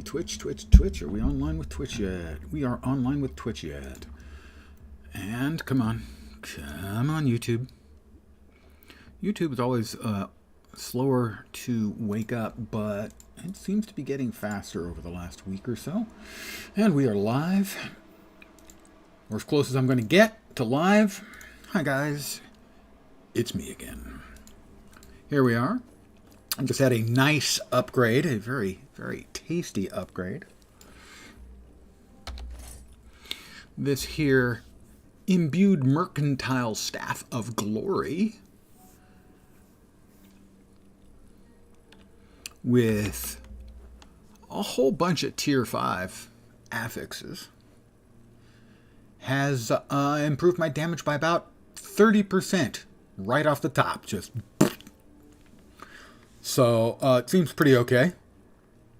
Twitch. Are we online with Twitch yet? We are online with Twitch yet. And come on, YouTube. YouTube is always slower to wake up, but it seems to be getting faster over the last week or so. And we are live. Or as close as I'm going to get to live. Hi guys, it's me again. Here we are. I just had a nice upgrade, a very, very tasty upgrade. This here imbued mercantile staff of glory with a whole bunch of tier 5 affixes has improved my damage by about 30% right off the top. Just so it seems pretty okay.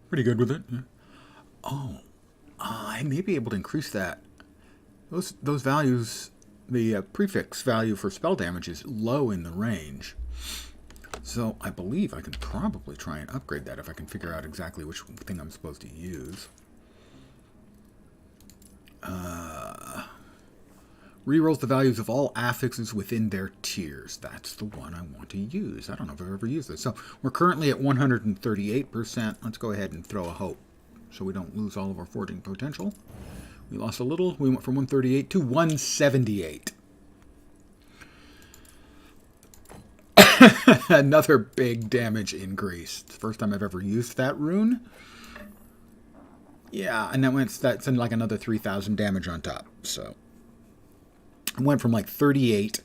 Pretty good with it. Yeah. Oh, I may be able to increase that. Those values, the prefix value for spell damage is low in the range. So I believe I can probably try and upgrade that if I can figure out exactly which thing I'm supposed to use. Rerolls the values of all affixes within their tiers. That's the one I want to use. I don't know if I've ever used this. So we're currently at 138%. Let's go ahead and throw a hope so we don't lose all of our forging potential. We lost a little. We went from 138 to 178. Another big damage increase. It's the first time I've ever used that rune. Yeah, and that's in like another 3,000 damage on top. So I went from like 38.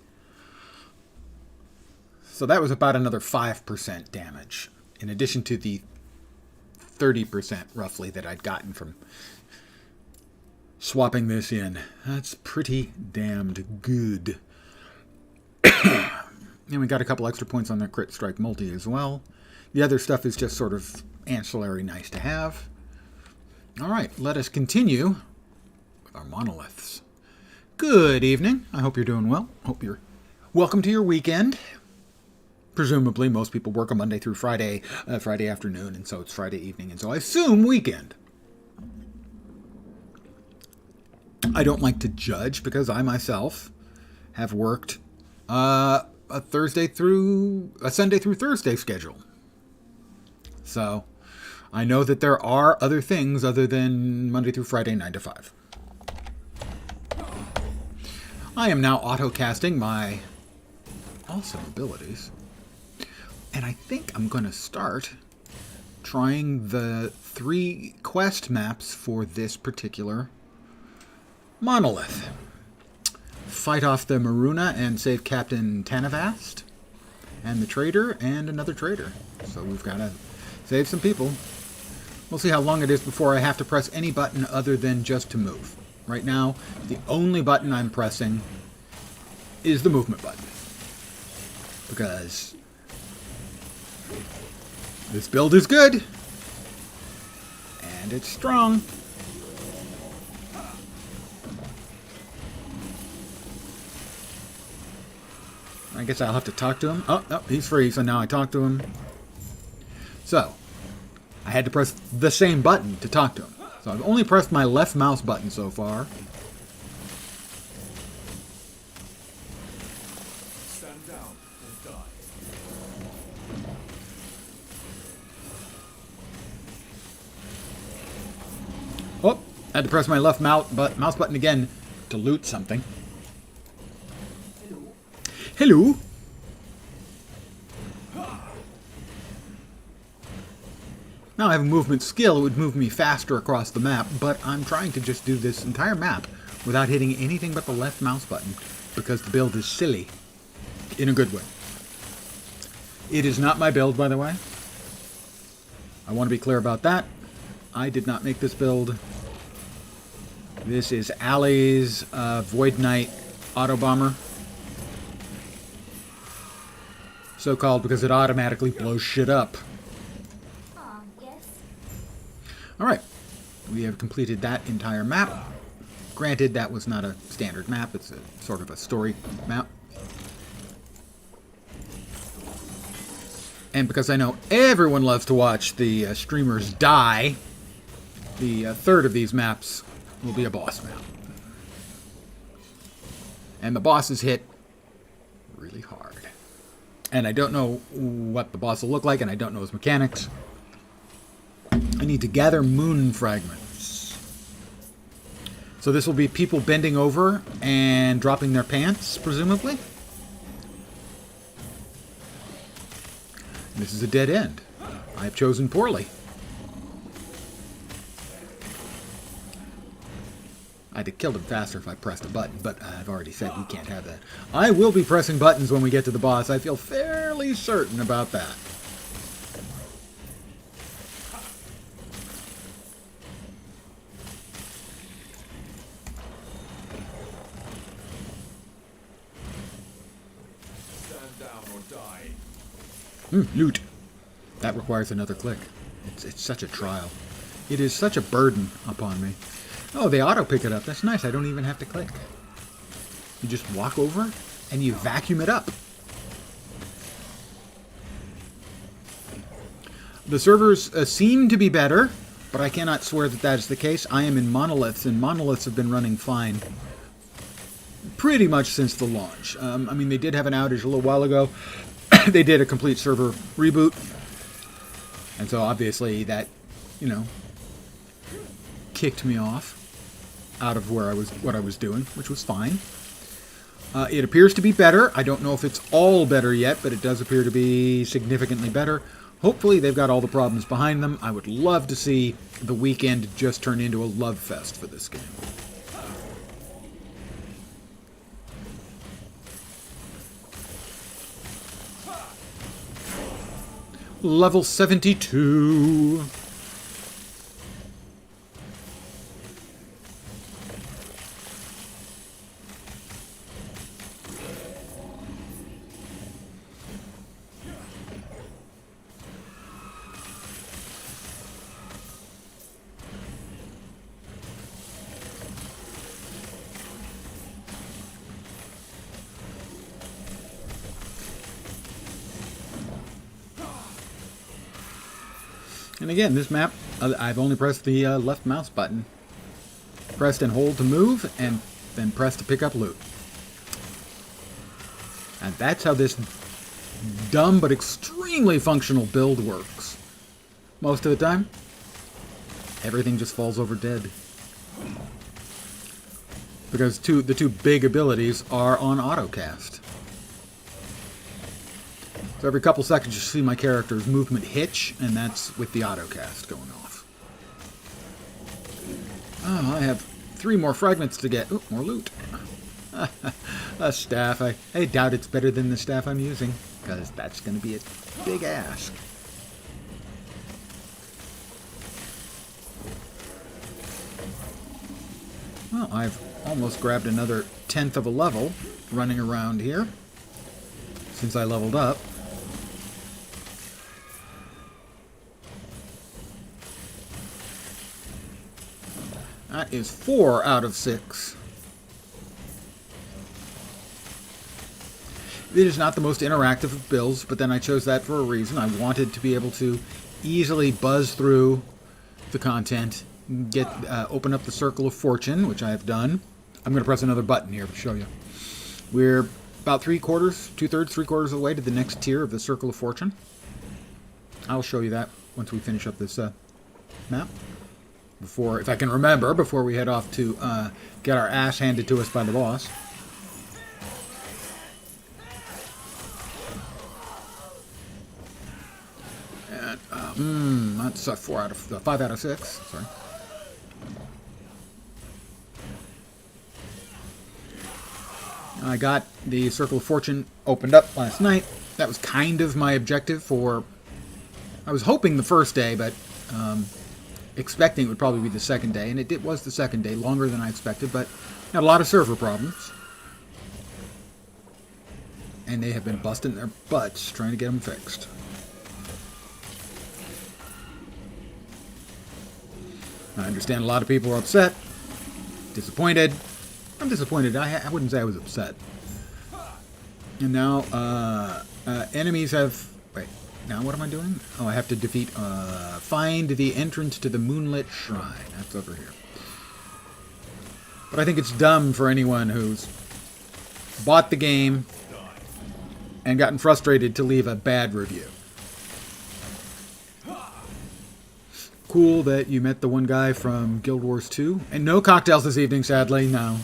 So that was about another 5% damage, in addition to the 30% roughly that I'd gotten from swapping this in. That's pretty damned good. And we got a couple extra points on that crit strike multi as well. The other stuff is just sort of ancillary nice to have. All right, let us continue with our monoliths. Good evening. I hope you're doing well. Hope you're welcome to your weekend. Presumably, most people work on Monday through Friday, Friday afternoon, and so it's Friday evening, and so I assume weekend. I don't like to judge because I myself have worked a Sunday through Thursday schedule. So I know that there are other things other than Monday through Friday 9 to 5. I am now auto-casting my awesome abilities. And I think I'm going to start trying the 3 quest maps for this particular monolith. Fight off the Maruna and save Captain Tanavast and the trader and another trader. So we've got to save some people. We'll see how long it is before I have to press any button other than just to move. Right now, the only button I'm pressing is the movement button. Because this build is good. And it's strong. I guess I'll have to talk to him. Oh, no, he's free, so now I talk to him. So, I had to press the same button to talk to him. So I've only pressed my left mouse button so far. Stand down or die. Oh, I had to press my left mouse button again to loot something. Hello. Now I have a movement skill. It would move me faster across the map, but I'm trying to just do this entire map without hitting anything but the left mouse button because the build is silly in a good way. It is not my build, by the way. I want to be clear about that. I did not make this build. This is Ali's Void Knight Auto Bomber. So called because it automatically blows shit up. Yes. Alright, we have completed that entire map. Granted, that was not a standard map, it's a sort of a story map. And because I know everyone loves to watch the streamers die, The third of these maps will be a boss map. And the bosses hit really hard. And I don't know what the boss will look like, and I don't know his mechanics. I need to gather moon fragments. So this will be people bending over and dropping their pants, presumably. This is a dead end. I have chosen poorly. I'd have killed him faster if I pressed a button, but I've already said we can't have that. I will be pressing buttons when we get to the boss. I feel fairly certain about that. Stand down or die. Loot. That requires another click. It's such a trial. It is such a burden upon me. Oh, they auto pick it up. That's nice. I don't even have to click. You just walk over and you vacuum it up. The servers seem to be better, but I cannot swear that that is the case. I am in Monoliths, and Monoliths have been running fine pretty much since the launch. I mean, they did have an outage a little while ago. They did a complete server reboot. And so obviously that, you know, kicked me off out of what I was doing, which was fine. It appears to be better. I don't know if it's all better yet, but it does appear to be significantly better. Hopefully they've got all the problems behind them. I would love to see the weekend just turn into a love fest for this game. Level 72. And again, this map, I've only pressed the left mouse button. Pressed and hold to move, and then press to pick up loot. And that's how this dumb but extremely functional build works. Most of the time, everything just falls over dead. Because the two big abilities are on autocast. So every couple seconds you see my character's movement hitch, and that's with the autocast going off. Oh, I have 3 more fragments to get. Ooh, more loot. A staff. I doubt it's better than the staff I'm using, because that's going to be a big ask. Well, I've almost grabbed another 10th of a level running around here since I leveled up. That is 4 out of 6. It is not the most interactive of builds, but then I chose that for a reason. I wanted to be able to easily buzz through the content, open up the Circle of Fortune, which I have done. I'm going to press another button here to show you. We're about 2/3 of the way to the next tier of the Circle of Fortune. I'll show you that once we finish up this map. If I can remember, before we head off to get our ass handed to us by the boss. And that's 5 out of 6. Sorry. I got the Circle of Fortune opened up last night. That was kind of my objective for. I was hoping the first day, but. Expecting it would probably be the second day, and it was the second day, longer than I expected, but had a lot of server problems. And they have been busting their butts trying to get them fixed. I understand a lot of people are upset, disappointed. I'm disappointed. I wouldn't say I was upset. And now, enemies have... Wait, now what am I doing? Oh, I have to defeat, find the entrance to the Moonlit Shrine. That's over here. But I think it's dumb for anyone who's bought the game and gotten frustrated to leave a bad review. Cool that you met the one guy from Guild Wars 2. And no cocktails this evening, sadly, no.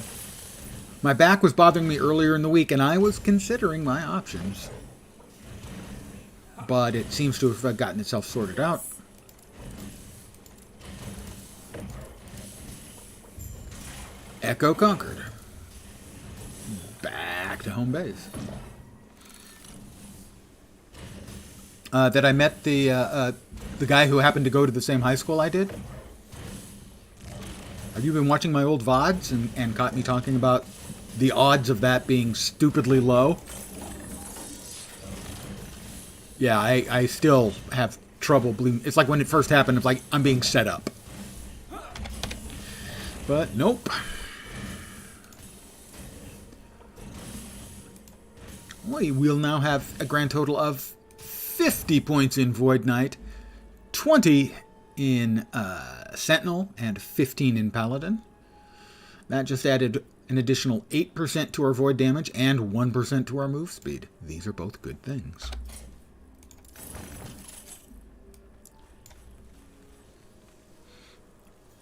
My back was bothering me earlier in the week, and I was considering my options. But it seems to have gotten itself sorted out. Echo conquered. Back to home base. That I met the guy who happened to go to the same high school I did. Have you been watching my old VODs and caught me talking about the odds of that being stupidly low? Yeah, I still have trouble believing. It's like when it first happened, it's like I'm being set up. But nope. We will now have a grand total of 50 points in Void Knight, 20 in Sentinel, and 15 in Paladin. That just added an additional 8% to our Void damage and 1% to our move speed. These are both good things.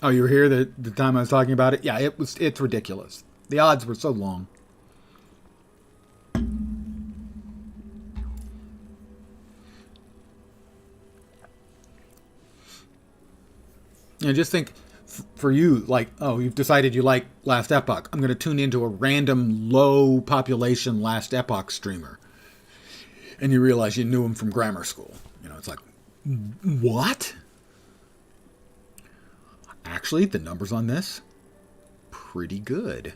Oh, you were here the time I was talking about it? Yeah, it's ridiculous. The odds were so long. Just think, for you, like, oh, you've decided you like Last Epoch. I'm going to tune into a random low population Last Epoch streamer. And you realize you knew him from grammar school. You know, it's like, what? Actually, the numbers on this, pretty good.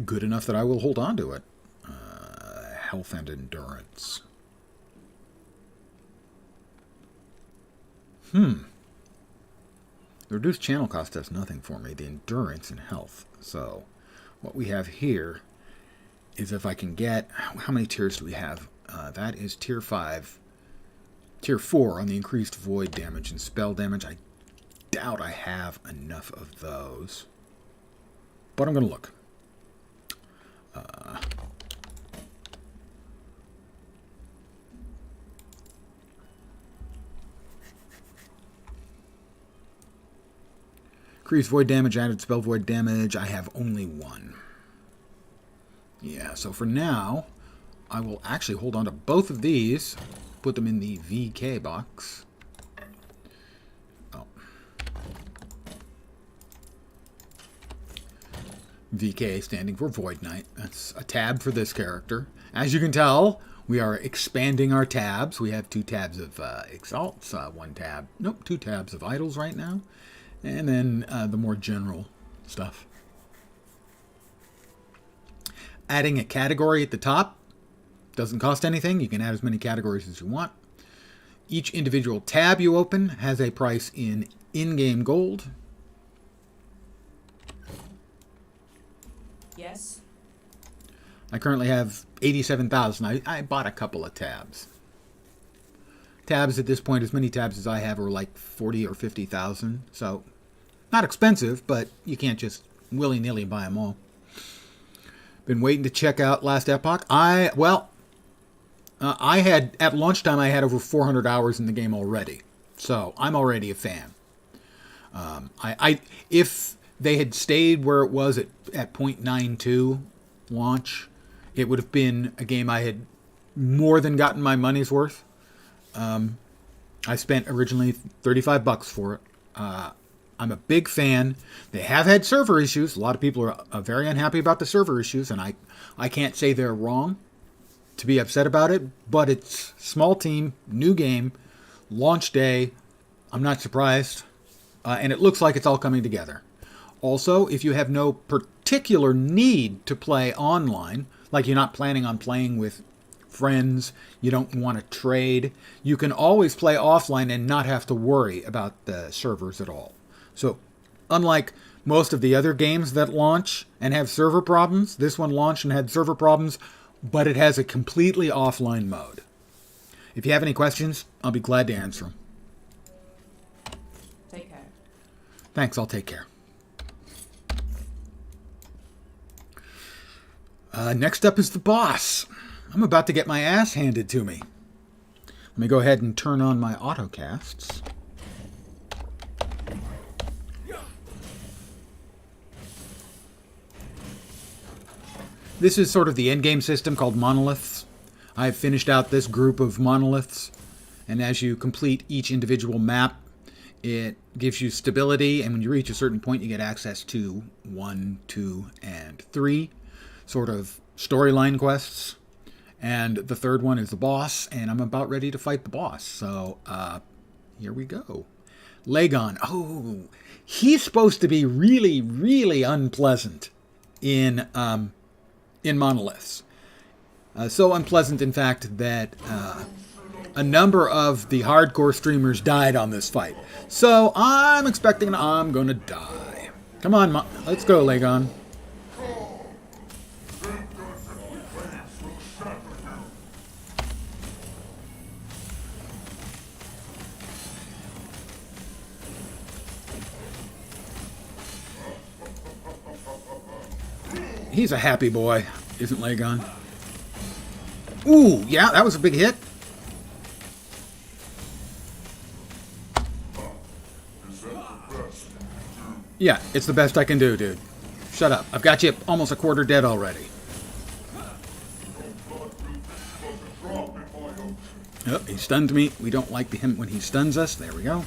Good enough that I will hold on to it. Health and endurance. The reduced channel cost does nothing for me. The endurance and health. So, what we have here is if I can get... How many tiers do we have? That is tier 5. Tier 4 on the increased void damage and spell damage. I doubt I have enough of those. But I'm going to look. Increased void damage, added spell void damage. I have only 1. Yeah, so for now, I will actually hold on to both of these. Put them in the VK box. Oh. VK standing for Void Knight. That's a tab for this character. As you can tell, we are expanding our tabs. We have 2 tabs of Exalts, 2 tabs of Idols right now. And then the more general stuff. Adding a category at the top doesn't cost anything. You can add as many categories as you want. Each individual tab you open has a price in in-game gold. Yes. I currently have 87,000. I bought a couple of tabs. Tabs at this point, as many tabs as I have, are like 40 or 50,000. So, not expensive, but you can't just willy-nilly buy them all. Been waiting to check out Last Epoch. I had, at launch time, I had over 400 hours in the game already. So, I'm already a fan. If they had stayed where it was at 0.92 launch, it would have been a game I had more than gotten my money's worth. I spent originally $35 for it. I'm a big fan. They have had server issues. A lot of people are very unhappy about the server issues, and I can't say they're wrong to be upset about it, but it's small team, new game, launch day. I'm not surprised, and it looks like it's all coming together. Also, if you have no particular need to play online, like you're not planning on playing with friends, you don't want to trade, you can always play offline and not have to worry about the servers at all. So, unlike most of the other games that launch and have server problems, this one launched and had server problems but it has a completely offline mode. If you have any questions, I'll be glad to answer them. Take care. Thanks, I'll take care. Next up is the boss. I'm about to get my ass handed to me. Let me go ahead and turn on my autocasts. This is sort of the endgame system called Monoliths. I've finished out this group of monoliths, and as you complete each individual map, it gives you stability, and when you reach a certain point, you get access to 1, 2, and 3 sort of storyline quests. And the third one is the boss, and I'm about ready to fight the boss. So, here we go. Lagon. Oh, he's supposed to be really, really unpleasant in Monoliths. So unpleasant, in fact, that a number of the hardcore streamers died on this fight. So I'm expecting I'm going to die. Come on, let's go, Lagon. He's a happy boy, isn't Lagon? Ooh, yeah, that was a big hit. Yeah, it's the best I can do, dude. Shut up. I've got you almost a quarter dead already. Oh, he stunned me. We don't like him when he stuns us. There we go.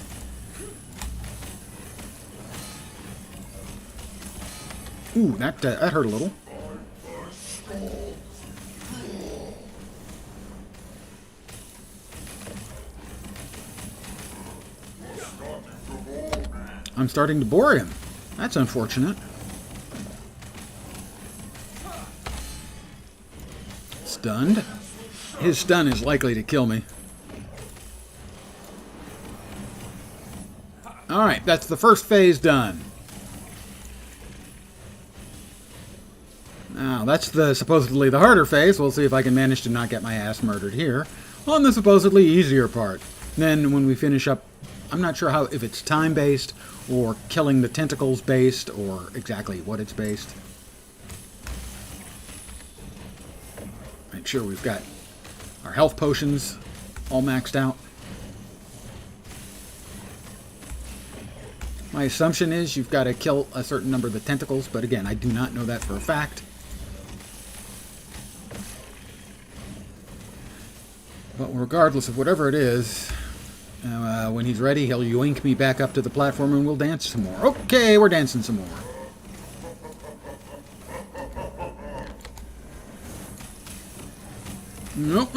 Ooh, that hurt a little. I'm starting to bore him. That's unfortunate. Stunned. His stun is likely to kill me. Alright, that's the first phase done. Now, that's supposedly the harder phase. We'll see if I can manage to not get my ass murdered here on the supposedly easier part. Then when we finish up, I'm not sure if it's time-based or killing the tentacles based or exactly what it's based. Make sure we've got our health potions all maxed out. My assumption is you've got to kill a certain number of the tentacles, but again, I do not know that for a fact. But regardless of whatever it is, when he's ready, he'll yoink me back up to the platform and we'll dance some more. Okay, we're dancing some more. No.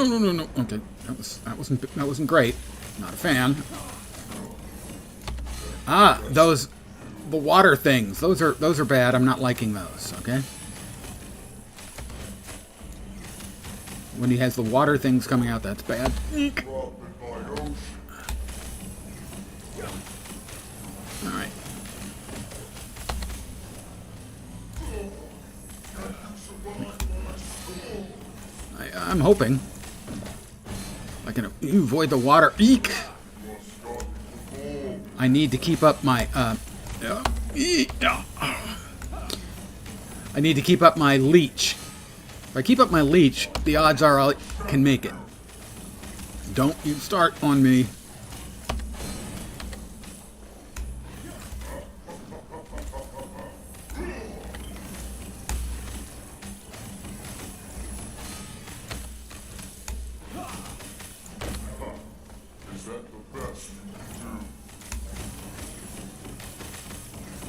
Okay, that wasn't great. Not a fan. Ah, the water things. Those are bad. I'm not liking those. Okay. When he has the water things coming out, that's bad. Eek. Alright. I'm hoping I can avoid the water. Eek! I need to keep up my I need to keep up my leech. If I keep up my leech, the odds are I can make it. Don't you start on me.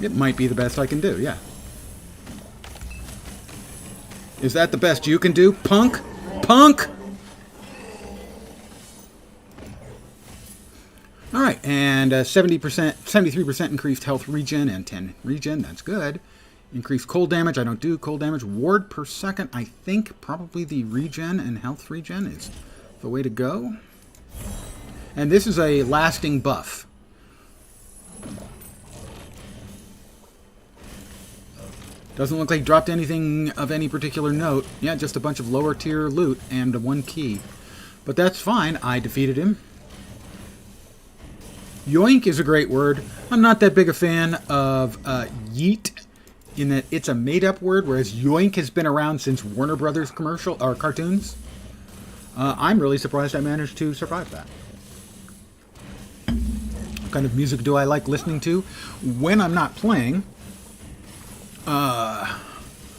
It might be the best I can do, yeah. Is that the best you can do, punk? Punk! Alright, and 70%, 73% increased health regen and 10 regen, that's good. Increased cold damage, I don't do cold damage. Ward per second, I think probably the regen and health regen is the way to go. And this is a lasting Doesn't look like he dropped anything of any particular note. Yeah, just a bunch of lower tier loot and one key. But that's fine. I defeated him. Yoink is a great word. I'm not that big a fan of yeet, in that it's a made-up word, whereas yoink has been around since Warner Brothers commercial or cartoons. I'm really surprised I managed to survive that. What kind of music do I like listening to? When I'm not playing,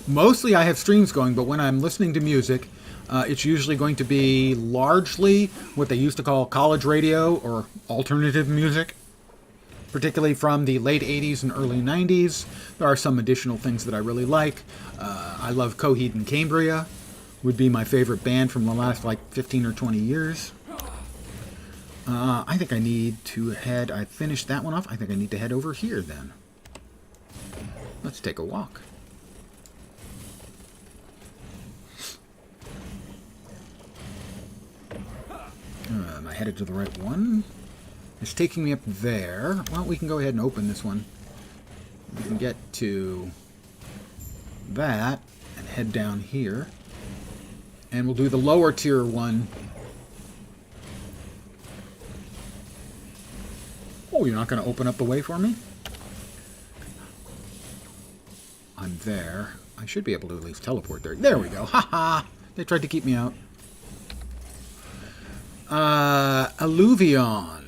mostly I have streams going, but when I'm listening to music, it's usually going to be largely what they used to call college radio or alternative music, particularly from the late 80s and early 90s. There are some additional things that I really like. I love Coheed and Cambria, would be my favorite band from the last like 15 or 20 years. I think I need to head... I finished that one off. I think I need to head over here then. Let's take a walk. Am I headed to the right one? It's taking me up there. Well, we can go ahead and open this one. We can get to that and head down here. And we'll do the lower tier one. Oh, you're not going to open up the way for me? I'm there. I should be able to at least teleport there. There we go. Ha ha! They tried to keep me out. Alluvion.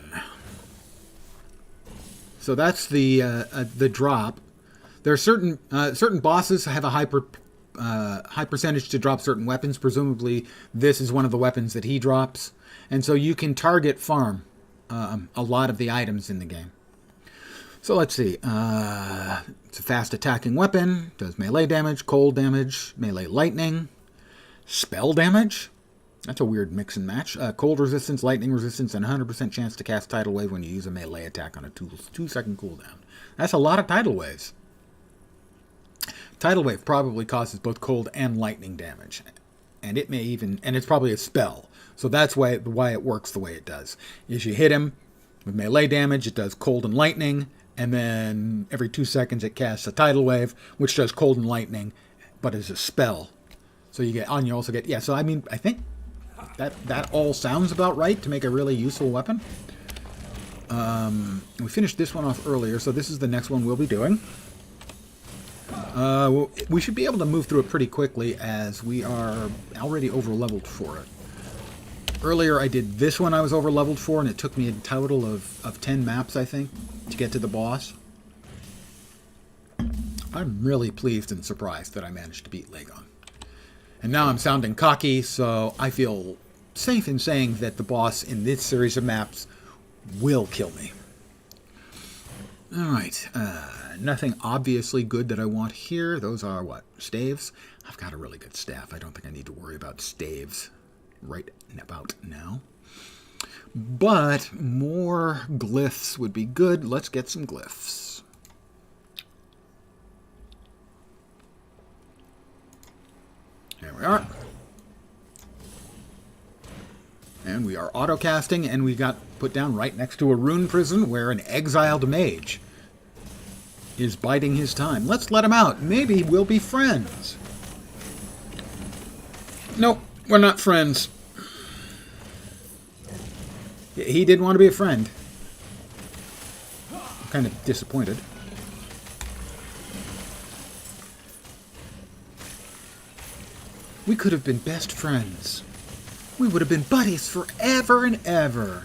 So that's the drop. There are certain bosses have a high percentage to drop certain weapons. Presumably, this is one of the weapons that he drops, and so you can target farm a lot of the items in the game. So let's see. It's a fast attacking weapon. Does melee damage, cold damage, melee lightning, spell damage. That's a weird mix and match. Cold resistance, lightning resistance, and 100% chance to cast Tidal Wave when you use a melee attack on a 2-second cooldown. That's a lot of Tidal Waves. Tidal Wave probably causes both cold and lightning damage. And it may even... And it's probably a spell. So that's why it works the way it does. Is you hit him with melee damage, it does cold and lightning, and then every 2 seconds it casts a Tidal Wave, which does cold and lightning, but is a spell. So you also get... Yeah, so I mean, I think... That all sounds about right to make a really useful weapon. We finished this one off earlier, so this is the next one we'll be doing. We should be able to move through it pretty quickly as we are already over-leveled for it. Earlier I did this one I was over-leveled for, and it took me a total of 10 maps, I think, to get to the boss. I'm really pleased and surprised that I managed to beat Lagon. And now I'm sounding cocky, so I feel safe in saying that the boss in this series of maps will kill me. Alright, nothing obviously good that I want here. Those are, what, staves? I've got a really good staff. I don't think I need to worry about staves right about now. But more glyphs would be good. Let's get some glyphs. There we are. And we are auto-casting, and we got put down right next to a rune prison where an exiled mage is biding his time. Let's let him out. Maybe we'll be friends. Nope, we're not friends. He did want to be a friend. I'm kind of disappointed. We could have been best friends. We would have been buddies forever and ever.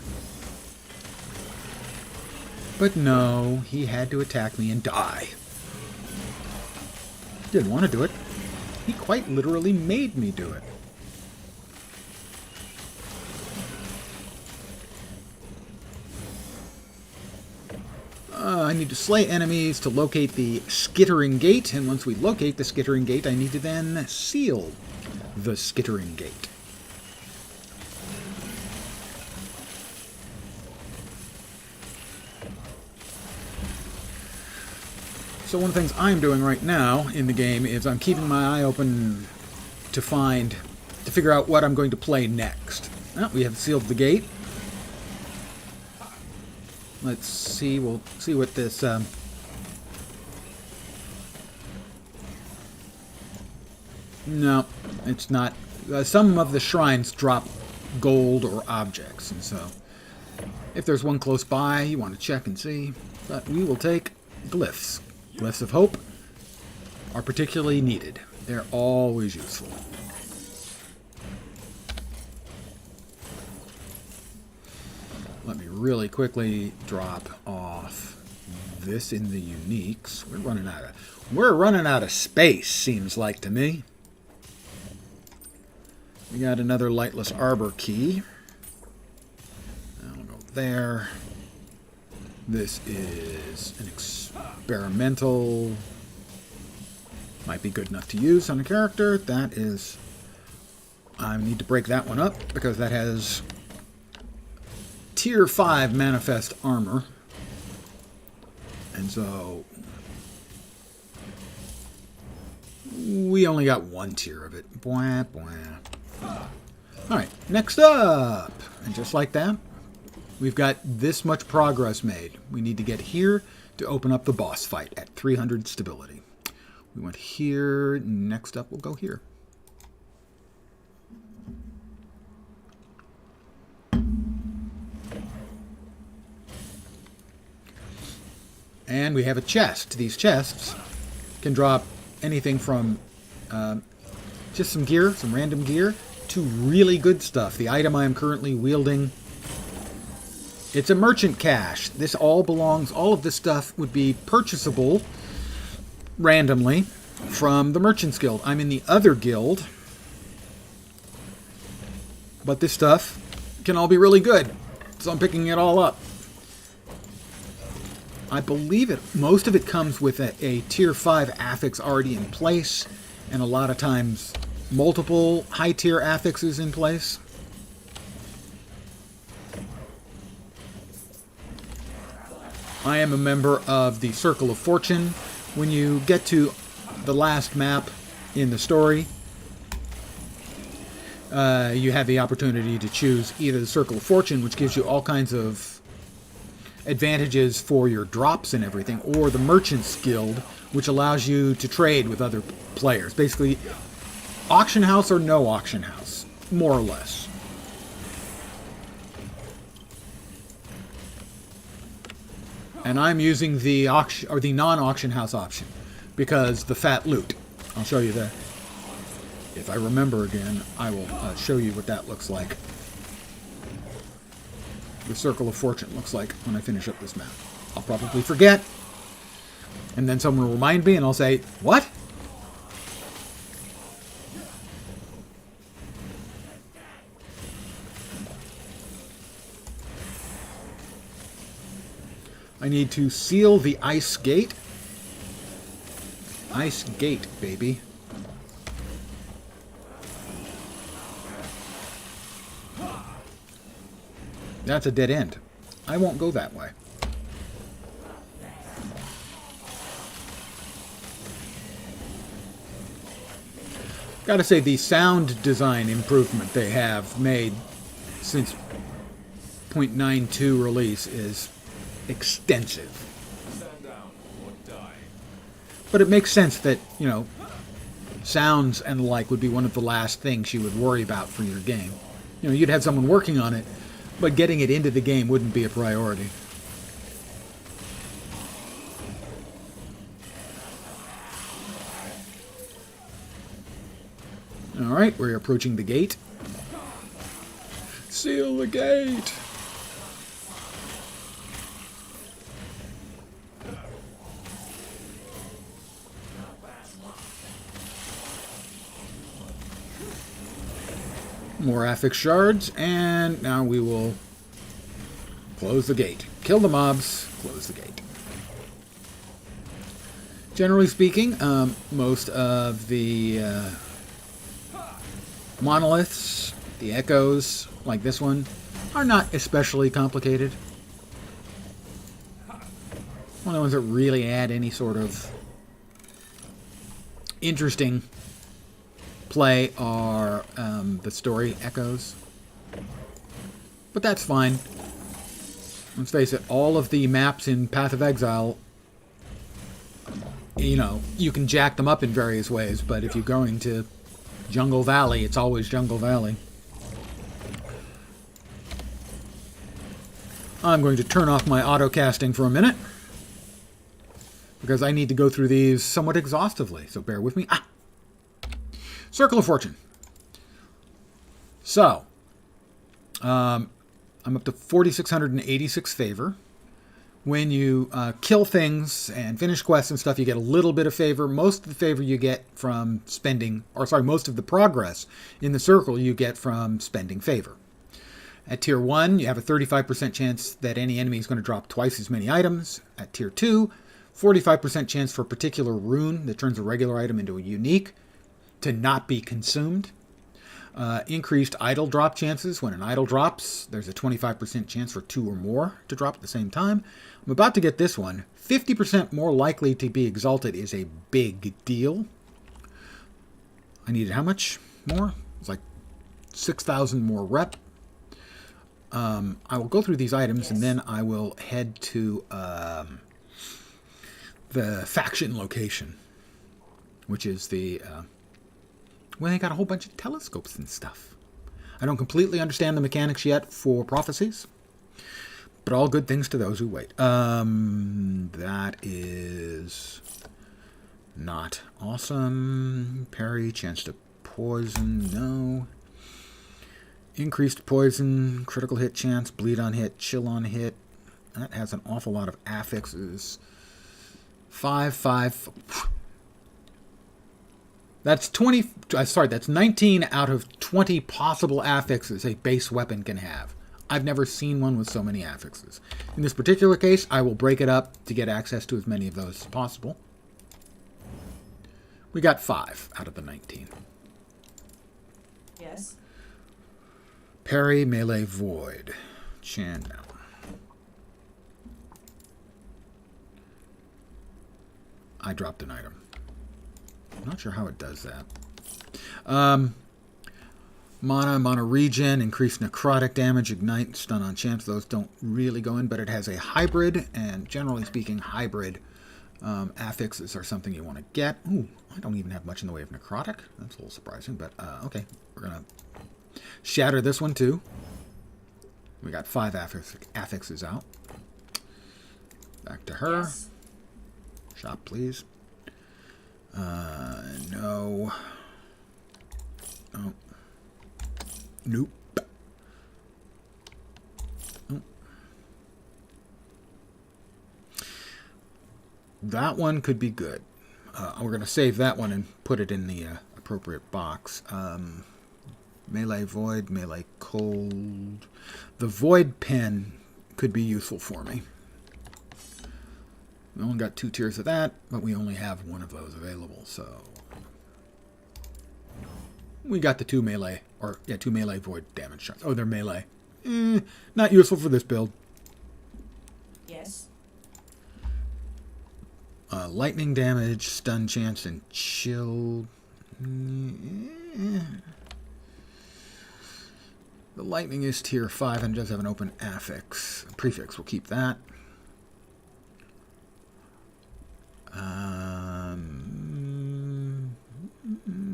But no, he had to attack me and die. Didn't want to do it. He quite literally made me do it. I need to slay enemies to locate the Skittering Gate, and once we locate the Skittering Gate, I need to then seal the Skittering Gate. So one of the things I'm doing right now in the game is I'm keeping my eye open to figure out what I'm going to play next. Well, we have sealed the gate. Let's see, we'll see what this No, it's not. Some of the shrines drop gold or objects, and so if there's one close by, you want to check and see. But we will take glyphs. Glyphs of hope are particularly needed. They're always useful. Let me really quickly drop off this in the uniques. We're running out of space, seems like to me. We got another lightless arbor key. I'll go there. This is an experimental. Might be good enough to use on a character. That is... I need to break that one up because that has Tier 5 manifest armor. And so we only got one tier of it. Bwah, bwah. Alright, next up. And just like that, we've got this much progress made. We need to get here to open up the boss fight at 300 stability. We went here. Next up, we'll go here. And we have a chest. These chests can drop anything from just some gear, some random gear, to really good stuff. The item I am currently wielding, it's a merchant cache. This all belongs, all of this stuff would be purchasable randomly from the Merchants Guild. I'm in the other guild, but this stuff can all be really good, so I'm picking it all up. I believe most of it comes with a Tier 5 affix already in place, and a lot of times multiple high-tier affixes in place. I am a member of the Circle of Fortune. When you get to the last map in the story, you have the opportunity to choose either the Circle of Fortune, which gives you all kinds of advantages for your drops and everything, or the Merchants Guild, which allows you to trade with other players. Basically, auction house or no auction house, more or less. And I'm using the auction or the non-auction house option because the fat loot. I'll show you that. If I remember again, I will show you what that looks like. The Circle of Fortune looks like when I finish up this map. I'll probably forget, and then someone will remind me, and I'll say, "What?" I need to seal the ice gate. Ice gate, baby. That's a dead end. I won't go that way. Gotta say, the sound design improvement they have made since 0.92 release is extensive. Stand down or die. But it makes sense that, you know, sounds and the like would be one of the last things you would worry about for your game. You know, you'd have someone working on it, but getting it into the game wouldn't be a priority. Alright, we're approaching the gate. Seal the gate! More affix shards, and now we will close the gate. Kill the mobs, close the gate. Generally speaking, most of the monoliths, the echoes, like this one, are not especially complicated. One of the ones that really add any sort of interesting play are the story echoes. But that's fine. Let's face it, all of the maps in Path of Exile, you know, you can jack them up in various ways, but if you're going to Jungle Valley. It's always Jungle Valley. I'm going to turn off my auto casting for a minute because I need to go through these somewhat exhaustively. So bear with me. Circle of Fortune. So, I'm up to 4,686 favor. When you kill things and finish quests and stuff, you get a little bit of favor. Most of the favor you get from spending, most of the progress in the circle you get from spending favor. At Tier 1, you have a 35% chance that any enemy is going to drop twice as many items. At Tier 2, 45% chance for a particular rune that turns a regular item into a unique to not be consumed. Increased idol drop chances. When an idol drops, there's a 25% chance for 2 or more to drop at the same time. I'm about to get this one. 50% more likely to be exalted is a big deal. I needed how much more? It's like 6,000 more rep. I will go through these items and then I will head to the faction location, which is the... well, they got a whole bunch of telescopes and stuff. I don't completely understand the mechanics yet for prophecies, but all good things to those who wait. That is not awesome. Parry, chance to poison, no. Increased poison, critical hit chance, bleed on hit, chill on hit. That has an awful lot of affixes. 5. That's 19 out of 20 possible affixes a base weapon can have. I've never seen one with so many affixes. In this particular case, I will break it up to get access to as many of those as possible. We got 5 out of the 19. Yes. Parry, melee, void. Chan now. I dropped an item. I'm not sure how it does that. Mana regen, increased necrotic damage, ignite, stun on champs. Those don't really go in, but it has a hybrid, and generally speaking, hybrid affixes are something you want to get. Ooh, I don't even have much in the way of necrotic. That's a little surprising, but okay. We're going to shatter this one too. We got 5 affixes out. Back to her. Yes. Shop, please. No. Oh. Nope. Oh. That one could be good. We're going to save that one and put it in the appropriate box. Melee void, melee cold. The void pen could be useful for me. We only got 2 tiers of that, but we only have 1 of those available, so we got the 2 melee, 2 melee void damage shots. Oh, they're melee. Not useful for this build. Yes. Lightning damage, stun chance, and chill. The lightning is tier 5 and does have an open affix. Prefix, we'll keep that.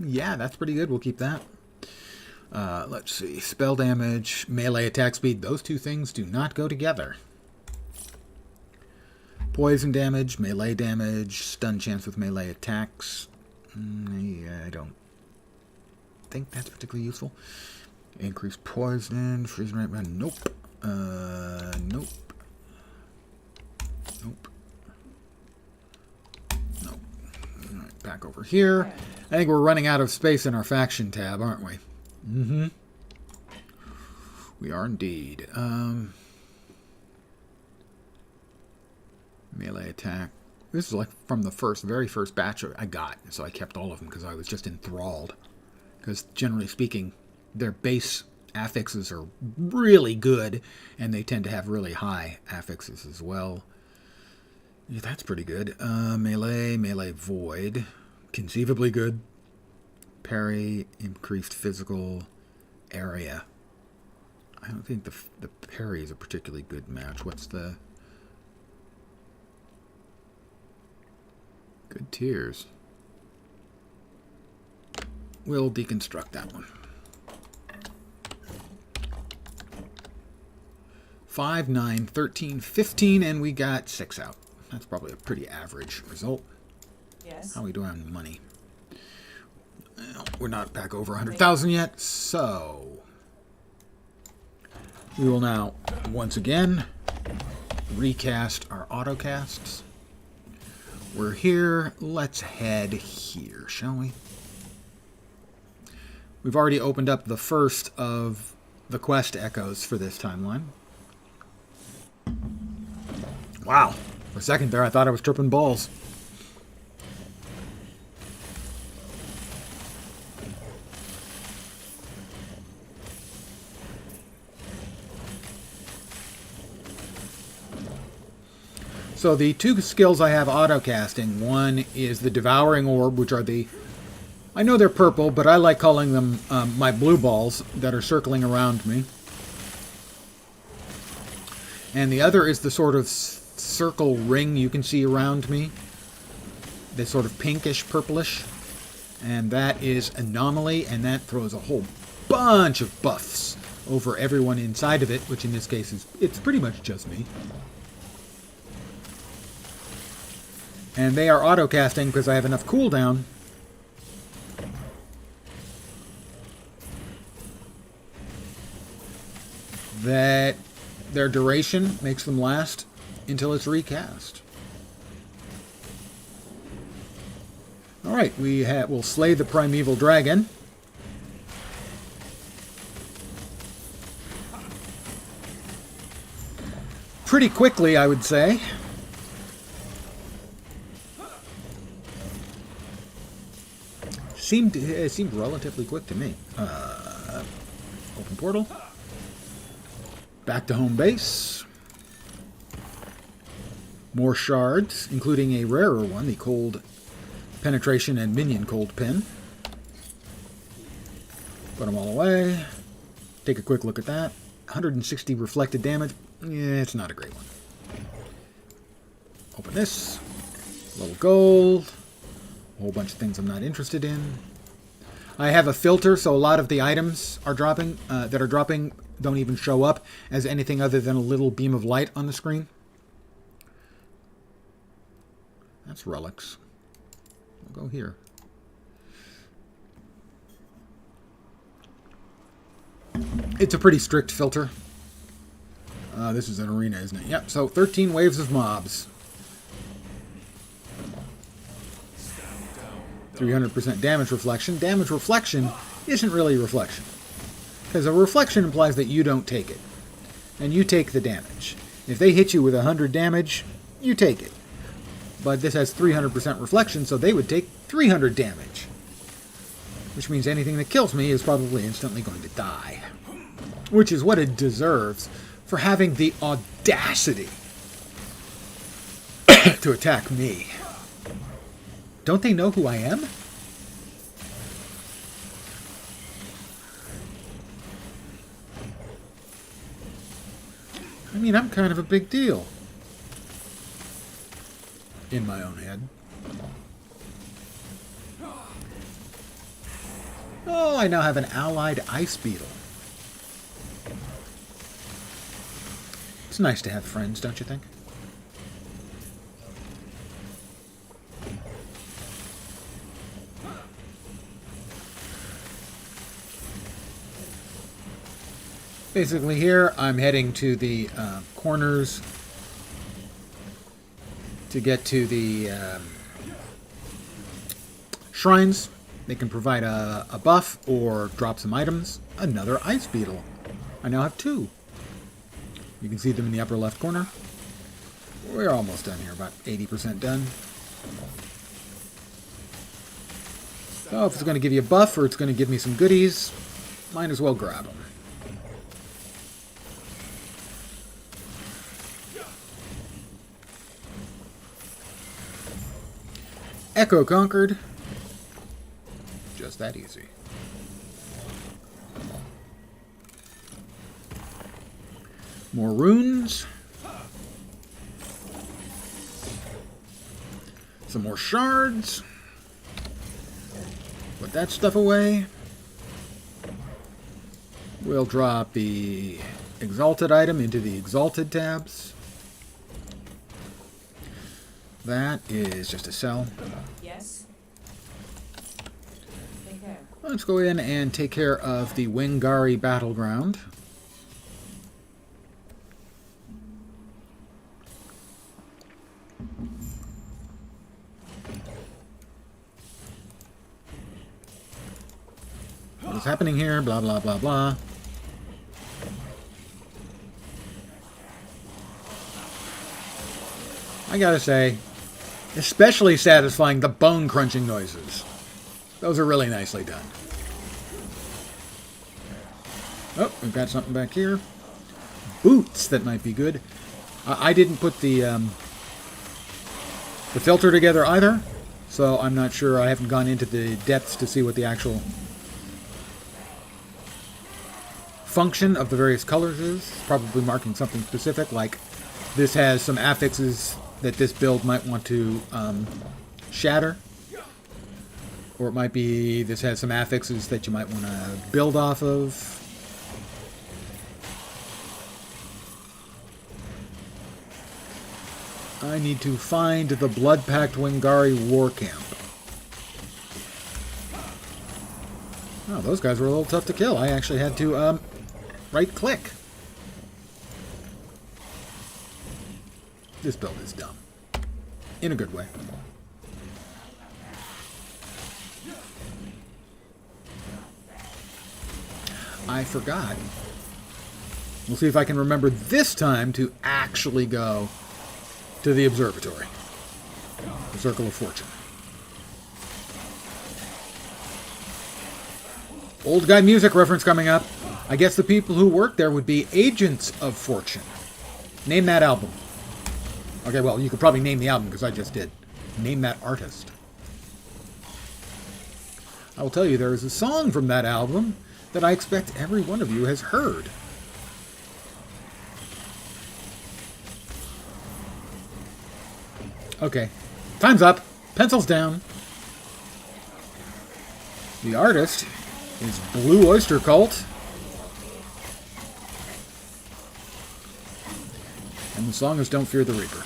Yeah, that's pretty good. We'll keep that. Let's see. Spell damage, melee attack speed. Those 2 things do not go together. Poison damage, melee damage, stun chance with melee attacks. Yeah, I don't think that's particularly useful. Increased poison, freezing rate. Nope. Nope. Nope. Nope. All right, back over here. I think we're running out of space in our faction tab, aren't we? Mm-hmm. We are indeed. Melee attack. This is like from the very first batch I got, so I kept all of them because I was just enthralled. Because generally speaking, their base affixes are really good, and they tend to have really high affixes as well. Yeah, that's pretty good. Melee void. Conceivably good. Parry, increased physical area. I don't think the parry is a particularly good match. What's the... Good tiers. we'll deconstruct that one. 5, 9, 13, 15, and we got 6 out. That's probably a pretty average result. Yes. How are we doing on money? Well, we're not back over 100,000 yet, so we will now, once again, recast our autocasts. We're here. Let's head here, shall we? We've already opened up the first of the quest echoes for this timeline. Wow. For a second there, I thought I was tripping balls. So the two skills I have auto-casting, one is the Devouring Orb, which are the... I know they're purple, but I like calling them my blue balls that are circling around me. And the other is the sort of circle ring you can see around me. This sort of pinkish, purplish. And that is Anomaly, and that throws a whole bunch of buffs over everyone inside of it, which in this case is... it's pretty much just me. And they are auto-casting because I have enough cooldown that their duration makes them last until it's recast. Alright, we'll slay the primeval dragon. Pretty quickly, I would say. It seemed relatively quick to me. Open portal. Back to home base. More shards, including a rarer one, the Cold Penetration and Minion Cold Pin. Put them all away. Take a quick look at that. 160 reflected damage. Yeah, it's not a great one. Open this. A little gold. A whole bunch of things I'm not interested in. I have a filter, so a lot of the items are dropping don't even show up as anything other than a little beam of light on the screen. That's relics. We'll go here. It's a pretty strict filter. This is an arena, isn't it? Yep, so 13 waves of mobs. 300% damage reflection. Damage reflection isn't really reflection. Because a reflection implies that you don't take it. And you take the damage. If they hit you with 100 damage, you take it. But this has 300% reflection, so they would take 300 damage. Which means anything that kills me is probably instantly going to die. Which is what it deserves for having the audacity to attack me. Don't they know who I am? I mean, I'm kind of a big deal. In my own head. Oh, I now have an allied ice beetle. It's nice to have friends, don't you think? Basically here, I'm heading to the corners to get to the shrines. They can provide a buff or drop some items. Another ice beetle. I now have 2. You can see them in the upper left corner. We're almost done here, about 80% done. So if it's going to give you a buff or it's going to give me some goodies, might as well grab them. Echo conquered. Just that easy. More runes. Some more shards. Put that stuff away. We'll drop the Exalted item into the Exalted tabs. That is just a cell. Yes. Take care. Let's go in and take care of the Wingari Battleground. What's happening here? Blah, blah, blah, blah. I gotta say, especially satisfying the bone-crunching noises. Those are really nicely done. Oh, we've got something back here. Boots that might be good. I didn't put the filter together either, so I'm not sure. I haven't gone into the depths to see what the actual function of the various colors is. Probably marking something specific, like this has some affixes that this build might want to shatter. Or it might be this has some affixes that you might want to build off of. I need to find the Blood-Packed Wingari War Camp. Oh, those guys were a little tough to kill. I actually had to right-click. This build is dumb. In a good way. I forgot. We'll see if I can remember this time to actually go to the observatory. The Circle of Fortune. Old guy music reference coming up. I guess the people who work there would be Agents of Fortune. Name that album. Okay, well, you could probably name the album because I just did. Name that artist. I will tell you there is a song from that album that I expect every one of you has heard. Okay, time's up. Pencils down. The artist is Blue Oyster Cult. And the song is Don't Fear the Reaper.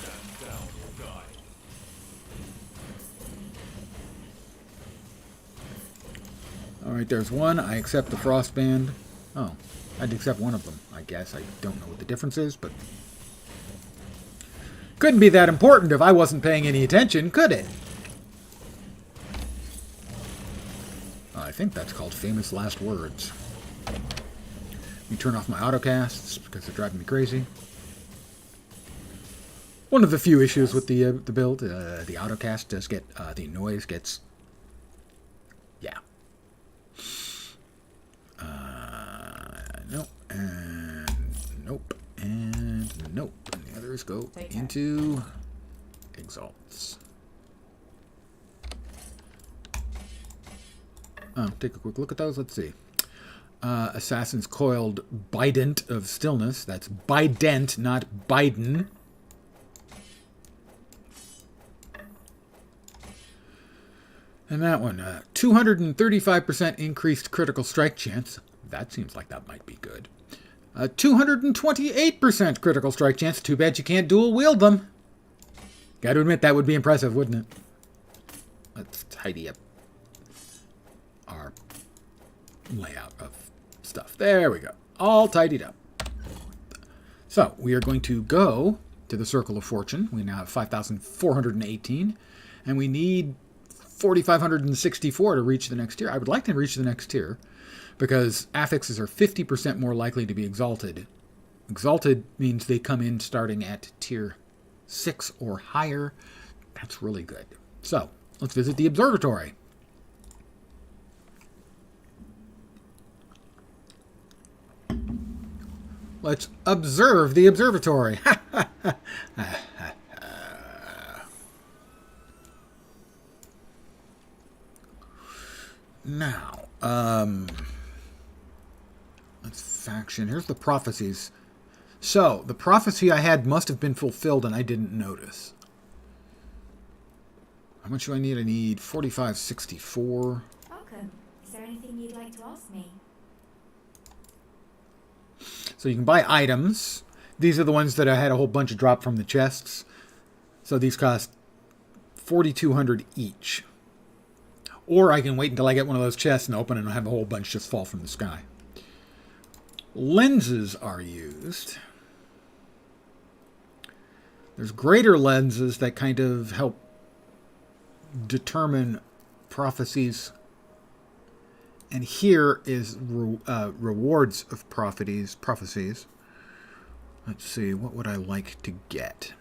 Alright, there's one. I accept the Frostband. Oh, I'd accept one of them, I guess. I don't know what the difference is, but couldn't be that important if I wasn't paying any attention, could it? I think that's called famous last words. Let me turn off my autocasts because they're driving me crazy. One of the few issues with the build, the autocast does get, the noise gets, yeah. Nope, and nope, and nope. And the others go into Exalts. Oh, take a quick look at those. Let's see. Assassin's Coiled Bident of Stillness. That's Bident, not Biden. And that one, 235% increased critical strike chance. That seems like that might be good. 228% critical strike chance. Too bad you can't dual wield them. Got to admit, that would be impressive, wouldn't it? Let's tidy up our layout of stuff. There we go. All tidied up. So, we are going to go to the Circle of Fortune. We now have 5,418. And we need 4,564 to reach the next tier. I would like to reach the next tier because affixes are 50% more likely to be exalted. Exalted means they come in starting at tier 6 or higher. That's really good. So, let's visit the observatory. Let's observe the observatory. Now, let's faction. Here's the prophecies. So, the prophecy I had must have been fulfilled and I didn't notice. How much do I need? I need 4564. Welcome. Is there anything you'd like to ask me? So you can buy items. These are the ones that I had a whole bunch of drop from the chests. So these cost 4,200 each. Or I can wait until I get one of those chests and open and have a whole bunch just fall from the sky. Lenses are used. There's greater lenses that kind of help determine prophecies. And here is rewards of prophecies. Let's see, what would I like to get?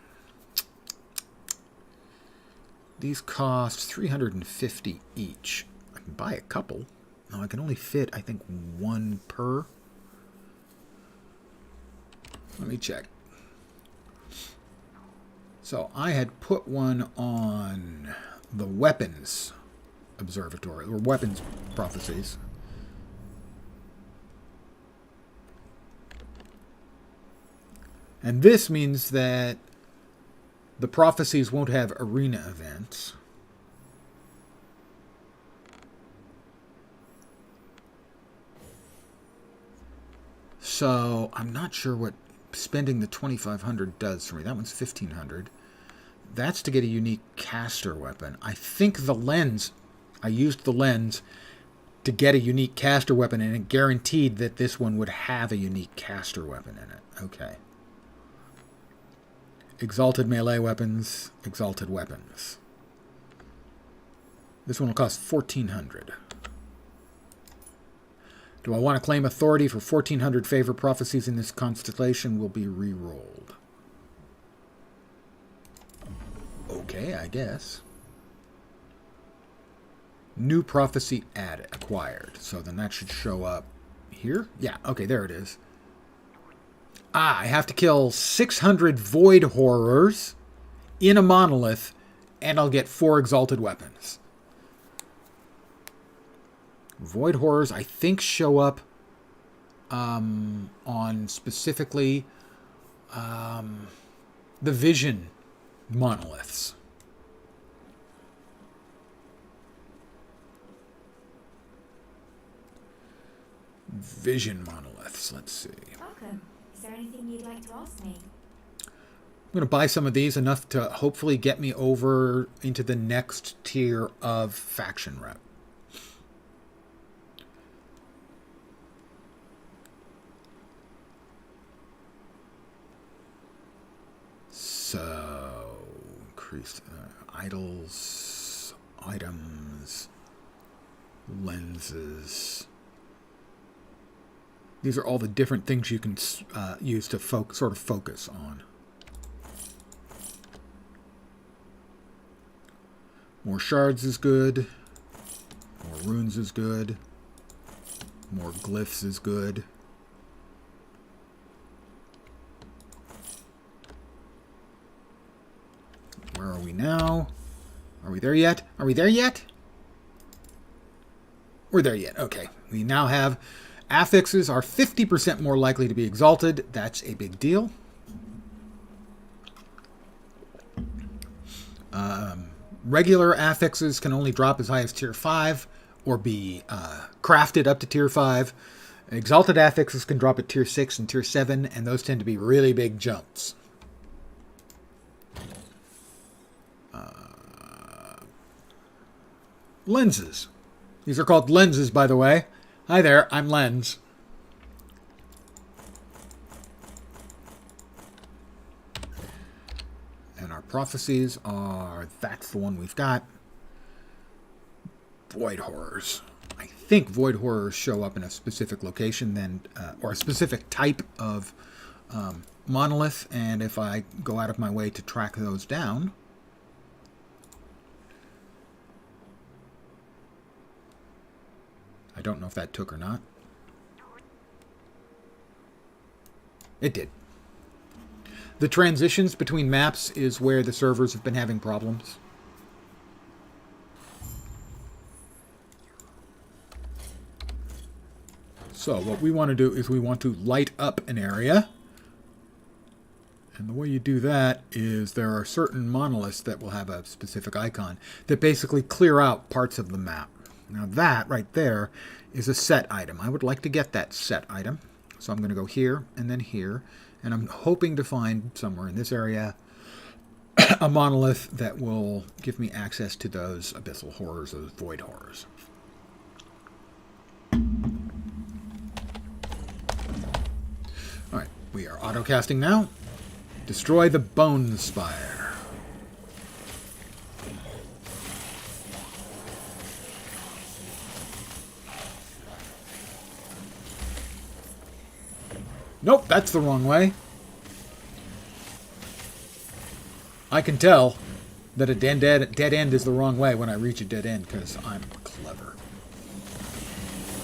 These cost 350 each. I can buy a couple. No, I can only fit, I think, one per. Let me check. So I had put one on the weapons observatory, or weapons prophecies. And this means that the prophecies won't have arena events. So I'm not sure what spending the 2,500 does for me. That one's 1,500. That's to get a unique caster weapon. I think the lens, I used the lens to get a unique caster weapon, and it guaranteed that this one would have a unique caster weapon in it. Okay. Exalted melee weapons, exalted weapons. This one will cost 1,400. Do I want to claim authority for 1,400 favor prophecies in this constellation will be re-rolled? Okay, I guess. New prophecy acquired. So then that should show up here. Yeah, okay, there it is. I have to kill 600 void horrors in a monolith, and I'll get 4 exalted weapons. Void horrors, I think, show up on specifically the vision monoliths. Vision monoliths, let's see. Welcome. Is there anything you'd like to ask me? I'm going to buy some of these, enough to hopefully get me over into the next tier of faction rep. So, increased idols, items, lenses. These are all the different things you can use to sort of focus on. More shards is good. More runes is good. More glyphs is good. Where are we now? Are we there yet? Are we there yet? We're there yet. Okay. We now have affixes are 50% more likely to be exalted. That's a big deal. Regular affixes can only drop as high as tier 5 or be crafted up to tier 5. Exalted affixes can drop at tier 6 and tier 7, and those tend to be really big jumps. Lenses. These are called lenses, by the way. Hi there, I'm Lens. And our prophecies are, that's the one we've got. Void horrors. I think void horrors show up in a specific location then, or a specific type of monolith, and if I go out of my way to track those down, I don't know if that took or not. It did. The transitions between maps is where the servers have been having problems. So what we want to do is we want to light up an area. And the way you do that is there are certain monoliths that will have a specific icon that basically clear out parts of the map. Now that right there is a set item. I would like to get that set item. So I'm going to go here and then here. And I'm hoping to find somewhere in this area a monolith that will give me access to those abyssal horrors, those void horrors. Alright, we are auto-casting now. Destroy the Bone Spire. Nope, that's the wrong way. I can tell that a dead end is the wrong way when I reach a dead end because I'm clever.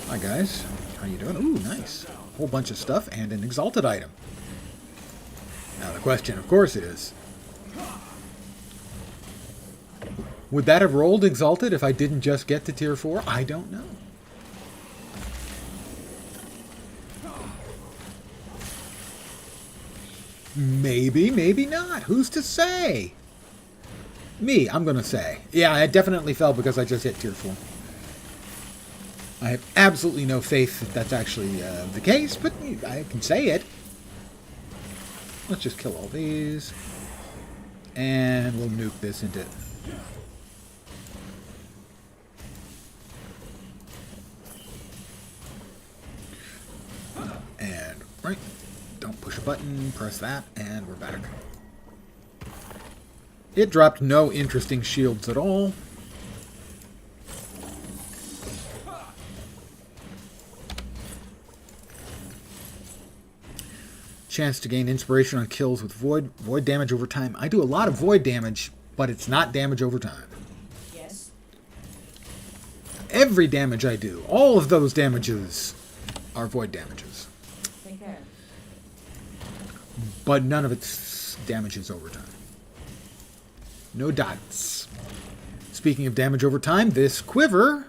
Hi guys, how you doing? Ooh, nice. Whole bunch of stuff and an exalted item. Now the question, of course, is, would that have rolled exalted if I didn't just get to tier 4? I don't know. Maybe, maybe not. Who's to say? Me, I'm going to say. Yeah, I definitely fell because I just hit tier 4. I have absolutely no faith that that's actually the case, but I can say it. Let's just kill all these. And we'll nuke this into... And, right. Don't push a button, press that, and we're back. It dropped no interesting shields at all. Chance to gain inspiration on kills with void damage over time. I do a lot of void damage, but it's not damage over time. Yes. Every damage I do, all of those damages are void damages. Take care. But none of its damages over time. No dots. Speaking of damage over time, this quiver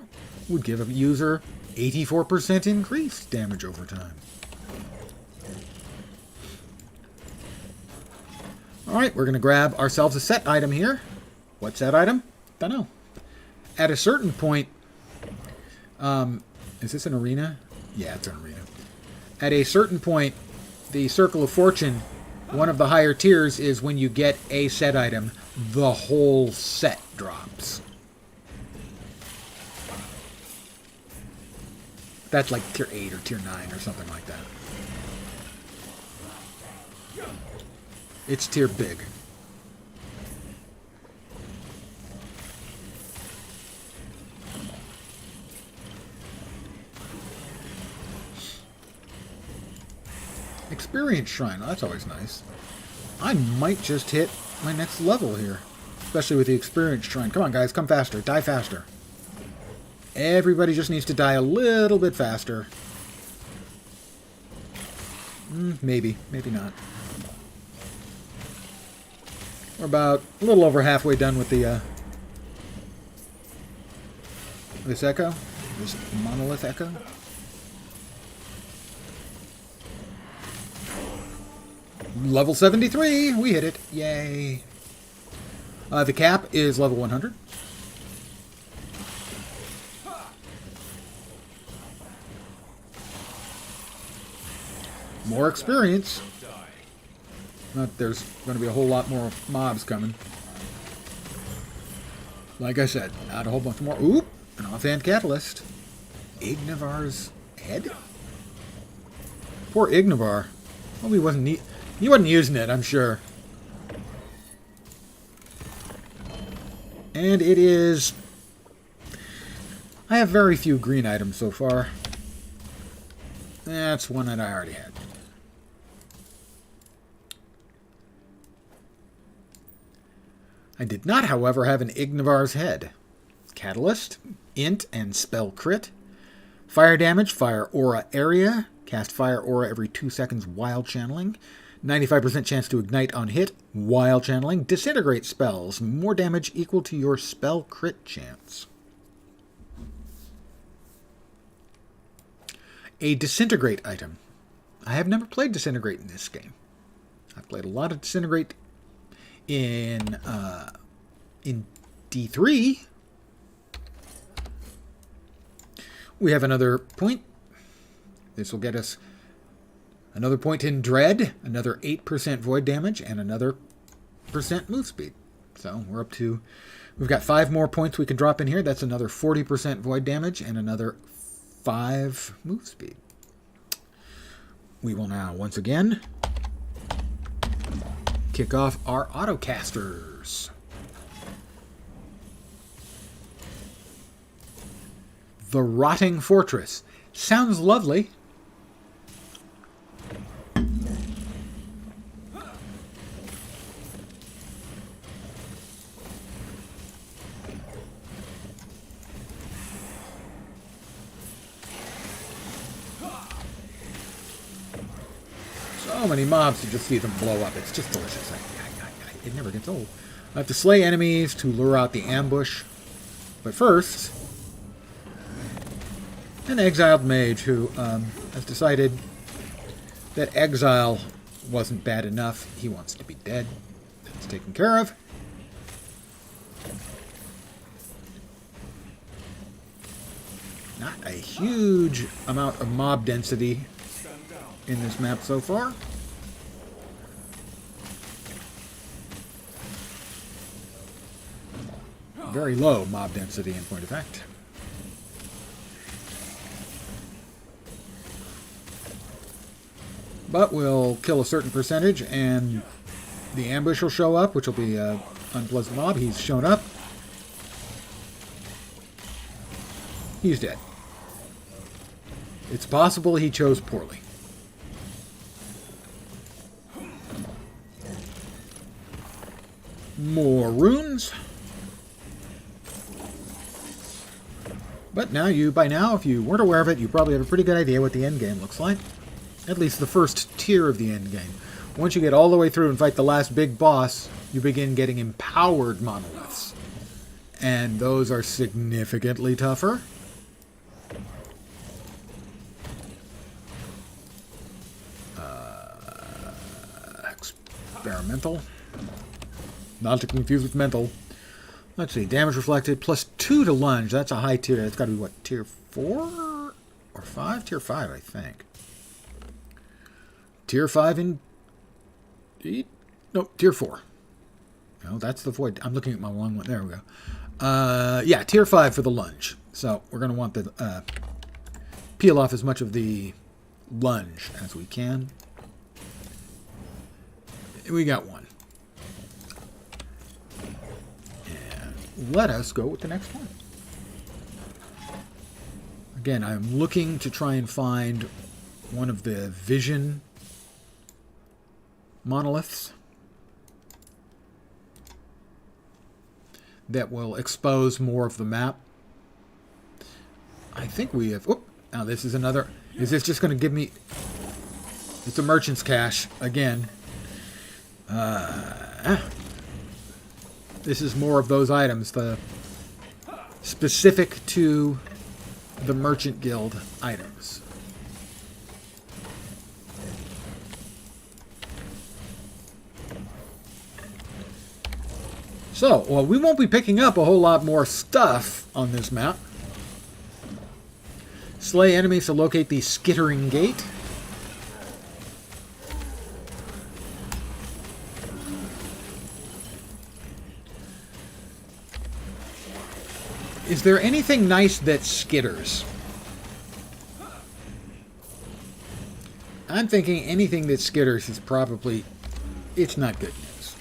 would give a user 84% increased damage over time. Alright, we're going to grab ourselves a set item here. What's that item? Don't know. At a certain point... is this an arena? Yeah, it's an arena. At a certain point, the Circle of Fortune, one of the higher tiers, is when you get a set item, the whole set drops. That's like tier 8 or tier 9 or something like that. It's tier big. Experience Shrine. Oh, that's always nice. I might just hit my next level here. Especially with the Experience Shrine. Come on, guys. Come faster. Die faster. Everybody just needs to die a little bit faster. Maybe. Maybe not. We're about a little over halfway done with the this echo. This monolith echo. Level 73! We hit it. Yay. The cap is level 100. More experience. There's going to be a whole lot more mobs coming. Like I said, not a whole bunch more. Oop! An offhand catalyst. Ignivar's head? Poor Ignivar. Well, he wasn't using it, I'm sure. And it is... I have very few green items so far. That's one that I already had. I did not, however, have an Ignivar's head. Catalyst, int, and spell crit. Fire damage, fire aura area. Cast fire aura every 2 seconds while channeling. 95% chance to ignite on hit while channeling. Disintegrate spells. More damage equal to your spell crit chance. A disintegrate item. I have never played disintegrate in this game. I've played a lot of disintegrate in D3. We have another point. This will get us another point in Dread, another 8% void damage, and another % move speed. So we're up to... We've got 5 more points we can drop in here. That's another 40% void damage and another 5 move speed. We will now, once again, kick off our autocasters. The Rotting Fortress. Sounds lovely. So many mobs to just see them blow up. It's just delicious. It never gets old. I have to slay enemies to lure out the ambush. But first, an exiled mage who has decided that exile wasn't bad enough. He wants to be dead. That's taken care of. Not a huge amount of mob density in this map so far. Very low mob density in point of fact. But we'll kill a certain percentage and the ambush will show up, which will be an unpleasant mob. He's shown up. He's dead. It's possible he chose poorly. More runes. But now by now, if you weren't aware of it, you probably have a pretty good idea what the end game looks like. At least the first tier of the end game. Once you get all the way through and fight the last big boss, you begin getting empowered monoliths. And those are significantly tougher. Experimental. Not to confuse with mental. Let's see, damage reflected, plus 2 to lunge. That's a high tier. That's got to be, what, tier 4 or 5? Tier 5, I think. Tier 5 indeed? No, tier 4. No, that's the void. I'm looking at my one. There we go. Yeah, tier 5 for the lunge. So we're going to want to peel off as much of the lunge as we can. We got one. Let us go with the next one. Again, I'm looking to try and find one of the vision monoliths that will expose more of the map. I think we have... Oop, now this is another... Is this just going to give me... It's a merchant's cache again. This is more of those items, the specific to the Merchant Guild items. So, well, we won't be picking up a whole lot more stuff on this map. Slay enemies to locate the Skittering Gate. Is there anything nice that skitters? I'm thinking anything that skitters is probably... It's not good news.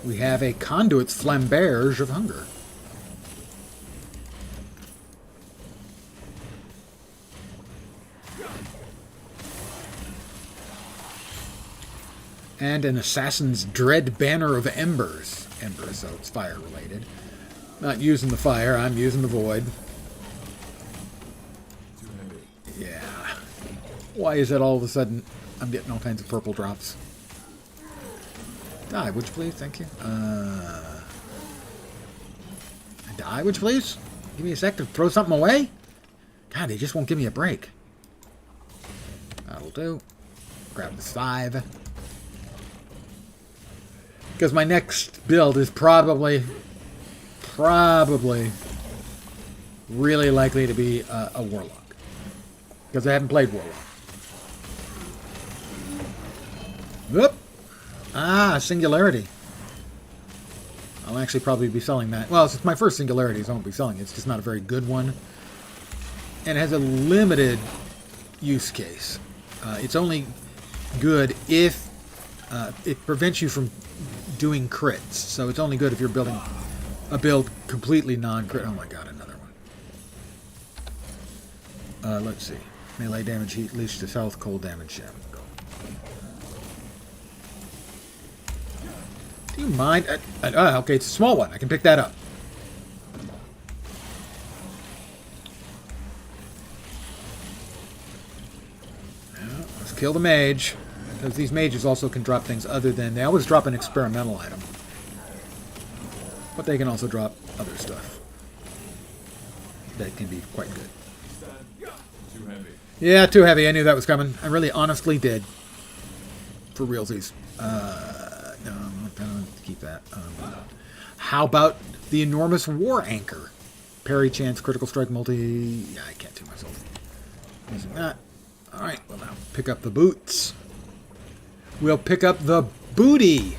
We have a Conduit's Flamberge of Hunger. And an Assassin's Dread Banner of Embers. Embers, so it's fire related. Not using the fire, I'm using the void. Yeah. Why is it all of a sudden I'm getting all kinds of purple drops? Die, would you please? Thank you. Die, would you please? Give me a sec to throw something away? God, they just won't give me a break. That'll do. Grab the 5. Because my next build is probably probably really likely to be a Warlock. Because I haven't played Warlock. Whoop! Ah, Singularity. I'll actually probably be selling that. Well, it's my first Singularity, so I won't be selling it. It's just not a very good one. And it has a limited use case. It's only good if it prevents you from doing crits. So it's only good if you're building a build completely non-crit. Oh my god, another one. Let's see. Melee damage, heat, leech to health, cold damage. Yeah, go. Do you mind? Okay, it's a small one. I can pick that up. Let's kill the mage. Because these mages also can drop things other than... They always drop an experimental item. But they can also drop other stuff. That can be quite good. Too heavy. Yeah, too heavy. I knew that was coming. I really honestly did. For realsies. No, I'm going to keep that. How about the enormous war anchor? Parry, chance, critical strike, multi... Yeah, I can't do myself. Using that. Alright, well now, pick up the boots. We'll pick up the booty!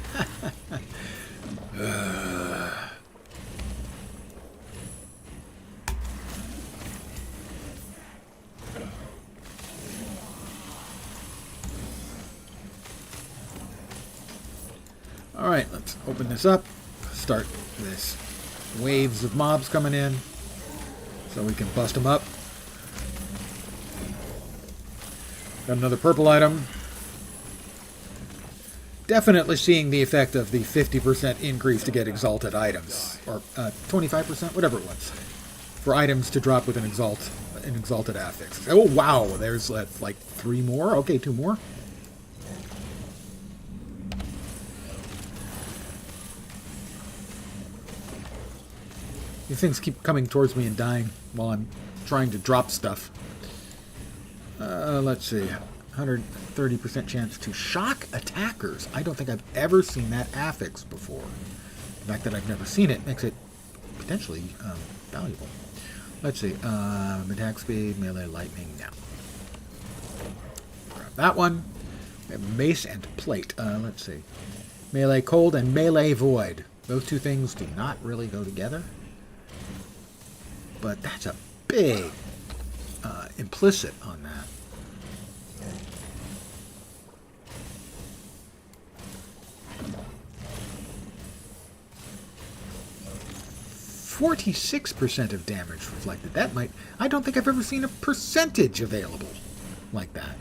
Alright, let's open this up. Start this. Waves of mobs coming in. So we can bust them up. Got another purple item. Definitely seeing the effect of the 50% increase to get exalted items. Or 25%, whatever it was. For items to drop with an exalted affix. Oh wow, there's like 3 more? Okay, 2 more. These things keep coming towards me and dying while I'm trying to drop stuff. Let's see. 130% chance to shock attackers. I don't think I've ever seen that affix before. The fact that I've never seen it makes it potentially valuable. Let's see. Attack speed, melee, lightning, now. Grab that one. We have mace and plate. Let's see. Melee cold and melee void. Those two things do not really go together. But that's a big implicit on that. "46% of damage reflected." That might... I don't think I've ever seen a percentage available like that.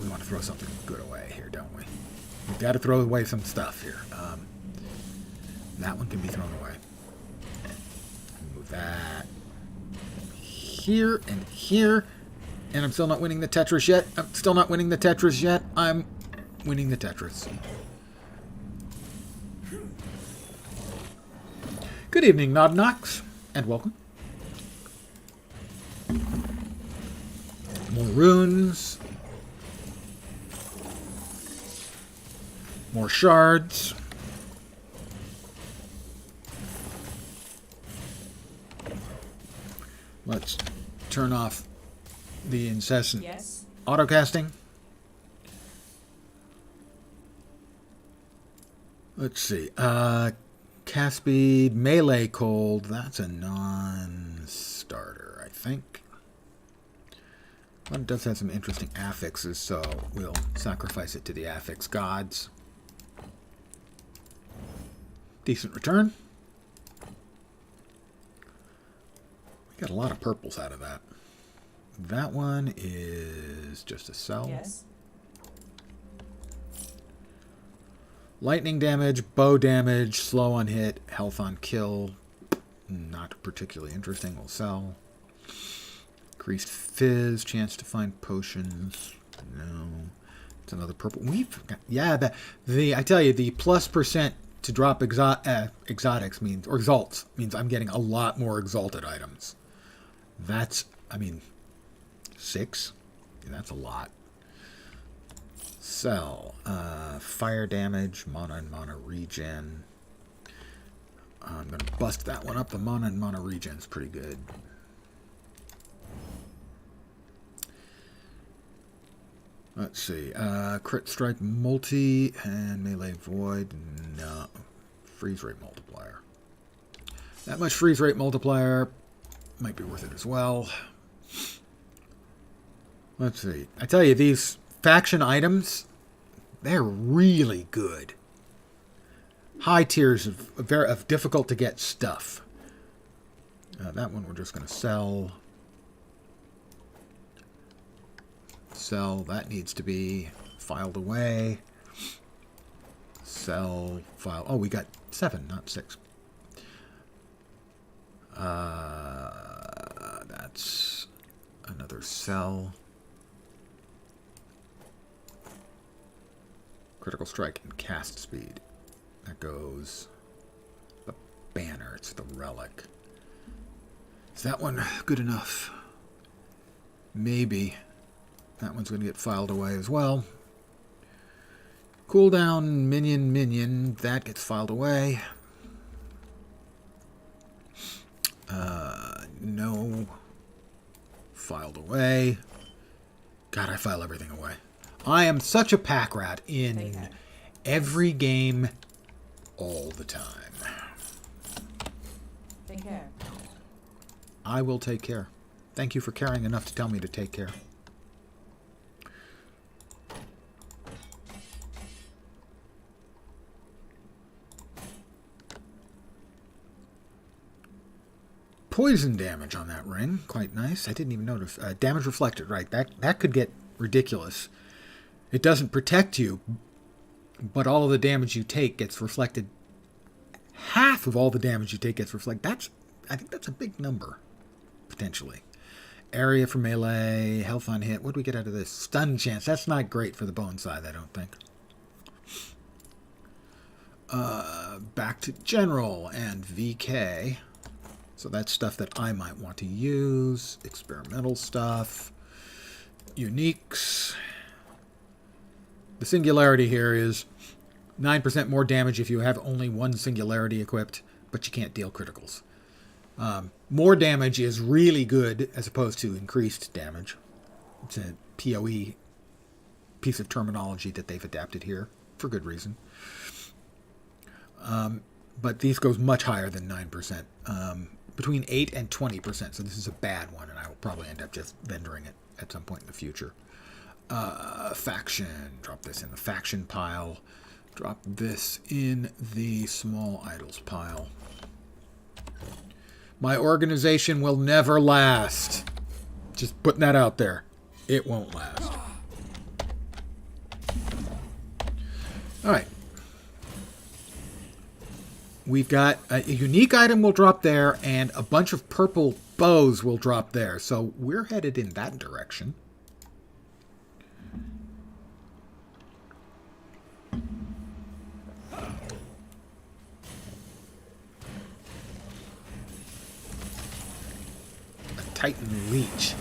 We want to throw something good away here, don't we? We've got to throw away some stuff here. That one can be thrown away. Move that here and here. And I'm still not winning the Tetris yet. I'm still not winning the Tetris yet. I'm winning the Tetris. Good evening, Nod Knocks, and welcome. More runes. More shards. Let's turn off the incessant autocasting. Let's see. Cast speed, melee cold. That's a non-starter, I think. One does have some interesting affixes, so we'll sacrifice it to the affix gods. Decent return. We got a lot of purples out of that. That one is just a cell. Yes. Lightning damage, bow damage, slow on hit, health on kill. Not particularly interesting. We'll sell. Increased fizz, chance to find potions. No. It's another purple. We've got, yeah, I tell you, the +% to drop exotics means, or exalts, means I'm getting a lot more exalted items. That's, I mean, 6? Yeah, that's a lot. Sell. Fire damage, mana and mana regen. I'm going to bust that one up. The mana and mana regen's pretty good. Let's see. Crit strike multi and melee void. No. Freeze rate multiplier. That much freeze rate multiplier might be worth it as well. Let's see. I tell you, these faction items, they're really good. High tiers of difficult to get stuff. That one we're just going to sell. Sell. That needs to be filed away. Sell. File. Oh, we got 7, not 6. That's another sell. Critical strike and cast speed. That goes the banner. It's the relic. Is that one good enough? Maybe. That one's going to get filed away as well. Cooldown minion. That gets filed away. No. Filed away. God, I file everything away. I am such a pack rat in every game all the time. Take care. I will take care. Thank you for caring enough to tell me to take care. Poison damage on that ring. Quite nice. I didn't even notice. Damage reflected. Right. That could get ridiculous. It doesn't protect you, but all of the damage you take gets reflected. Half of all the damage you take gets reflected. I think that's a big number, potentially. Area for melee, health on hit. What do we get out of this? Stun chance. That's not great for the bone side, I don't think. Back to general and VK. So that's stuff that I might want to use. Experimental stuff. Uniques. The singularity here is 9% more damage if you have only one singularity equipped, but you can't deal criticals. More damage is really good as opposed to increased damage. It's a PoE piece of terminology that they've adapted here for good reason. But these goes much higher than 9%. Between 8 and 20%. So this is a bad one, and I will probably end up just vendoring it at some point in the future. Faction. Drop this in the faction pile. Drop this in the small idols pile. My organization will never last. Just putting that out there. It won't last. All right. We've got a unique item will drop there, and a bunch of purple bows will drop there. So we're headed in that direction. A Titan Leech.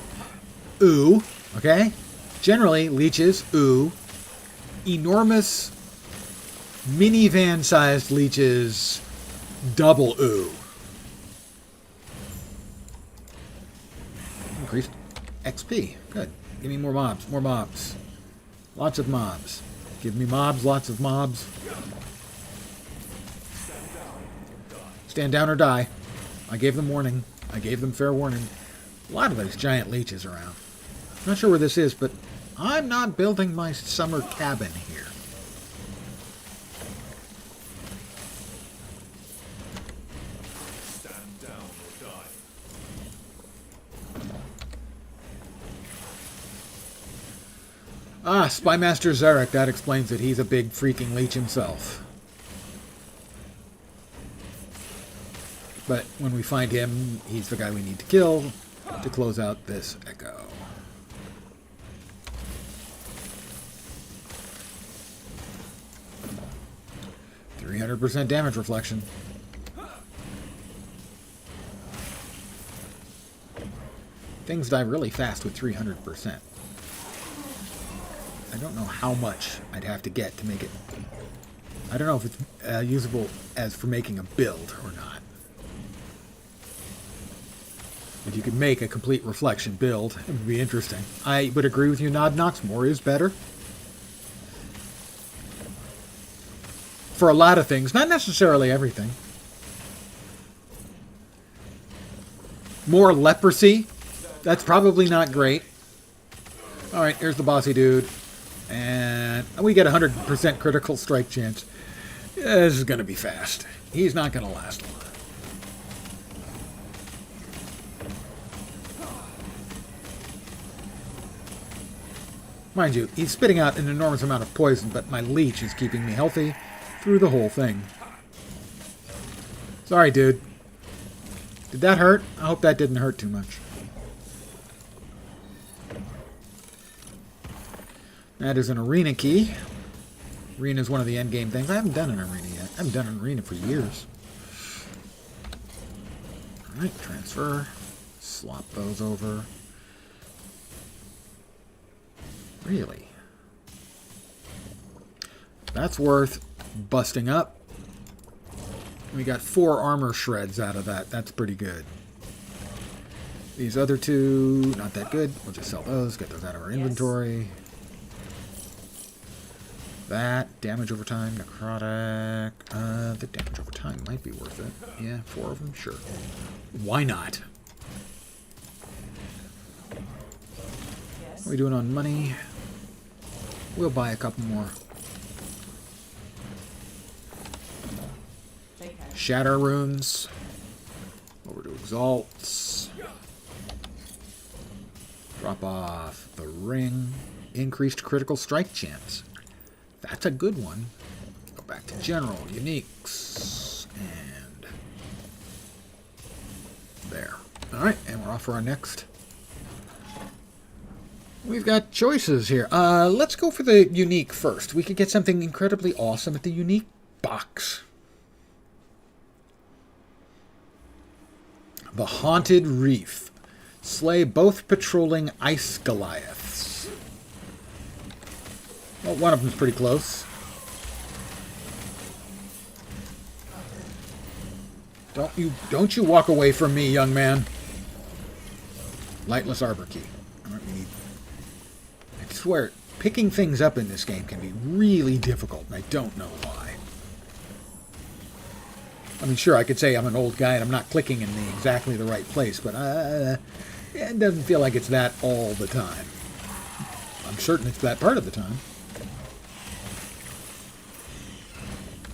Ooh. Okay. Generally, leeches. Ooh. Enormous minivan-sized leeches. Double ooh. Increased XP. Good. Give me more mobs. More mobs. Lots of mobs. Give me mobs. Lots of mobs. Stand down or die. I gave them warning. I gave them fair warning. A lot of those giant leeches around. Not sure where this is, but I'm not building my summer cabin here. Ah, Spymaster Zarek. That explains it. He's a big freaking leech himself. But when we find him, he's the guy we need to kill to close out this echo. %300 damage reflection. Things die really fast with 300%. I don't know how much I'd have to get to make it I don't know if it's usable as for making a build or not. If you could make a complete reflection build, it would be interesting. I would agree with you, Nod Knox. More is better. For a lot of things, not necessarily everything. More leprosy. That's probably not great. Alright, here's the bossy dude. And we get a 100% critical strike chance. This is going to be fast. He's not going to last long. Mind you, he's spitting out an enormous amount of poison, but my leech is keeping me healthy through the whole thing. Sorry, dude. Did that hurt? I hope that didn't hurt too much. That is an arena key. Arena is one of the endgame things. I haven't done an arena yet. I haven't done an arena for years. Alright, transfer. Slop those over. Really? That's worth busting up. We got 4 armor shreds out of that. That's pretty good. These other two, not that good. We'll just sell those, get those out of our inventory. That, damage over time, necrotic. The damage over time might be worth it. Yeah, 4 of them, sure. Why not? What are we doing on money? We'll buy a couple more. Shatter runes. Over to exalts. Drop off the ring. Increased critical strike chance. That's a good one. Go back to general, uniques, and there. Alright, and we're off for our next. We've got choices here. Let's go for the unique first. We could get something incredibly awesome at the unique box. The Haunted Reef. Slay both patrolling ice Goliaths. Well, one of them's pretty close. Don't you walk away from me, young man. Lightless Arbor Key. I swear, picking things up in this game can be really difficult, and I don't know why. I mean, sure, I could say I'm an old guy and I'm not clicking in exactly the right place, but it doesn't feel like it's that all the time. I'm certain it's that part of the time.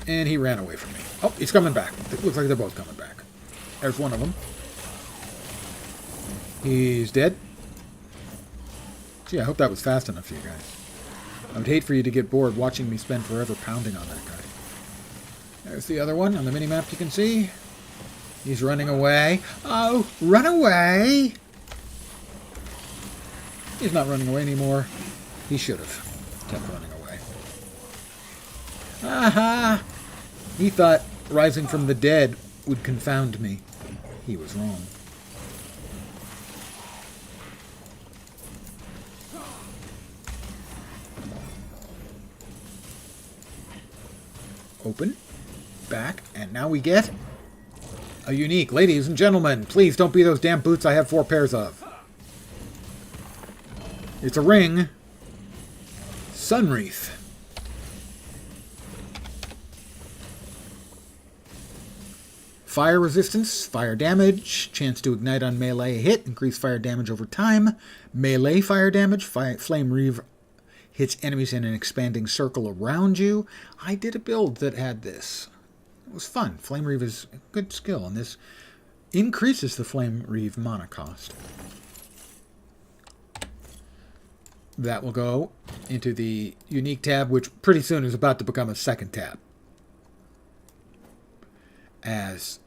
And he ran away from me. Oh, he's coming back. It looks like they're both coming back. There's one of them. He's dead. Gee, I hope that was fast enough for you guys. I would hate for you to get bored watching me spend forever pounding on that guy. There's the other one on the mini-map you can see. He's running away. Oh, run away! He's not running away anymore. He should have kept running away. Aha! He thought rising from the dead would confound me. He was wrong. Open. Back. And now we get a unique. Ladies and gentlemen, please don't be those damn boots I have 4 pairs of. It's a ring. Sunwreath. Fire resistance, fire damage, chance to ignite on melee hit, increase fire damage over time, melee fire damage, flame reave hits enemies in an expanding circle around you. I did a build that had this. It was fun. Flame reave is a good skill, and this increases the flame reave mana cost. That will go into the unique tab, which pretty soon is about to become a second tab. As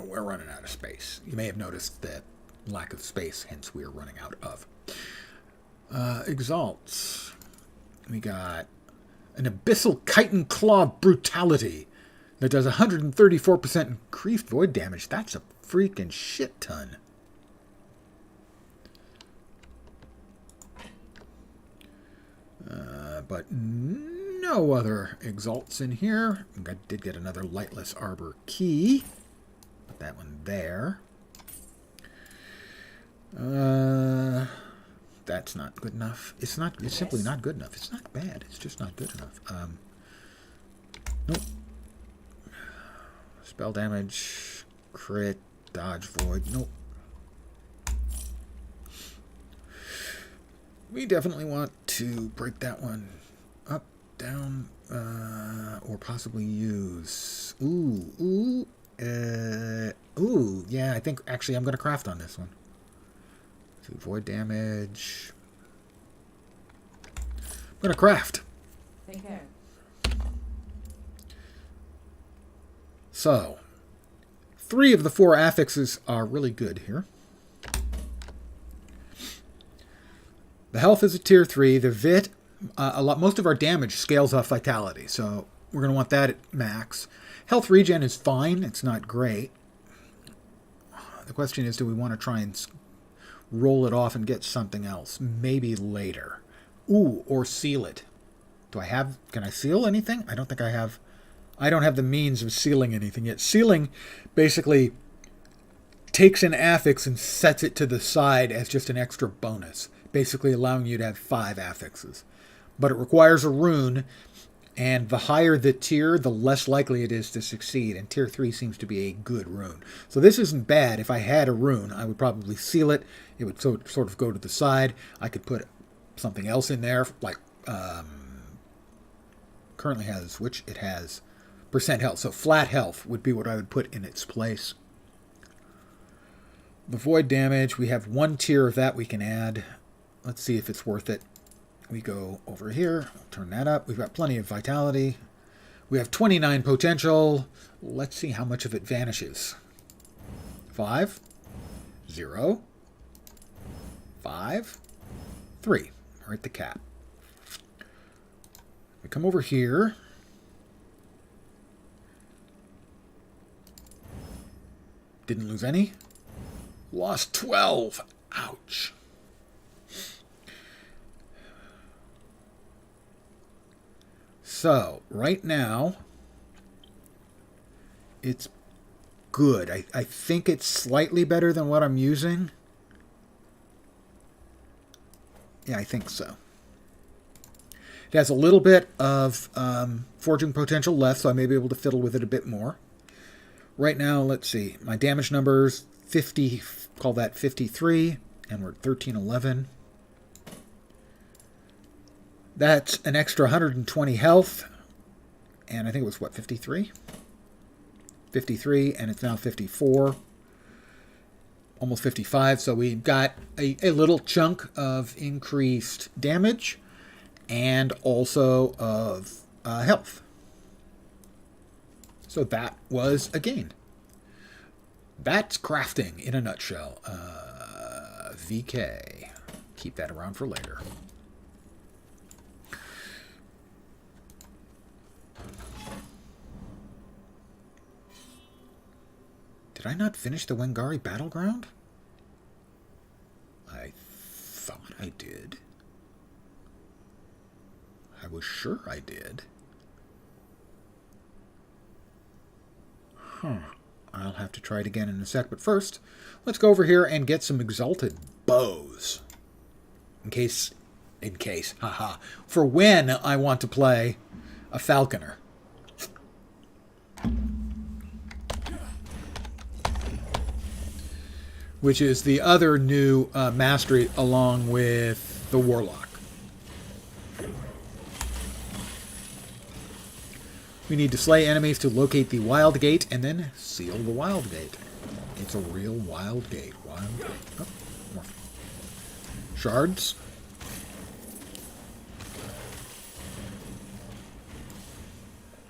we're running out of space. You may have noticed that lack of space, hence we're running out of. Exalts. We got an Abyssal Chitin Claw Brutality that does 134% increased void damage. That's a freaking shit ton. But no other exalts in here. I did get another Lightless Arbor key. Put that one there. That's not good enough. It's not. It's simply not good enough. It's not bad. It's just not good enough. Nope. Spell damage, crit, dodge, void. Nope. We definitely want to break that one up, down, or possibly use. Ooh. Yeah. I think actually I'm going to craft on this one. So void damage. I'm going to craft. Take care. So, 3 of the 4 affixes are really good here. The health is a tier 3. The vit, most of our damage scales off vitality, so we're going to want that at max. Health regen is fine. It's not great. The question is, do we want to try and roll it off and get something else? Maybe later. Ooh, or seal it. Can I seal anything? I don't think I have. I don't have the means of sealing anything yet. Sealing basically takes an affix and sets it to the side as just an extra bonus, basically allowing you to have 5 affixes. But it requires a rune, and the higher the tier, the less likely it is to succeed, and tier 3 seems to be a good rune. So this isn't bad. If I had a rune, I would probably seal it. It would sort of go to the side. I could put something else in there, like currently has, which it has percent health. So flat health would be what I would put in its place. The void damage, we have 1 tier of that we can add. Let's see if it's worth it. We go over here, turn that up. We've got plenty of vitality. We have 29 potential. Let's see how much of it vanishes. 5, 0, 5, 3. We're at the cap. We come over here. Didn't lose any. Lost 12. Ouch. So, right now, it's good. I think it's slightly better than what I'm using. Yeah, I think so. It has a little bit of forging potential left, so I may be able to fiddle with it a bit more. Right now, let's see. My damage numbers, 50, call that 53, and we're at 1311. That's an extra 120 health, and I think it was, what, 53? 53, and it's now 54. Almost 55, so we've got a little chunk of increased damage and also of health. So that was a gain. That's crafting in a nutshell. VK. Keep that around for later. Did I not finish the Wengari Battleground? I thought I did. I was sure I did. I'll have to try it again in a sec, but first, let's go over here and get some exalted bows. In case, for when I want to play a falconer. Which is the other new mastery along with the warlock. We need to slay enemies to locate the wild gate and then seal the wild gate. It's a real wild gate. Wild gate. Oh, more shards.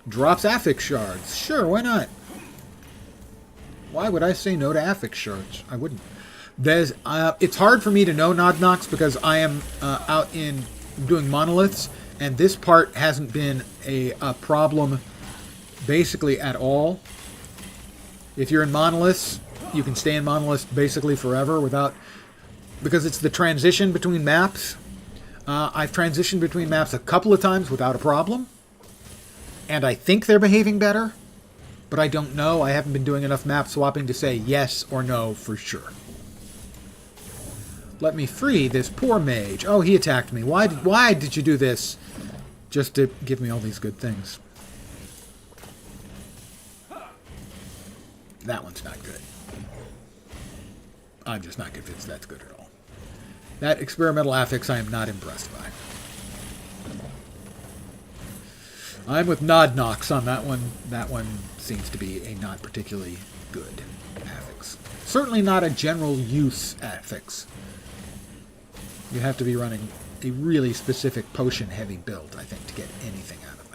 Drops affix shards. Sure, why not? Why would I say no to affix shards? I wouldn't. It's hard for me to know Nod Nox because I am out in doing monoliths, and this part hasn't been a problem basically at all. If you're in monoliths, you can stay in monoliths basically forever because it's the transition between maps. I've transitioned between maps a couple of times without a problem. And I think they're behaving better, but I don't know. I haven't been doing enough map swapping to say yes or no for sure. Let me free this poor mage. Oh, he attacked me. Why did you do this? Just to give me all these good things. That one's not good. I'm just not convinced that's good at all. That experimental affix I am not impressed by. I'm with Nod Knox on that one. That one seems to be a not particularly good affix. Certainly not a general use affix. You have to be running a really specific potion-heavy build, I think, to get anything out of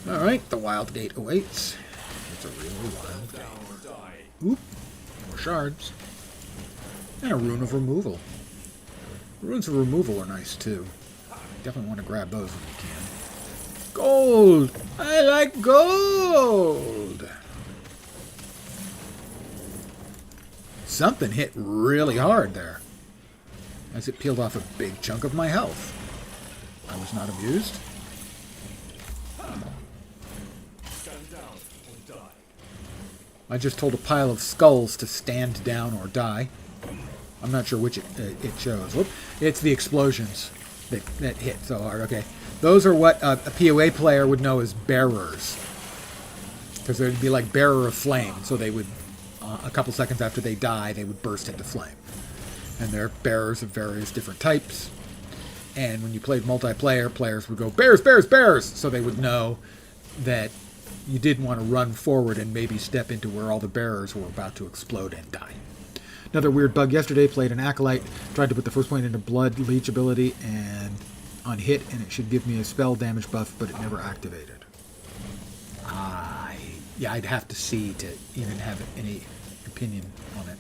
that. Alright, the wild gate awaits. It's a really wild gate. Oop, more shards. And a rune of removal. Runes of removal are nice, too. Definitely want to grab those if you can. Gold! I like gold! Something hit really hard there, as it peeled off a big chunk of my health. I was not amused. Stand down or die. I just told a pile of skulls to stand down or die. I'm not sure which it shows. Whoop. It's the explosions that hit so hard. Okay. Those are what a PoE player would know as bearers. Because they'd be like bearer of flame. So they would, a couple seconds after they die, they would burst into flame. And they're bearers of various different types. And when you played multiplayer, players would go, bears, bears, bears! So they would know that you didn't want to run forward and maybe step into where all the bearers were about to explode and die. Another weird bug yesterday, played an Acolyte, tried to put the first point into Blood Leech ability, and on hit, and it should give me a spell damage buff, but it never activated. Yeah, I'd have to see to even have any opinion on it.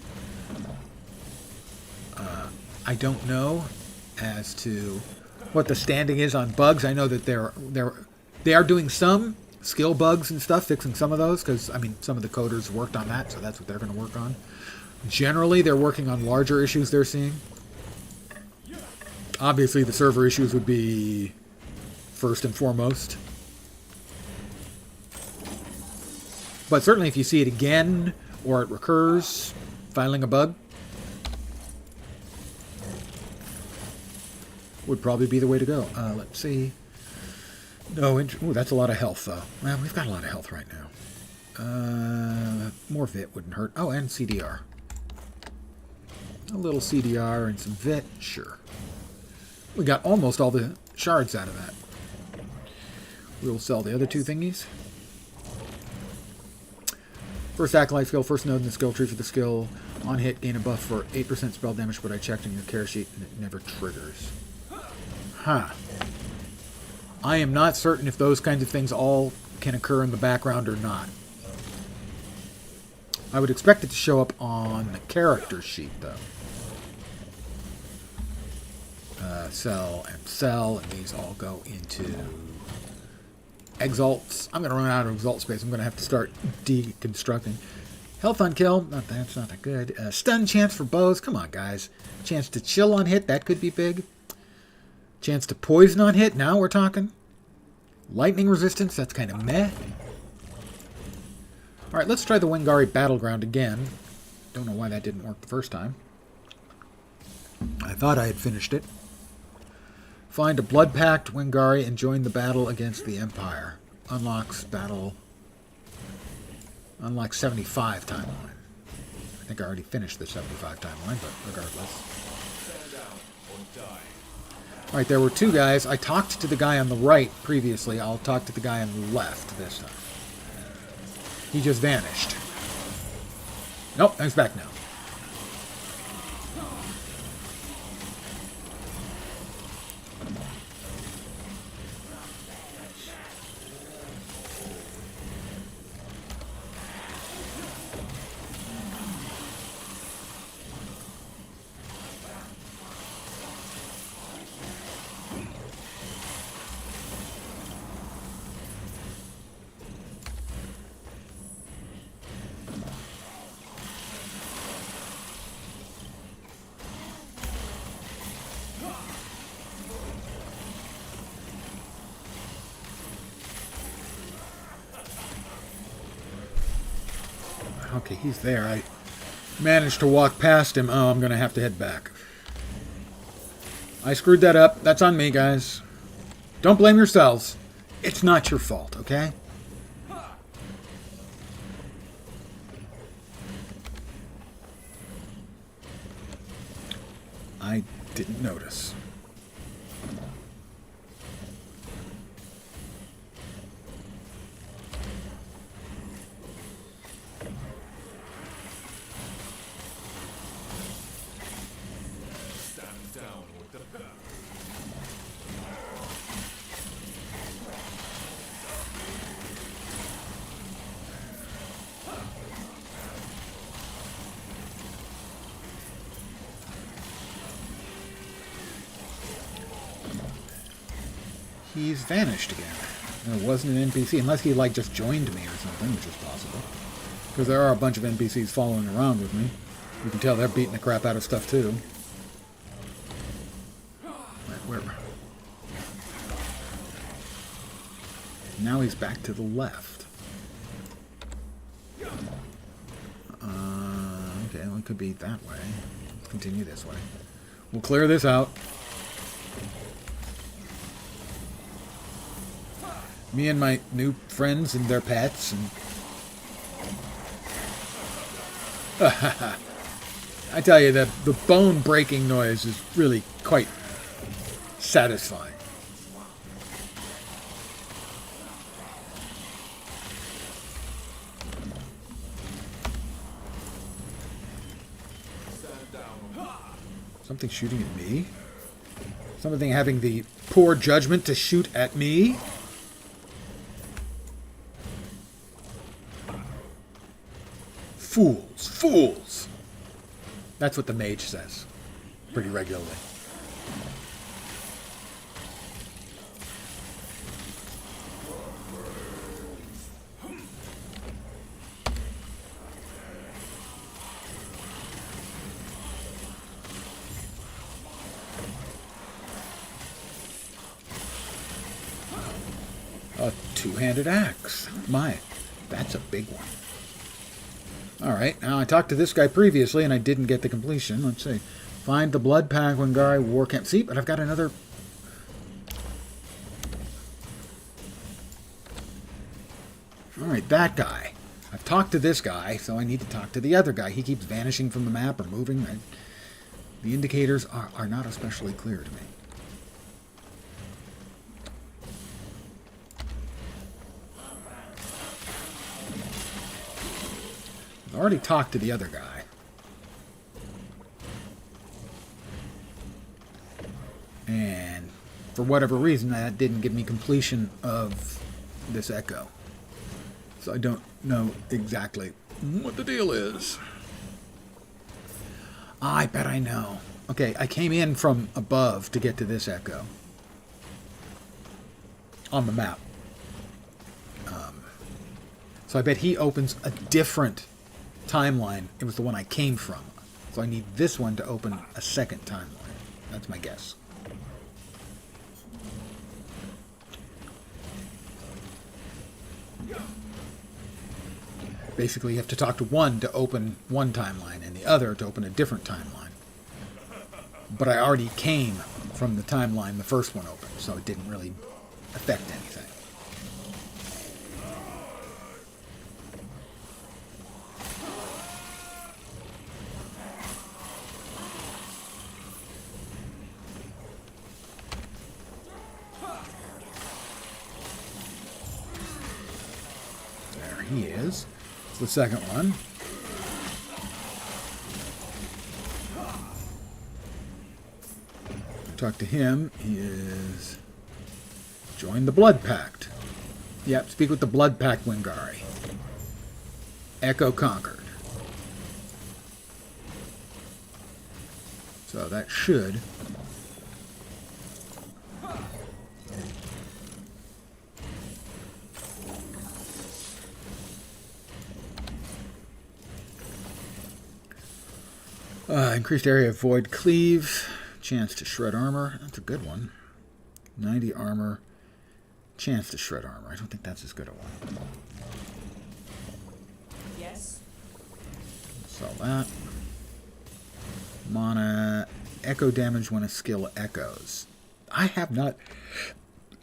I don't know as to what the standing is on bugs. I know that they are doing some skill bugs and stuff, fixing some of those, because, I mean, some of the coders worked on that, so that's what they're going to work on. Generally, they're working on larger issues they're seeing. Obviously, the server issues would be first and foremost. But certainly, if you see it again, or it recurs, filing a bug would probably be the way to go. Let's see. No, ooh, that's a lot of health, though. Well, we've got a lot of health right now. More Vit wouldn't hurt. Oh, and CDR. A little CDR and some Vit, sure. We got almost all the shards out of that. We'll sell the other two thingies. First Acolyte skill, first node in the skill tree for the skill. On hit, gain a buff for 8% spell damage, but I checked in your care sheet and it never triggers. Huh. I am not certain if those kinds of things all can occur in the background or not. I would expect it to show up on the character sheet, though. Sell and sell, and these all go into exalts. I'm going to run out of exalt space. I'm going to have to start deconstructing. Health on kill, that's not that good. Stun chance for bows. Come on, guys. Chance to chill on hit, that could be big. Chance to poison on hit, now we're talking. Lightning resistance, that's kind of meh. Alright, let's try the Wingari Battleground again. Don't know why that didn't work the first time. I thought I had finished it. Find a blood-packed Wingari and join the battle against the Empire. Unlocks battle. Unlock 75 timeline. I think I already finished the 75 timeline, but regardless. Stand down or die. Alright, there were two guys. I talked to the guy on the right previously. I'll talk to the guy on the left this time. He just vanished. Nope, he's back now. Okay, he's there. I managed to walk past him. Oh, I'm going to have to head back. I screwed that up. That's on me, guys. Don't blame yourselves. It's not your fault, okay? I didn't notice. Stand down or die. He's vanished again. And it wasn't an NPC, unless he, like, just joined me or something, which is possible. Because there are a bunch of NPCs following around with me. You can tell they're beating the crap out of stuff, too. Where? Now he's back to the left. Okay, well, it could be that way. Let's continue this way. We'll clear this out. Me and my new friends and their pets. And I tell you, the bone-breaking noise is really quite satisfying. Stand down. Something shooting at me? Something having the poor judgment to shoot at me? Fools! Fools! That's what the mage says. Pretty regularly. A two-handed axe. My, that's a big one. Alright, now I talked to this guy previously and I didn't get the completion. Let's see. Find the Blood Pack Wingari War Camp. See, but I've got another... Alright, that guy. I've talked to this guy, so I need to talk to the other guy. He keeps vanishing from the map or moving. The indicators are not especially clear to me. I've already talked to the other guy. And for whatever reason, that didn't give me completion of this echo. So I don't know exactly what the deal is. I bet I know. Okay, I came in from above to get to this echo. On the map. So I bet he opens a different timeline. It was the one I came from. So I need this one to open a second timeline. That's my guess. Basically, you have to talk to one to open one timeline and the other to open a different timeline. But I already came from the timeline the first one opened, so it didn't really affect anything. There he is. It's the second one. Talk to him. He is... Join the Blood Pact. Yep, speak with the Blood Pact Wingari. Echo conquered. So that should... increased area of void cleave. Chance to shred armor. That's a good one. 90 armor. Chance to shred armor. I don't think that's as good a one. Yes. Sell that. Mana, echo damage when a skill echoes. I have not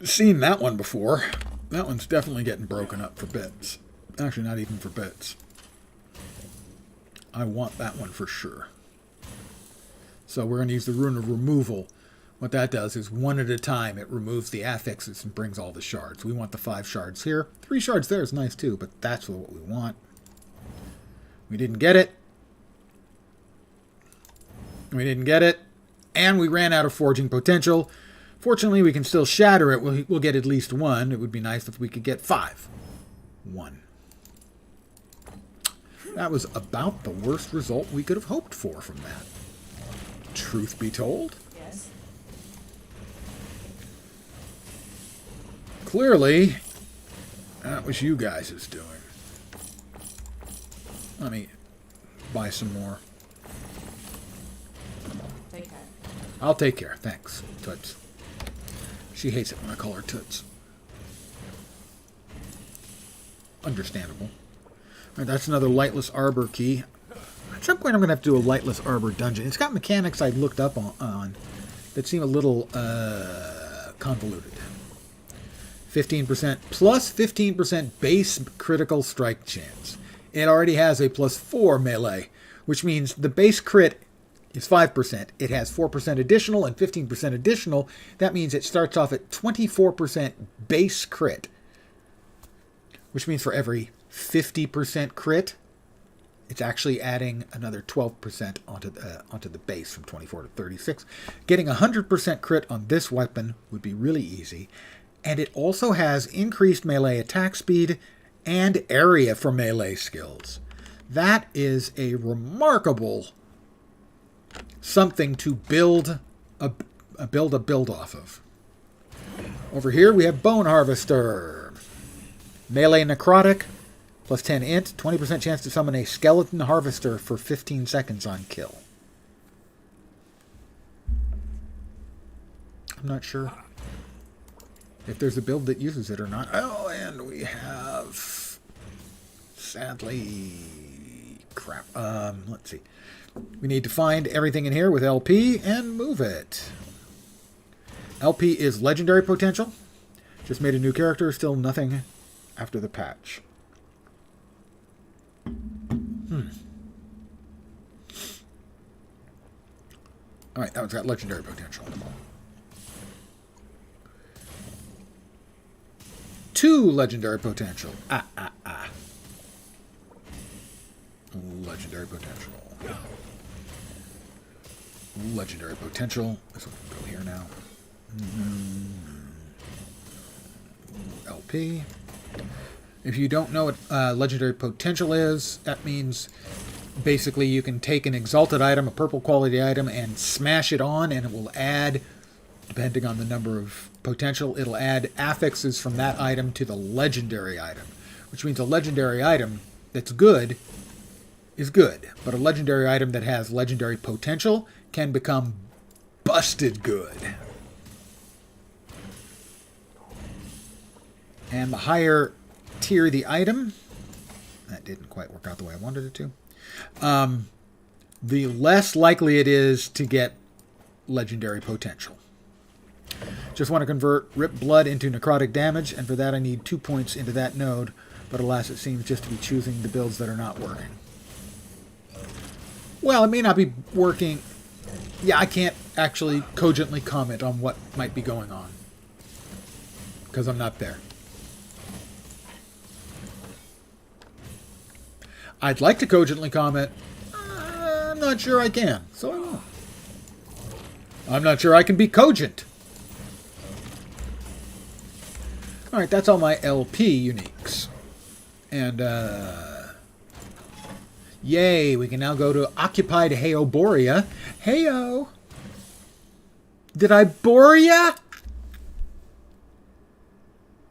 seen that one before. That one's definitely getting broken up for bits. Actually, not even for bits. I want that one for sure. So we're going to use the Rune of Removal. What that does is one at a time it removes the affixes and brings all the shards. We want the 5 shards here. 3 shards there is nice too, but that's what we want. We didn't get it. We didn't get it. And we ran out of forging potential. Fortunately, we can still shatter it. We'll get at least 1. It would be nice if we could get 5. 1. That was about the worst result we could have hoped for from that. Truth be told. Yes. Clearly, that was you guys' doing. Let me buy some more. Take care. I'll take care. Thanks, Toots. She hates it when I call her Toots. Understandable. All right, that's another Lightless Arbor key. At some point, I'm going to have to do a Lightless Arbor dungeon. It's got mechanics I looked up on that seem a little convoluted. 15% plus 15% base critical strike chance. It already has a +4 melee, which means the base crit is 5%. It has 4% additional and 15% additional. That means it starts off at 24% base crit, which means for every 50% crit, it's actually adding another 12% onto the base from 24 to 36. Getting 100% crit on this weapon would be really easy. And it also has increased melee attack speed and area for melee skills. That is a remarkable something to build a build off of. Over here we have Bone Harvester. Melee necrotic, plus 10 int, 20% chance to summon a skeleton harvester for 15 seconds on kill. I'm not sure if there's a build that uses it or not. Oh, and we have, sadly, crap. Let's see. We need to find everything in here with LP and move it. LP is legendary potential. Just made a new character, still nothing after the patch. Alright, that one's got legendary potential. 2 legendary potential. Legendary potential. Legendary potential. This one can go here now. LP. If you don't know what legendary potential is, that means basically you can take an exalted item, a purple quality item, and smash it on, and it will add, depending on the number of potential, it'll add affixes from that item to the legendary item, which means a legendary item that's good is good, but a legendary item that has legendary potential can become busted good. And the higher tier the item, that didn't quite work out the way I wanted it to, the less likely it is to get legendary potential. Just want to convert Rip Blood into necrotic damage, and for that I need 2 points into that node, but alas, it seems just to be choosing the builds that are not working. Well, it may not be working. Yeah, I can't actually cogently comment on what might be going on, because I'm not there. I'd like to cogently comment. I'm not sure I can, so I won't. I'm not sure I can be cogent. Alright, that's all my LP uniques. And, yay, we can now go to Occupied Heoboria. Heyo! Did I bore ya?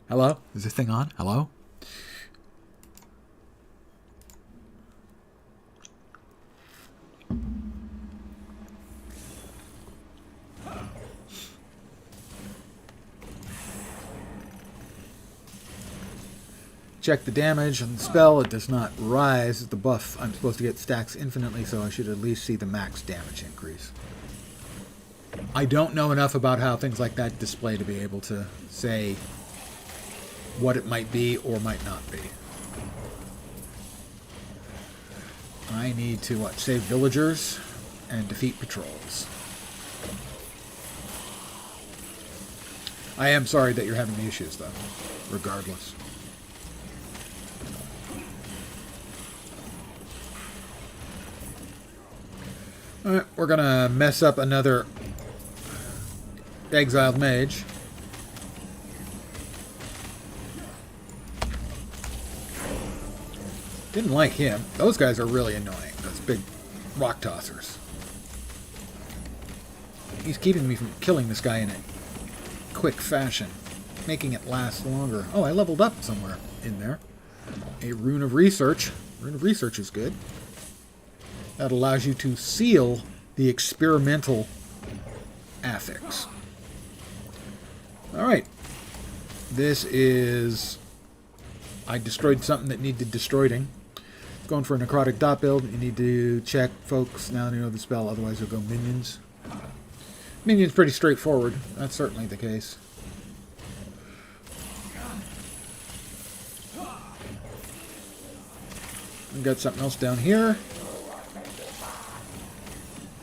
Hello? Is this thing on? Hello? Check the damage on the spell. It does not rise. The buff, I'm supposed to get stacks infinitely, so I should at least see the max damage increase. I don't know enough about how things like that display to be able to say what it might be or might not be. I need to, what, save villagers and defeat patrols. I am sorry that you're having the issues, though, regardless. Alright, we're gonna mess up another exiled mage. Didn't like him. Those guys are really annoying. Those big rock tossers. He's keeping me from killing this guy in a quick fashion, making it last longer. Oh, I leveled up somewhere in there. A rune of research. Rune of research is good. That allows you to seal the experimental affix. Alright. This is... I destroyed something that needed destroying. Going for a necrotic dot build. You need to check, folks. Now you know the spell, otherwise you'll go minions. Minions pretty straightforward. That's certainly the case. We've got something else down here.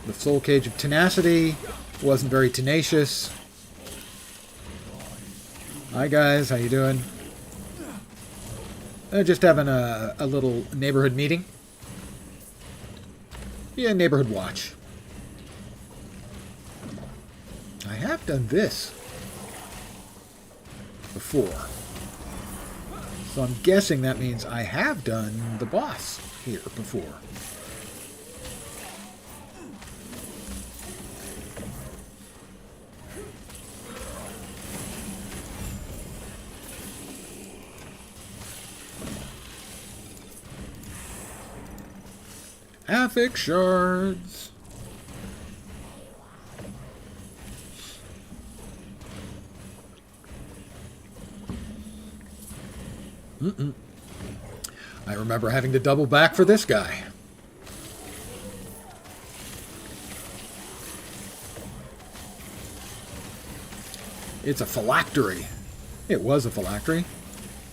The Soul Cage of Tenacity wasn't very tenacious. Hi guys, how you doing? Just having a little neighborhood meeting. Yeah, neighborhood watch. I have done this before. So I'm guessing that means I have done the boss here before. Affix shards. I remember having to double back for this guy. It's a phylactery. It was a phylactery.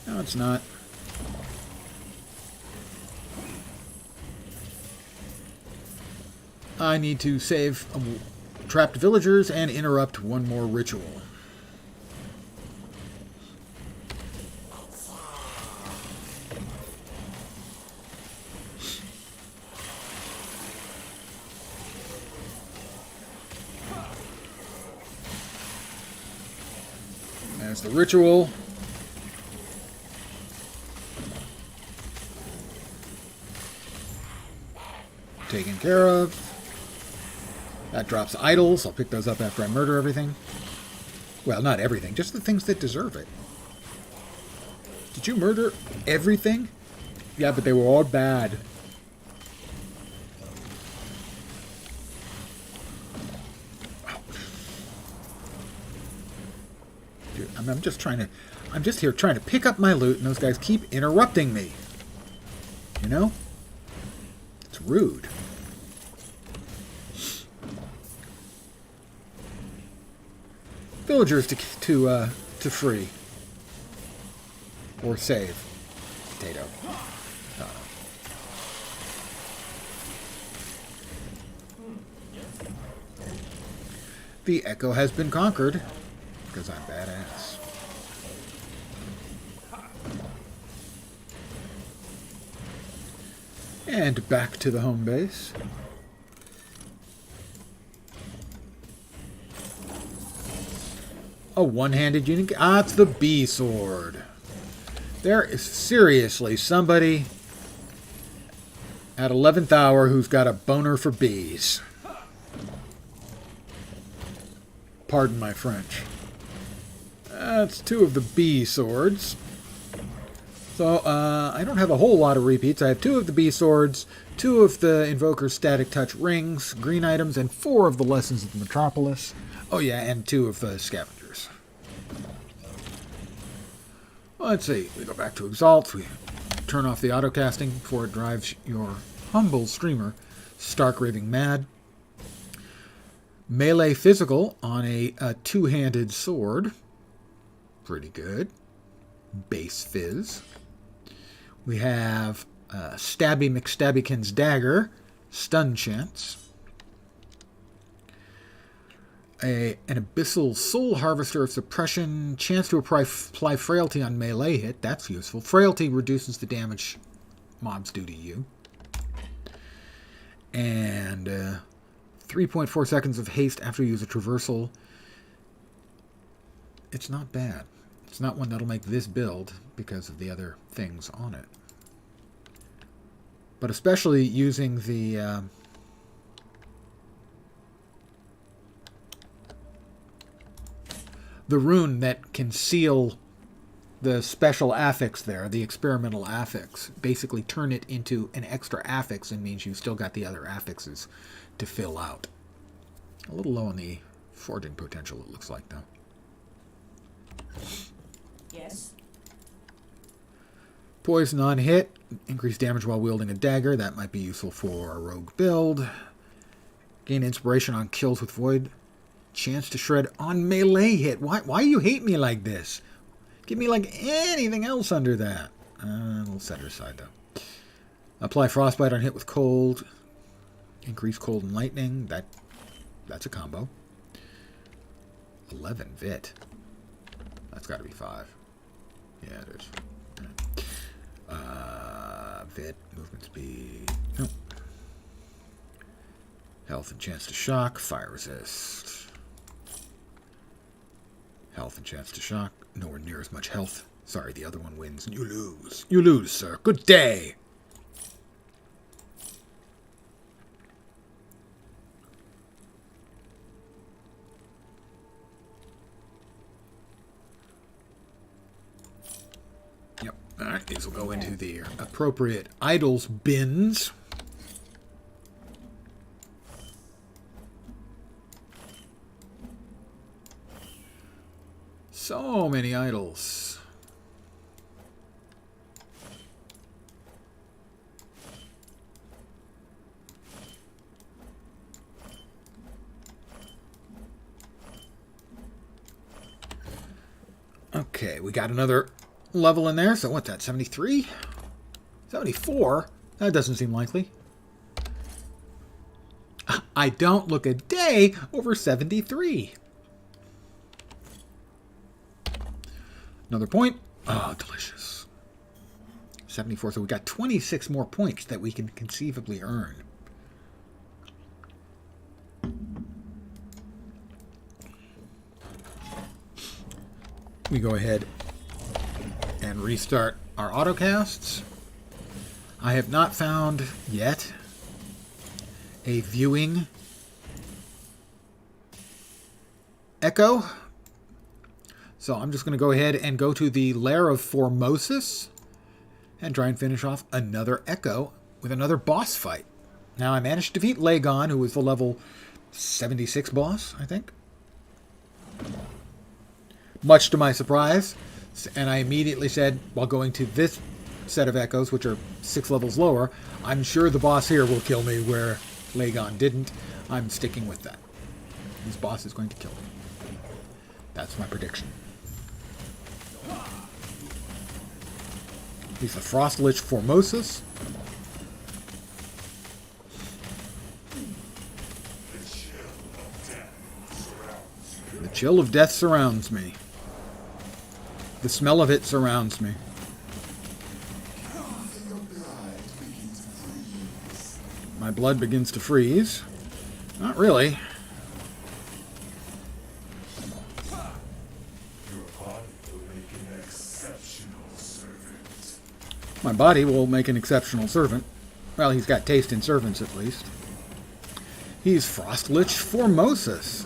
No, it's not. I need to save trapped villagers and interrupt one more ritual. There's the ritual. Taken care of. That drops idols. I'll pick those up after I murder everything. Well, not everything. Just the things that deserve it. Did you murder everything? Yeah, but they were all bad. Dude, I'm just trying to... I'm just here trying to pick up my loot, and those guys keep interrupting me. You know? It's rude. Villagers to free. Or save. Potato. The Echo has been conquered. Because I'm badass. And back to the home base. A one-handed unit. Ah, it's the bee sword. There is seriously somebody at 11th hour who's got a boner for bees. Pardon my French. That's two of the bee swords. So, I don't have a whole lot of repeats. I have two of the bee swords, two of the Invoker's Static Touch rings, green items, and 4 of the Lessons of the Metropolis. Oh yeah, and 2 of the Scavengers. Let's see. We go back to Exalt. We turn off the autocasting before it drives your humble streamer stark raving mad. Melee physical on a two-handed sword. Pretty good. Base fizz. We have Stabby McStabbykin's dagger. Stun chance. An Abyssal Soul Harvester of Suppression. Chance to apply Frailty on melee hit. That's useful. Frailty reduces the damage mobs do to you. And 3.4 seconds of haste after you use a traversal. It's not bad. It's not one that'll make this build because of the other things on it. But especially using the rune that can seal the special affix there, the experimental affix, basically turn it into an extra affix and means you've still got the other affixes to fill out. A little low on the forging potential, it looks like, though. Yes. Poison on hit. Increased damage while wielding a dagger. That might be useful for a rogue build. Gain inspiration on kills with void. Chance to shred on melee hit. Why you hate me like this? Give me like anything else under that. We'll set her aside though. Apply frostbite on hit with cold. Increase cold and lightning. That's a combo. 11 vit. That's got to be 5. Yeah, it is. Vit, movement speed. Nope. Health and chance to shock. Fire resist. Health and chance to shock. Nowhere near as much health. Sorry, the other one wins. You lose. You lose, sir. Good day. Yep. All right, these will go into the appropriate idols bins. So many idols. Okay, we got another level in there. So what's that, 73? 74? That doesn't seem likely. I don't look a day over 73. Another point. Oh, delicious. 74. So we got 26 more points that we can conceivably earn. We go ahead and restart our autocasts. I have not found yet a viewing echo. So I'm just going to go ahead and go to the Lair of Formosus and try and finish off another echo with another boss fight. Now I managed to defeat Lagon, who was the level 76 boss, I think. Much to my surprise. And I immediately said, while going to this set of echoes, which are 6 levels lower, I'm sure the boss here will kill me where Lagon didn't. I'm sticking with that. This boss is going to kill me. That's my prediction. He's the Frostlich Formosus. The chill of death surrounds me. The smell of it surrounds me. My blood begins to freeze. Not really. My body will make an exceptional servant. Well, he's got taste in servants, at least. He's Frostlich Formosus.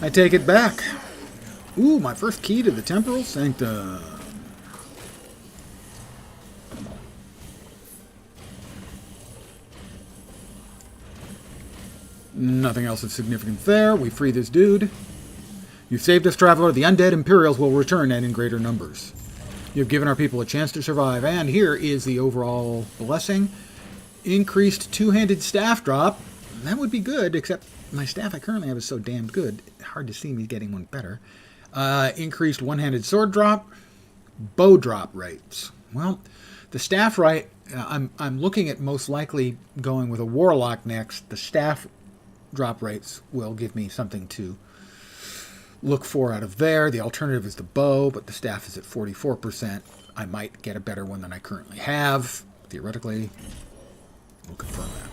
I take it back. Ooh, my first key to the Temporal Sanctum. Nothing else of significance there. We free this dude. You've saved us, traveler. The undead Imperials will return and in greater numbers. You've given our people a chance to survive. And here is the overall blessing. Increased two-handed staff drop. That would be good, except my staff I currently have is so damned good. Hard to see me getting one better. Increased one-handed sword drop. Bow drop rates. Well, the staff right, I'm looking at most likely going with a warlock next. The staff drop rates will give me something to look for out of there. The alternative is the bow, but the staff is at 44%. I might get a better one than I currently have. Theoretically, we'll confirm that.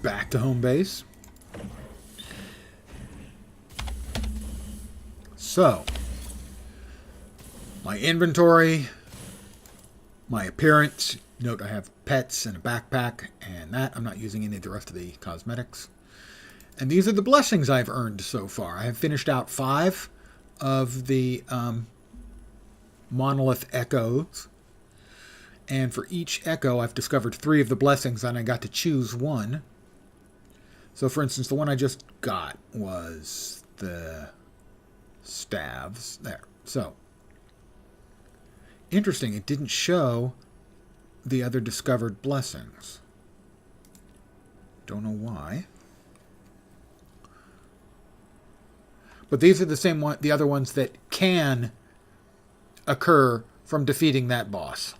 Back to home base. So, my inventory, my appearance. Note I have pets and a backpack and that. I'm not using any of the rest of the cosmetics. And these are the blessings I've earned so far. I have finished out 5 of the Monolith Echoes. And for each Echo, I've discovered 3 of the blessings, and I got to choose one. So, for instance, the one I just got was the staves there. So, interesting, it didn't show the other discovered blessings. Don't know why. But these are the same one, the other ones that can occur from defeating that boss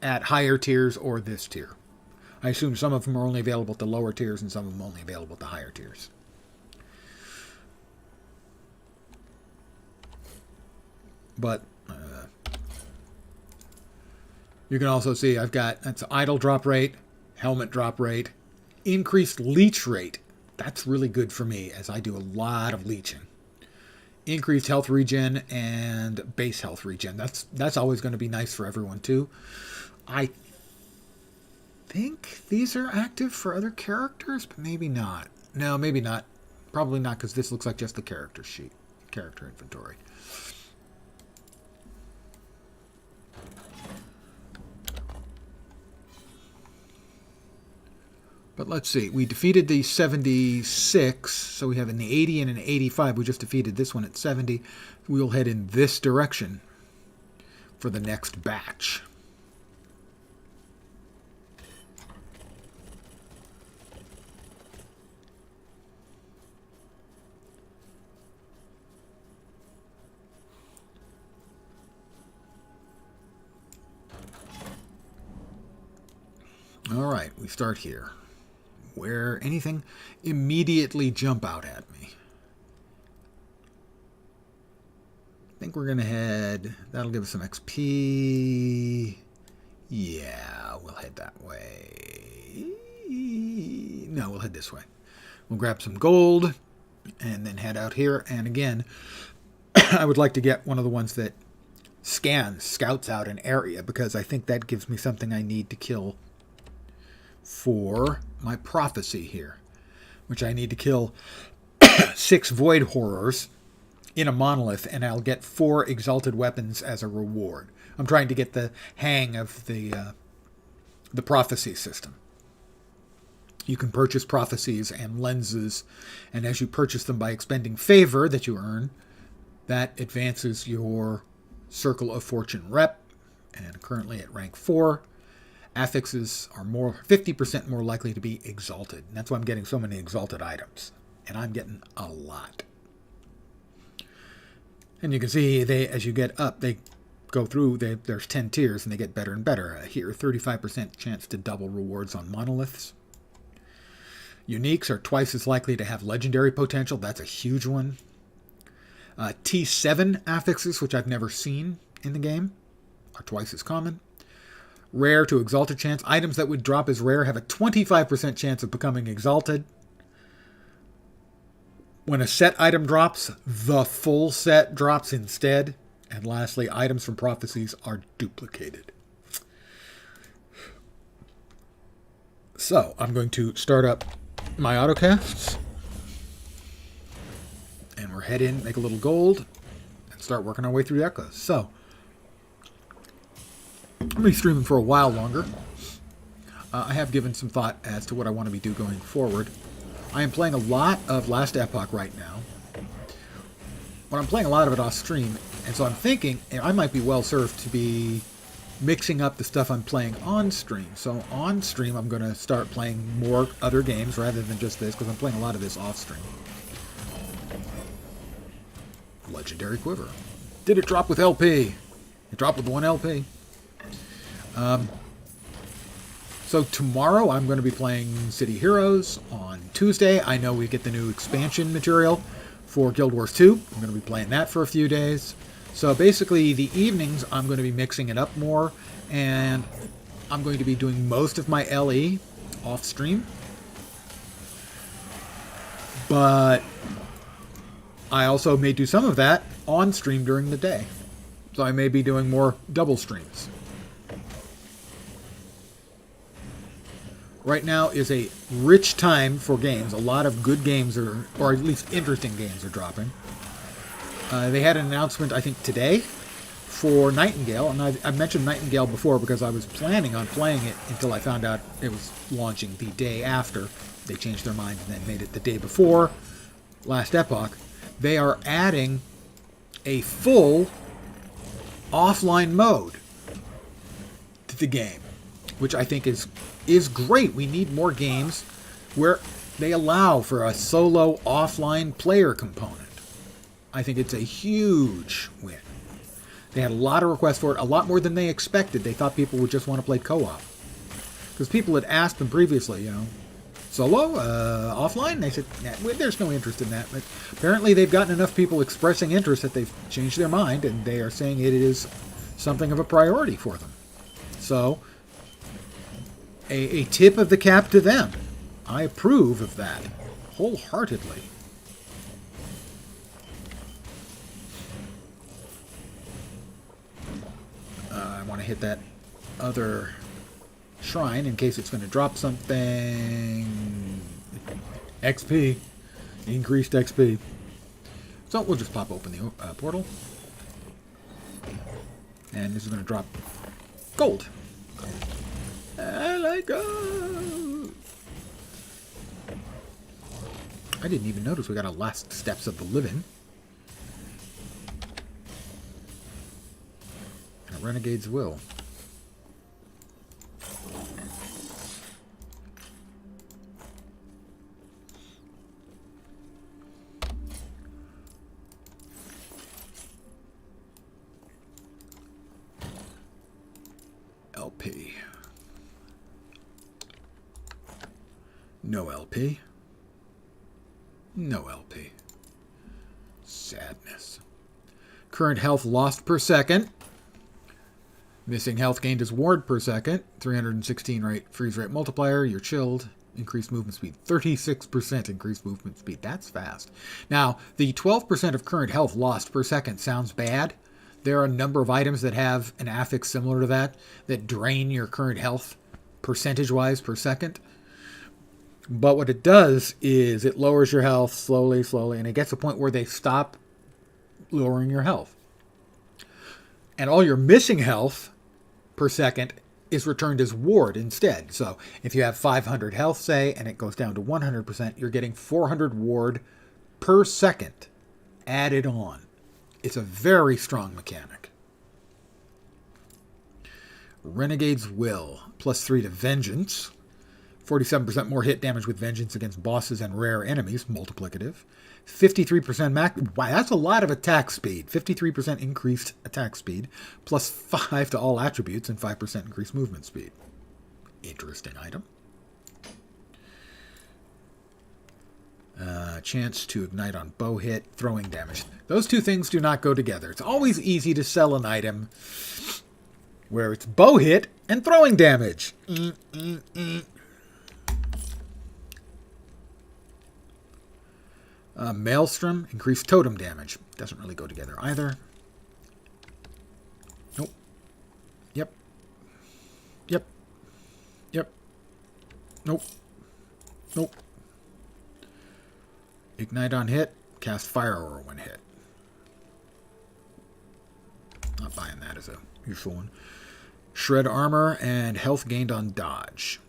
at higher tiers or this tier. I assume some of them are only available to lower tiers and some of them only available to higher tiers. But you can also see I've got, that's idle drop rate, helmet drop rate, increased leech rate. That's really good for me as I do a lot of leeching. Increased health regen and base health regen. That's always going to be nice for everyone too. I think these are active for other characters, but maybe not. No, maybe not. Probably not, because this looks like just the character sheet, character inventory. But let's see. We defeated the 76, so we have an 80 and an 85. We just defeated this one at 70. We'll head in this direction for the next batch. All right, we start here. Where anything immediately jump out at me. I think we're going to head, that'll give us some XP. Yeah, we'll head that way. No, we'll head this way. We'll grab some gold and then head out here. And again, I would like to get one of the ones that scouts out an area, because I think that gives me something I need to kill for my prophecy here, which I need to kill 6 void horrors in a monolith, and I'll get 4 exalted weapons as a reward. I'm trying to get the hang of the prophecy system. You can purchase prophecies and lenses, and as you purchase them by expending favor that you earn, that advances your Circle of Fortune rep, and currently at rank 4. Affixes are 50% more likely to be exalted. And that's why I'm getting so many exalted items. And I'm getting a lot. And you can see, as you get up, they go through, there's 10 tiers, and they get better and better. Here, 35% chance to double rewards on monoliths. Uniques are twice as likely to have legendary potential. That's a huge one. T7 affixes, which I've never seen in the game, are twice as common. Rare to exalted chance. Items that would drop as rare have a 25% chance of becoming exalted. When a set item drops, the full set drops instead, And lastly, items from prophecies are duplicated. So, I'm going to start up my autocasts. And we're head in, make a little gold, and start working our way through the echoes. So, I'm going to be streaming for a while longer. I have given some thought as to what I want to be doing going forward. I am playing a lot of Last Epoch right now. But I'm playing a lot of it off stream, and so I'm thinking I might be well served to be mixing up the stuff I'm playing on stream. So on stream, I'm going to start playing more other games rather than just this, because I'm playing a lot of this off stream. Legendary Quiver. Did it drop with LP? It dropped with 1 LP. So tomorrow I'm going to be playing City Heroes. On Tuesday, I know we get the new expansion material for Guild Wars 2. I'm going to be playing that for a few days. So basically, the evenings, I'm going to be mixing it up more, and I'm going to be doing most of my LE off stream. But I also may do some of that on stream during the day. So I may be doing more double streams. Right now is a rich time for games. A lot of good games are, or at least interesting games are dropping. They had an announcement, I think, today for Nightingale. And I've mentioned Nightingale before because I was planning on playing it until I found out it was launching the day after. They changed their mind and then made it the day before Last Epoch. They are adding a full offline mode to the game, which I think is great. We need more games where they allow for a solo offline player component. I think it's a huge win. They had a lot of requests for it, a lot more than they expected. They thought people would just want to play co-op. Because people had asked them previously, solo, offline? They said, nah, there's no interest in that. But apparently they've gotten enough people expressing interest that they've changed their mind, and they are saying it is something of a priority for them. So, a tip of the cap to them. I approve of that wholeheartedly. I want to hit that other shrine in case it's going to drop something. XP. Increased XP. So we'll just pop open the portal. And this is going to drop gold. I like gold. I didn't even notice we got a last steps of the living. And a renegade's will. LP. No LP. No LP. Sadness. Current health lost per second. Missing health gained as ward per second. 316 rate freeze rate multiplier. You're chilled. Increased movement speed. 36% increased movement speed. That's fast. Now, the 12% of current health lost per second sounds bad. There are a number of items that have an affix similar to that drain your current health percentage-wise per second. But what it does is it lowers your health slowly, and it gets to a point where they stop lowering your health. And all your missing health per second is returned as ward instead. So if you have 500 health, say, and it goes down to 100%, you're getting 400 ward per second added on. It's a very strong mechanic. Renegade's Will, +3 to Vengeance. 47% more hit damage with Vengeance against bosses and rare enemies, multiplicative. 53% max. Wow, that's a lot of attack speed. 53% increased attack speed, +5 to all attributes, and 5% increased movement speed. Interesting item. Chance to ignite on bow hit, throwing damage. Those two things do not go together. It's always easy to sell an item where it's bow hit and throwing damage. Maelstrom, increased totem damage. Doesn't really go together either. Yep. Yep. Yep. Nope. Nope. Ignite on hit. Cast Fire Aura when hit. Not buying that as a useful one. Shred Armor and health gained on dodge.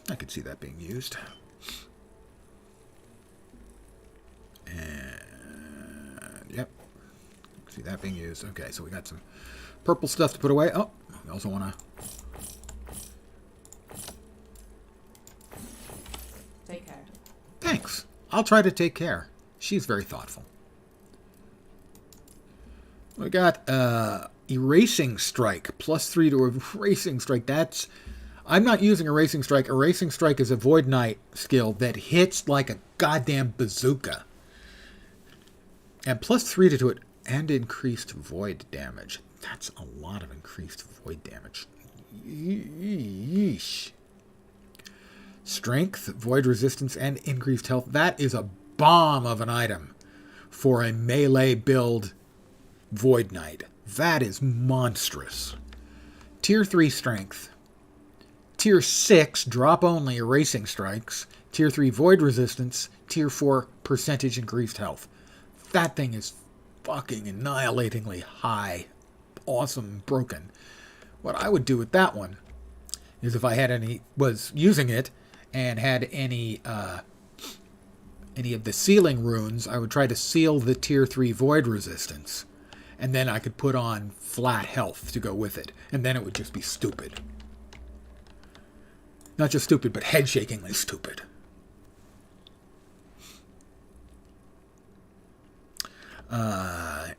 I could see that being used. And yep. See that being used. Okay, so we got some purple stuff to put away. Oh, we also want to... Take care. Thanks. I'll try to take care. She's very thoughtful. We got Erasing Strike. +3 to Erasing Strike. That's... I'm not using Erasing Strike. Erasing Strike is a Void Knight skill that hits like a goddamn bazooka. And +3 to it. And increased Void damage. That's a lot of increased Void damage. Yeesh. Strength, Void Resistance, and increased health. That is a bomb of an item for a melee build Void Knight. That is monstrous. Tier 3 Strength. Tier 6 Drop Only Erasing Strikes. Tier 3 Void Resistance. Tier 4 Percentage Increased Health. That thing is fucking annihilatingly high. Awesome. Broken. What I would do with that one is if I had was using it and had any of the sealing runes, I would try to seal the tier 3 void resistance. And then I could put on flat health to go with it. And then it would just be stupid. Not just stupid, but head-shakingly stupid.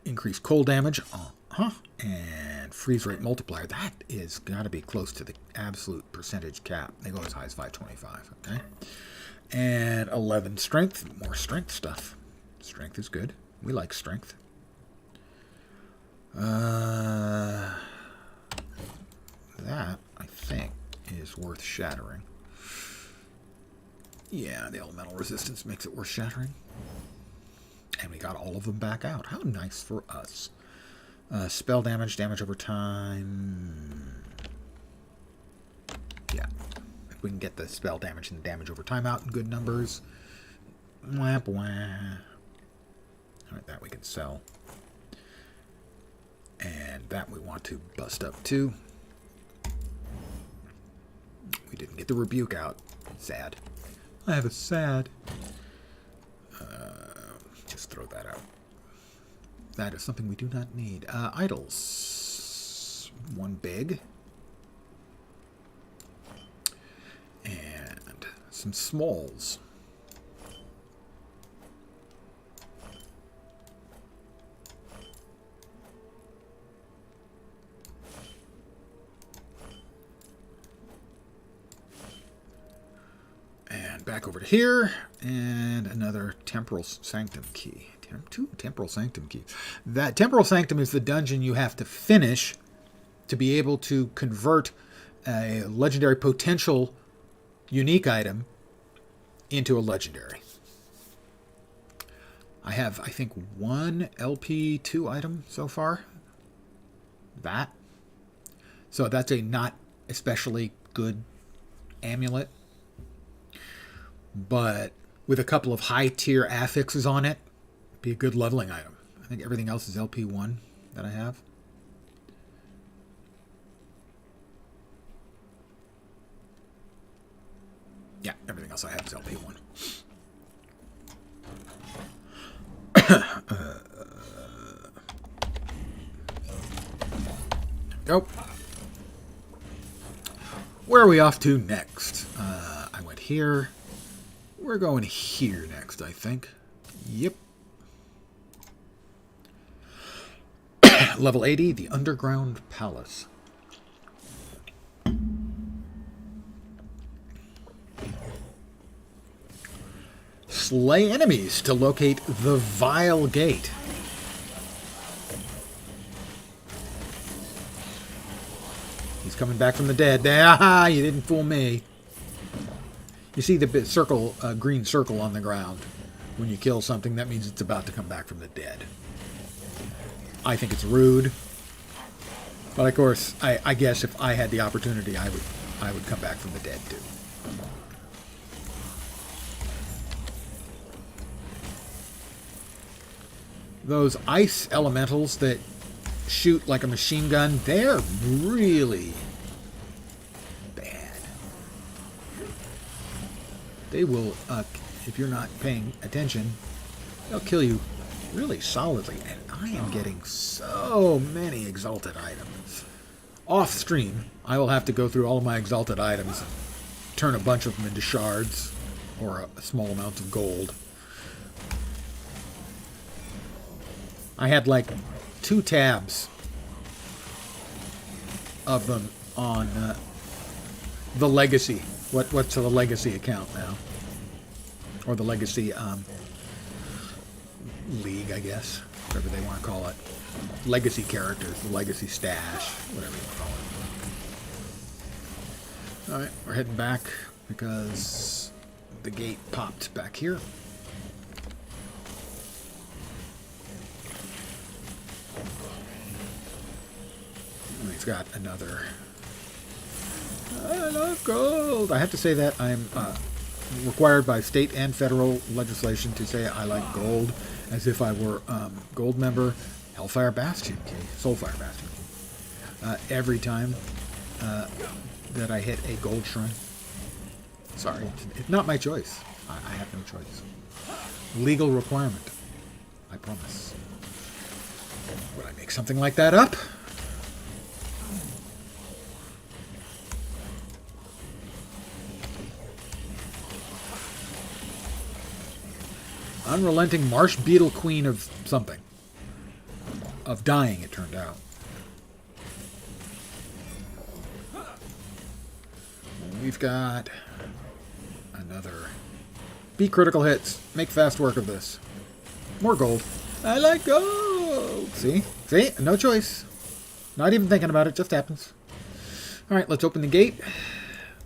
Increased cold damage. And freeze rate multiplier. That is got to be close to the absolute percentage cap. They go as high as 525. Okay. And 11 strength. More strength stuff. Strength is good. We like strength. That, I think, is worth shattering. Yeah, the elemental resistance makes it worth shattering. And we got all of them back out. How nice for us. Spell damage, damage over time. Yeah. If we can get the spell damage and the damage over time out in good numbers. Wah, wah. Alright, that we can sell. And that we want to bust up too. We didn't get the rebuke out. Sad. I have a sad. Just throw that out. That is something we do not need. Idols. One big. And some smalls. And back over to here. And another Temporal Sanctum key. Two Temporal Sanctum keys. That Temporal Sanctum is the dungeon you have to finish to be able to convert a legendary potential unique item into a legendary. I have, I think, one LP2 item so far. That. So that's a not especially good amulet. But with a couple of high tier affixes on it, be a good leveling item. I think everything else is LP1 that I have. Yeah, everything else I have is LP1. Go. Where are we off to next? I went here. We're going here next, I think. Yep. Level 80, the Underground Palace. Slay enemies to locate the Vile Gate. He's coming back from the dead. Ah, you didn't fool me. You see the bit circle, green circle on the ground. When you kill something, that means it's about to come back from the dead. I think it's rude. But of course, I guess if I had the opportunity, I would come back from the dead too. Those ice elementals that shoot like a machine gun, they're really bad. They will, if you're not paying attention, they'll kill you really solidly. And I am getting so many exalted items. Off stream, I will have to go through all of my exalted items and turn a bunch of them into shards or a small amount of gold. I had like 2 tabs of them on the Legacy. What's the Legacy account now? Or the Legacy League, I guess. Whatever they want to call it. Legacy characters, the Legacy stash, whatever you want to call it. Alright, we're heading back because the gate popped back here. He's got another. I love gold. I have to say that I'm required by state and federal legislation to say I like gold, as if I were gold member. Hellfire Bastion key, Soulfire Bastion key. Every time that I hit a gold shrine. Sorry, it's not my choice. I have no choice. Legal requirement. I promise. Would I make something like that up? Unrelenting marsh beetle queen of something. Of dying, it turned out. We've got another. Be critical hits. Make fast work of this. More gold. I like gold. See? See? No choice. Not even thinking about it. Just happens. Alright, let's open the gate.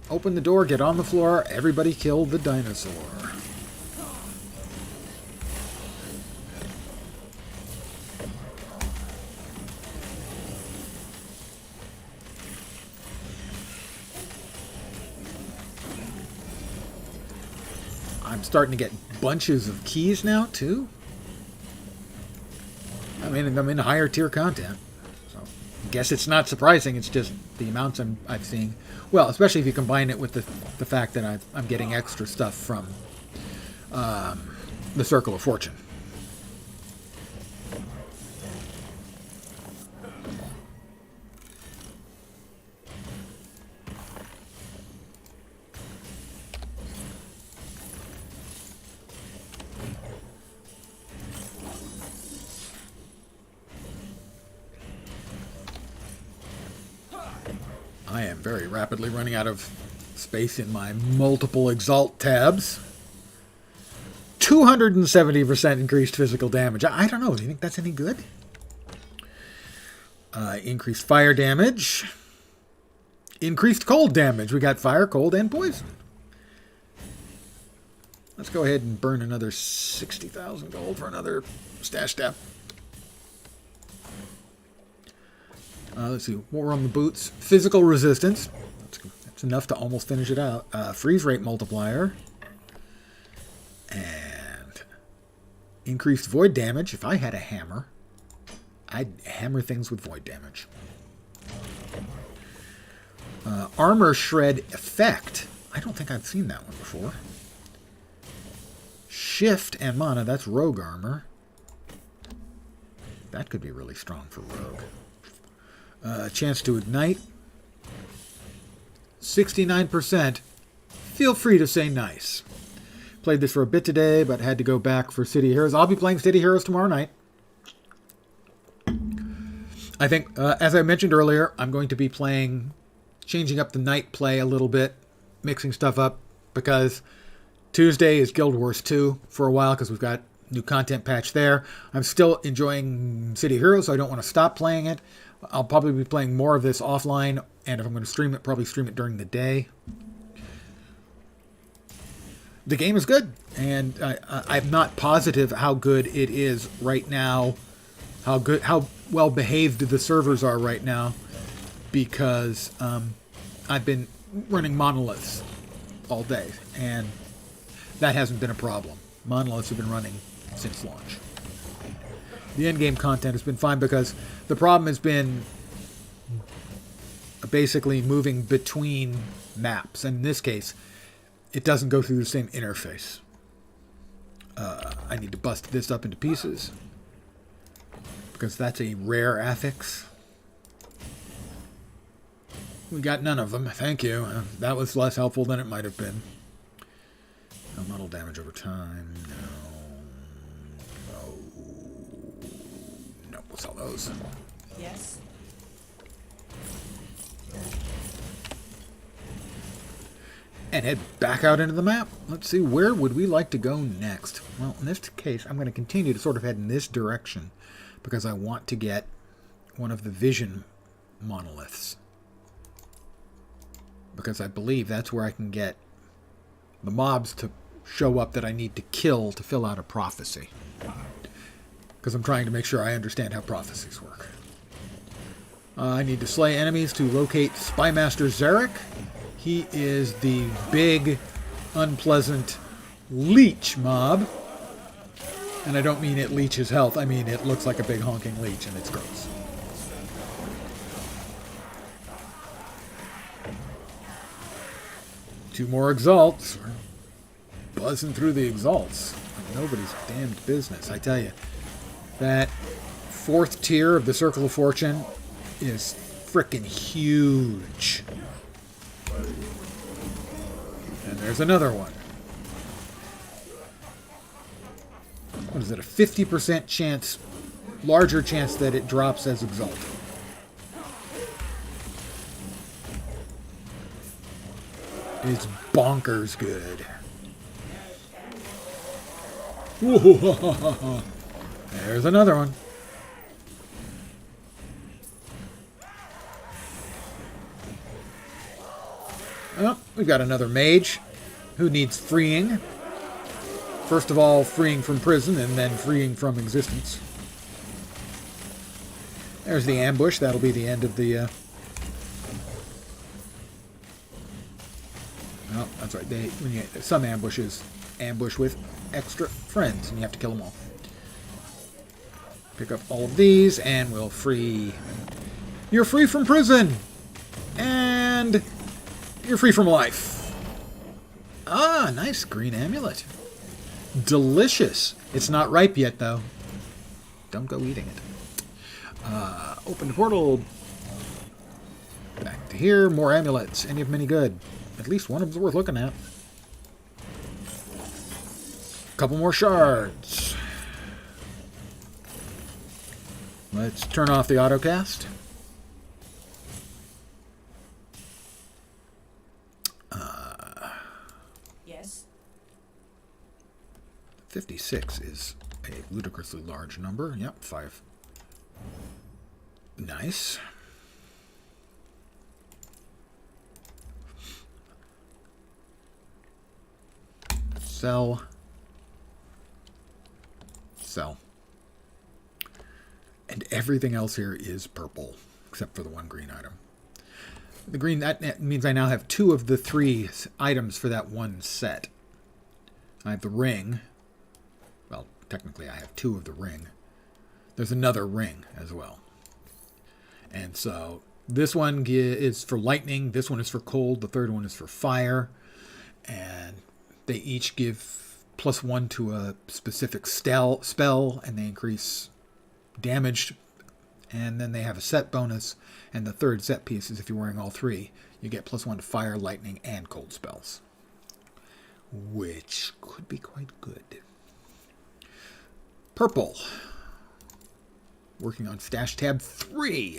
Open the door. Get on the floor. Everybody kill the dinosaur. I'm starting to get bunches of keys now, too. I mean, I'm in higher tier content. So, I guess it's not surprising. It's just the amounts I'm seeing. Well, especially if you combine it with the fact that I'm getting extra stuff from the Circle of Fortune. I am very rapidly running out of space in my multiple Exalt tabs. 270% increased physical damage. I don't know. Do you think that's any good? Increased fire damage. Increased cold damage. We got fire, cold, and poison. Let's go ahead and burn another 60,000 gold for another stash step. Let's see, what were on the boots? Physical resistance. That's enough to almost finish it out. Freeze rate multiplier. And increased void damage. If I had a hammer, I'd hammer things with void damage. Armor shred effect. I don't think I've seen that one before. Shift and mana. That's rogue armor. That could be really strong for rogue. Chance to ignite. 69%. Feel free to say nice. Played this for a bit today, but had to go back for City Heroes. I'll be playing City Heroes tomorrow night. I think, as I mentioned earlier, I'm going to be changing up the night play a little bit, mixing stuff up, because Tuesday is Guild Wars 2 for a while, because we've got new content patch there. I'm still enjoying City Heroes, so I don't want to stop playing it. I'll probably be playing more of this offline, and if I'm going to stream it, probably stream it during the day. The game is good, and I'm not positive how good it is right now, how well behaved the servers are right now. because I've been running Monoliths all day, and that hasn't been a problem. Monoliths have been running since launch. The endgame content has been fine because the problem has been basically moving between maps. And in this case, it doesn't go through the same interface. I need to bust this up into pieces because that's a rare affix. We got none of them. Thank you. That was less helpful than it might have been. No model damage over time. No, we'll sell those. Yes. And head back out into the map. Let's see, where would we like to go next? Well, in this case, I'm going to continue to sort of head in this direction because I want to get one of the vision monoliths. Because I believe that's where I can get the mobs to show up that I need to kill to fill out a prophecy. Because I'm trying to make sure I understand how prophecies work. I need to slay enemies to locate Spymaster Zarek. He is the big, unpleasant leech mob. And I don't mean it leeches health. I mean it looks like a big honking leech and it's gross. Two more exalts. We're buzzing through the exalts like nobody's damned business. I tell you, that fourth tier of the Circle of Fortune is frickin' huge. And there's another one. What is it? A 50% chance, larger chance that it drops as exalted. It's bonkers good. Whoa. There's another one. Oh, we've got another mage who needs freeing. First of all, freeing from prison, and then freeing from existence. There's the ambush. That'll be the end of the... Oh, that's right. Some ambushes ambush with extra friends, and you have to kill them all. Pick up all of these, and we'll free... You're free from prison! And... You're free from life. Ah, nice green amulet. Delicious. It's not ripe yet, though. Don't go eating it. Open the portal. Back to here. More amulets. Any of them any good? At least one of them's worth looking at. Couple more shards. Let's turn off the autocast. 56 is a ludicrously large number. Yep, 5. Nice. Sell. Sell. And everything else here is purple, except for the one green item. The green, that means I now have 2 of the 3 items for that one set. I have the ring. Well, technically I have 2 of the ring. There's another ring as well. And so this one is for lightning. This one is for cold. The third one is for fire. And they each give +1 to a specific spell, and they increase damage. And then they have a set bonus. And the third set piece is if you're wearing all 3, you get +1 to fire, lightning, and cold spells. Which could be quite good. Purple. Working on Stash Tab 3.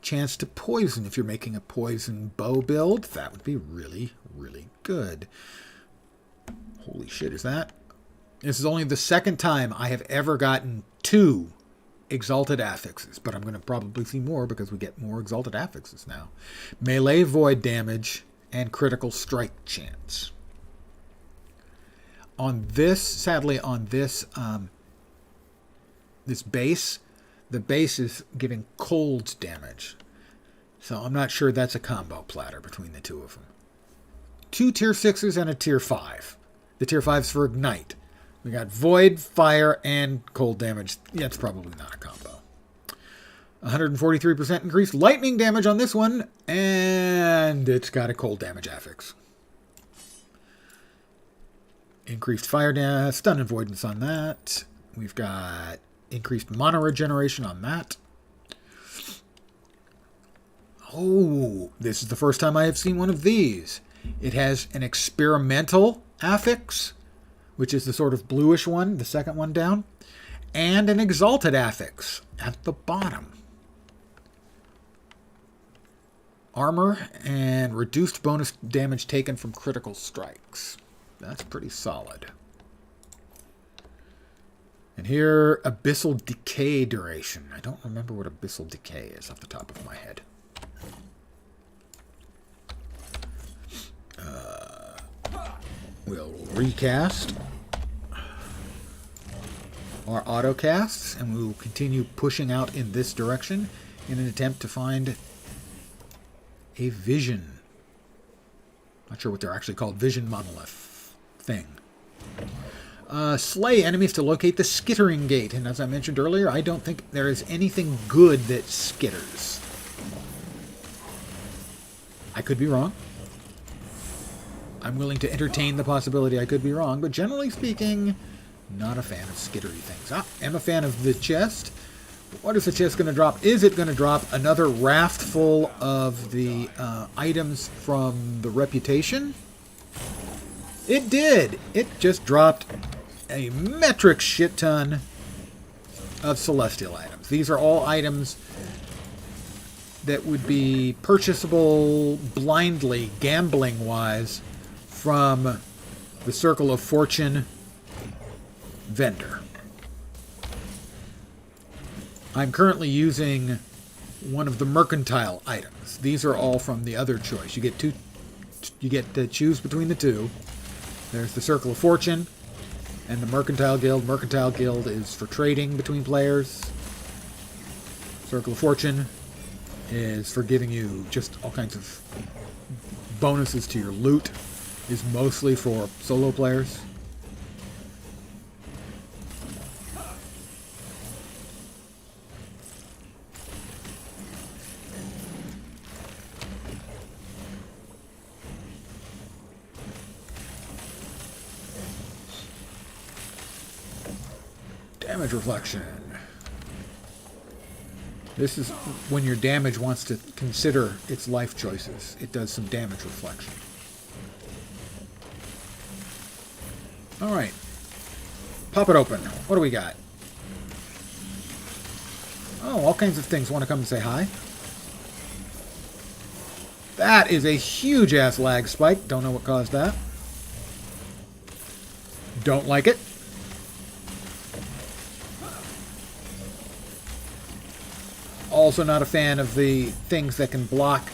Chance to poison if you're making a poison bow build. That would be really, really good. Holy shit, is that? This is only the second time I have ever gotten 2 exalted affixes, but I'm going to probably see more because we get more exalted affixes now. Melee void damage and critical strike chance. On this, sadly, on this this base, the base is giving cold damage. So I'm not sure that's a combo platter between the two of them. 2 tier 6s and a tier 5. The tier 5's for Ignite. We got Void, Fire, and Cold damage. Yeah, it's probably not a combo. 143% increased lightning damage on this one, and it's got a cold damage affix. Increased fire damage, stun avoidance on that. We've got increased mana regeneration on that. Oh, this is the first time I have seen one of these. It has an experimental affix, which is the sort of bluish one, the second one down, and an exalted affix at the bottom. Armor and reduced bonus damage taken from critical strikes. That's pretty solid. And here, Abyssal Decay duration. I don't remember what Abyssal Decay is off the top of my head. We'll recast our autocasts, and we will continue pushing out in this direction in an attempt to find a vision. Not sure what they're actually called. Vision monolith thing. Slay enemies to locate the skittering gate. And as I mentioned earlier, I don't think there is anything good that skitters. I could be wrong. I'm willing to entertain the possibility I could be wrong, but generally speaking, not a fan of skittery things. I'm a fan of the chest. What is the chest going to drop? Is it going to drop another raft full of the items from the Reputation? It did. It just dropped a metric shit ton of Celestial items. These are all items that would be purchasable blindly, gambling-wise, from the Circle of Fortune vendor. I'm currently using one of the mercantile items. These are all from the other choice. You get to choose between the two. There's the Circle of Fortune and the Mercantile Guild. Mercantile Guild is for trading between players. Circle of Fortune is for giving you just all kinds of bonuses to your loot. Is mostly for solo players. Damage reflection. This is when your damage wants to consider its life choices. It does some damage reflection. Alright. Pop it open. What do we got? Oh, all kinds of things want to come and say hi. That is a huge-ass lag spike. Don't know what caused that. Don't like it. Also not a fan of the things that can block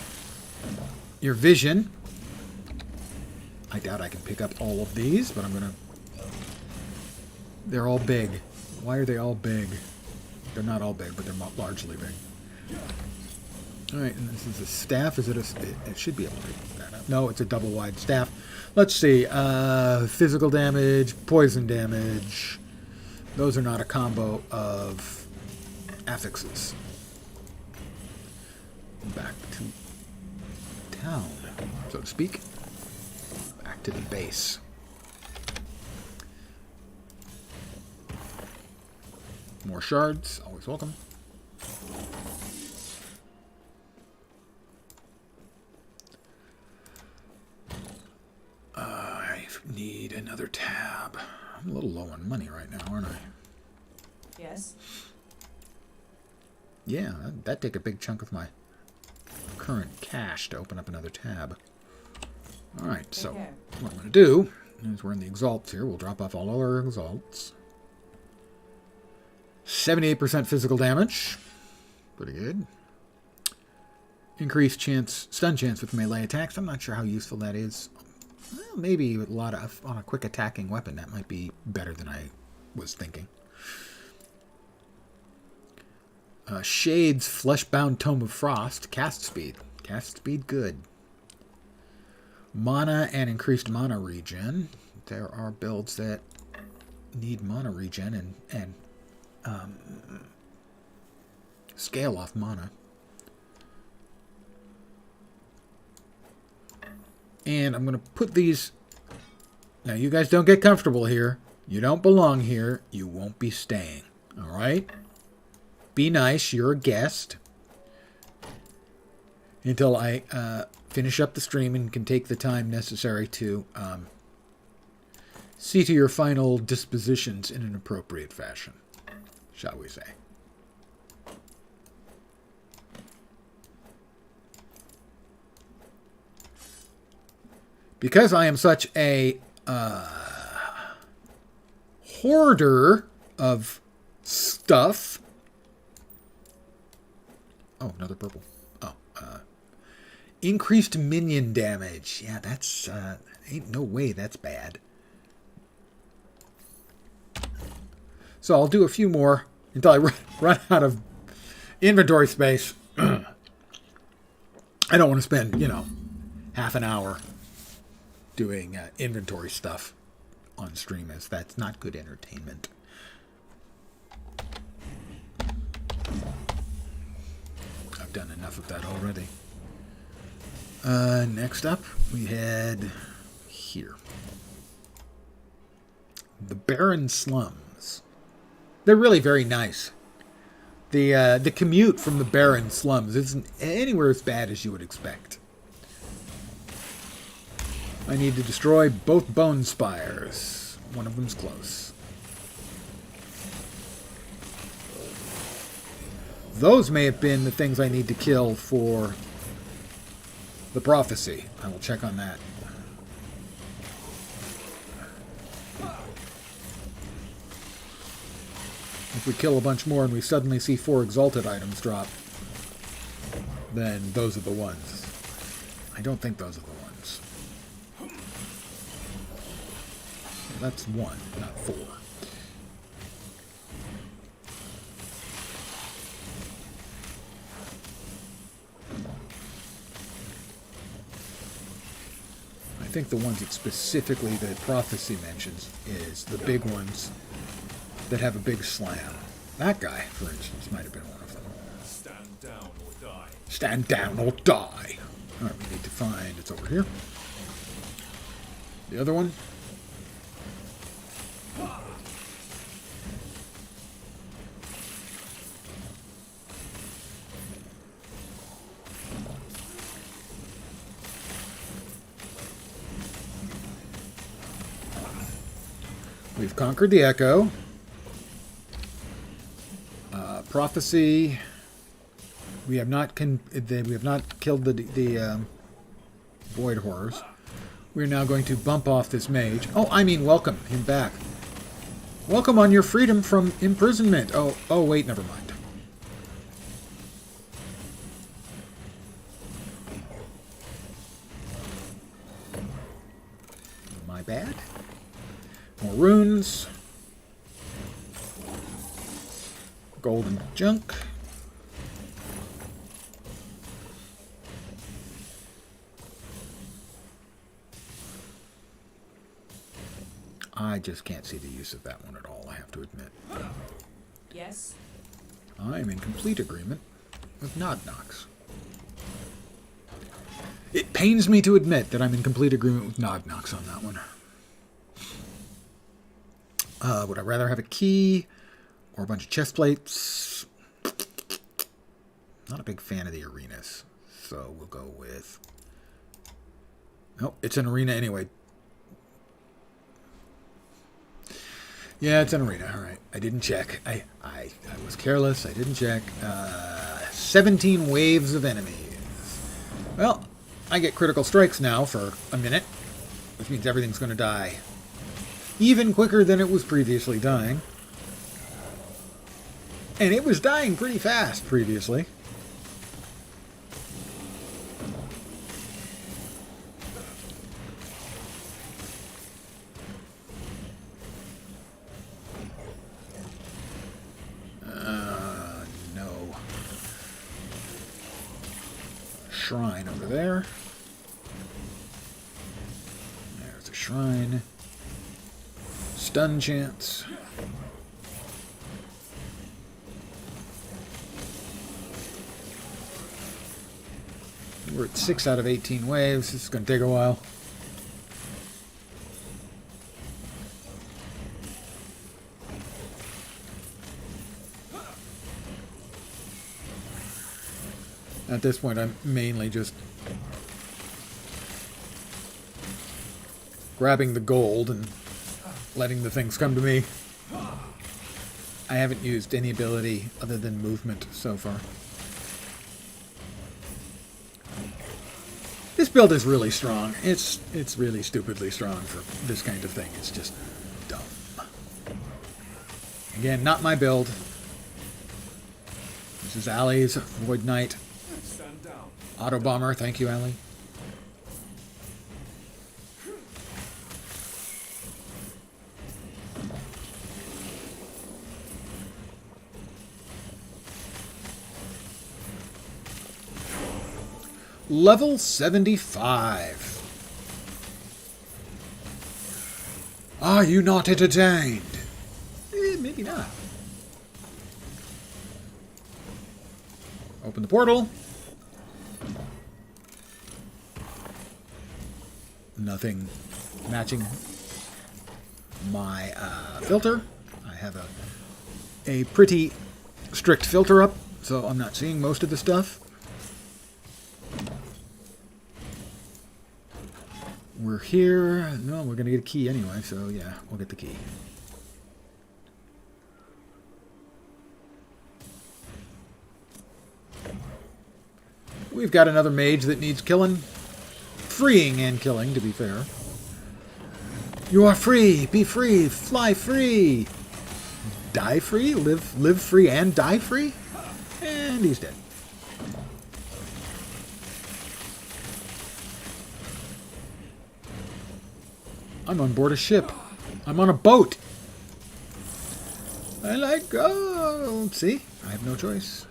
your vision. I doubt I can pick up all of these, but I'm going to... They're all big. Why are they all big? They're not all big, but they're largely big. Alright, and this is a staff. Is it a... It should be able to pick that up. No, it's a double-wide staff. Let's see. Physical damage, poison damage. Those are not a combo of affixes. Back to town, so to speak. Back to the base. More shards, always welcome. I need another tab. I'm a little low on money right now, aren't I? Yes. Yeah, that'd take a big chunk of my current cash to open up another tab. Alright, so what I'm going to do is we're in the exalts here. We'll drop off all our exalts. 78% physical damage. Pretty good. Increased chance, stun chance with melee attacks. I'm not sure how useful that is. Well, maybe with a lot of, on a quick attacking weapon, that might be better than I was thinking. Shades, Fleshbound Tome of Frost. Cast speed. Cast speed good. Mana and increased mana regen. There are builds that need mana regen and scale off mana. And I'm going to put these... Now, you guys don't get comfortable here. You don't belong here. You won't be staying. All right? Be nice. You're a guest. Until I finish up the stream and can take the time necessary to see to your final dispositions in an appropriate fashion, shall we say. Because I am such a hoarder of stuff. Oh, another purple. Oh, increased minion damage. Yeah, that's ain't no way that's bad. So I'll do a few more until I run out of inventory space. I don't want to spend, half an hour doing inventory stuff on stream, as that's not good entertainment. I've done enough of that already. Next up, we head here. The Barren Slums. They're really very nice. The commute from the Barren Slums isn't anywhere as bad as you would expect. I need to destroy both bone spires. One of them's close. Those may have been the things I need to kill for the prophecy. I will check on that. If we kill a bunch more and we suddenly see 4 exalted items drop, then those are the ones. I don't think those are the ones. That's 1, not 4. I think the ones that specifically the prophecy mentions is the big ones that have a big slam. That guy, for instance, might have been one of them. Stand down or die. Stand down or die. All right, we need to find... It's over here. The other one. We've conquered the Echo. Prophecy. We have not killed the Void Horrors. We're now going to bump off this mage. Oh, I mean, welcome him back. Welcome on your freedom from imprisonment. Oh, wait, never mind. My bad. More runes. Golden junk. I just can't see the use of that one at all, I have to admit. Yes? I am in complete agreement with Nod Nox. It pains me to admit that I'm in complete agreement with Nod Nox on that one. Would I rather have a key or a bunch of chest plates? Not a big fan of the arenas, so we'll go with... Nope, it's an arena anyway. Yeah, it's an arena. All right. I didn't check. I was careless. I didn't check. 17 waves of enemies. Well, I get critical strikes now for a minute, which means everything's going to die even quicker than it was previously dying. And it was dying pretty fast previously. No. shrine over there. There's a shrine. Stun chance. We're at 6 out of 18 waves. This is going to take a while. At this point, I'm mainly just grabbing the gold and letting the things come to me. I haven't used any ability other than movement so far. This build is really strong. It's really stupidly strong for this kind of thing. It's just dumb. Again, not my build. This is Allie's Void Knight. Stand down. Auto Bomber. Thank you, Allie. Level 75. Are you not entertained? Maybe not. Open the portal. Nothing matching my filter. I have a pretty strict filter up, so I'm not seeing most of the stuff. We're here. No, we're going to get a key anyway, so yeah, we'll get the key. We've got another mage that needs killing. Freeing and killing, to be fair. You are free. Be free. Fly free. Die free? Live free and die free? And he's dead. I'm on board a ship. I'm on a boat. I like go. See? I have no choice.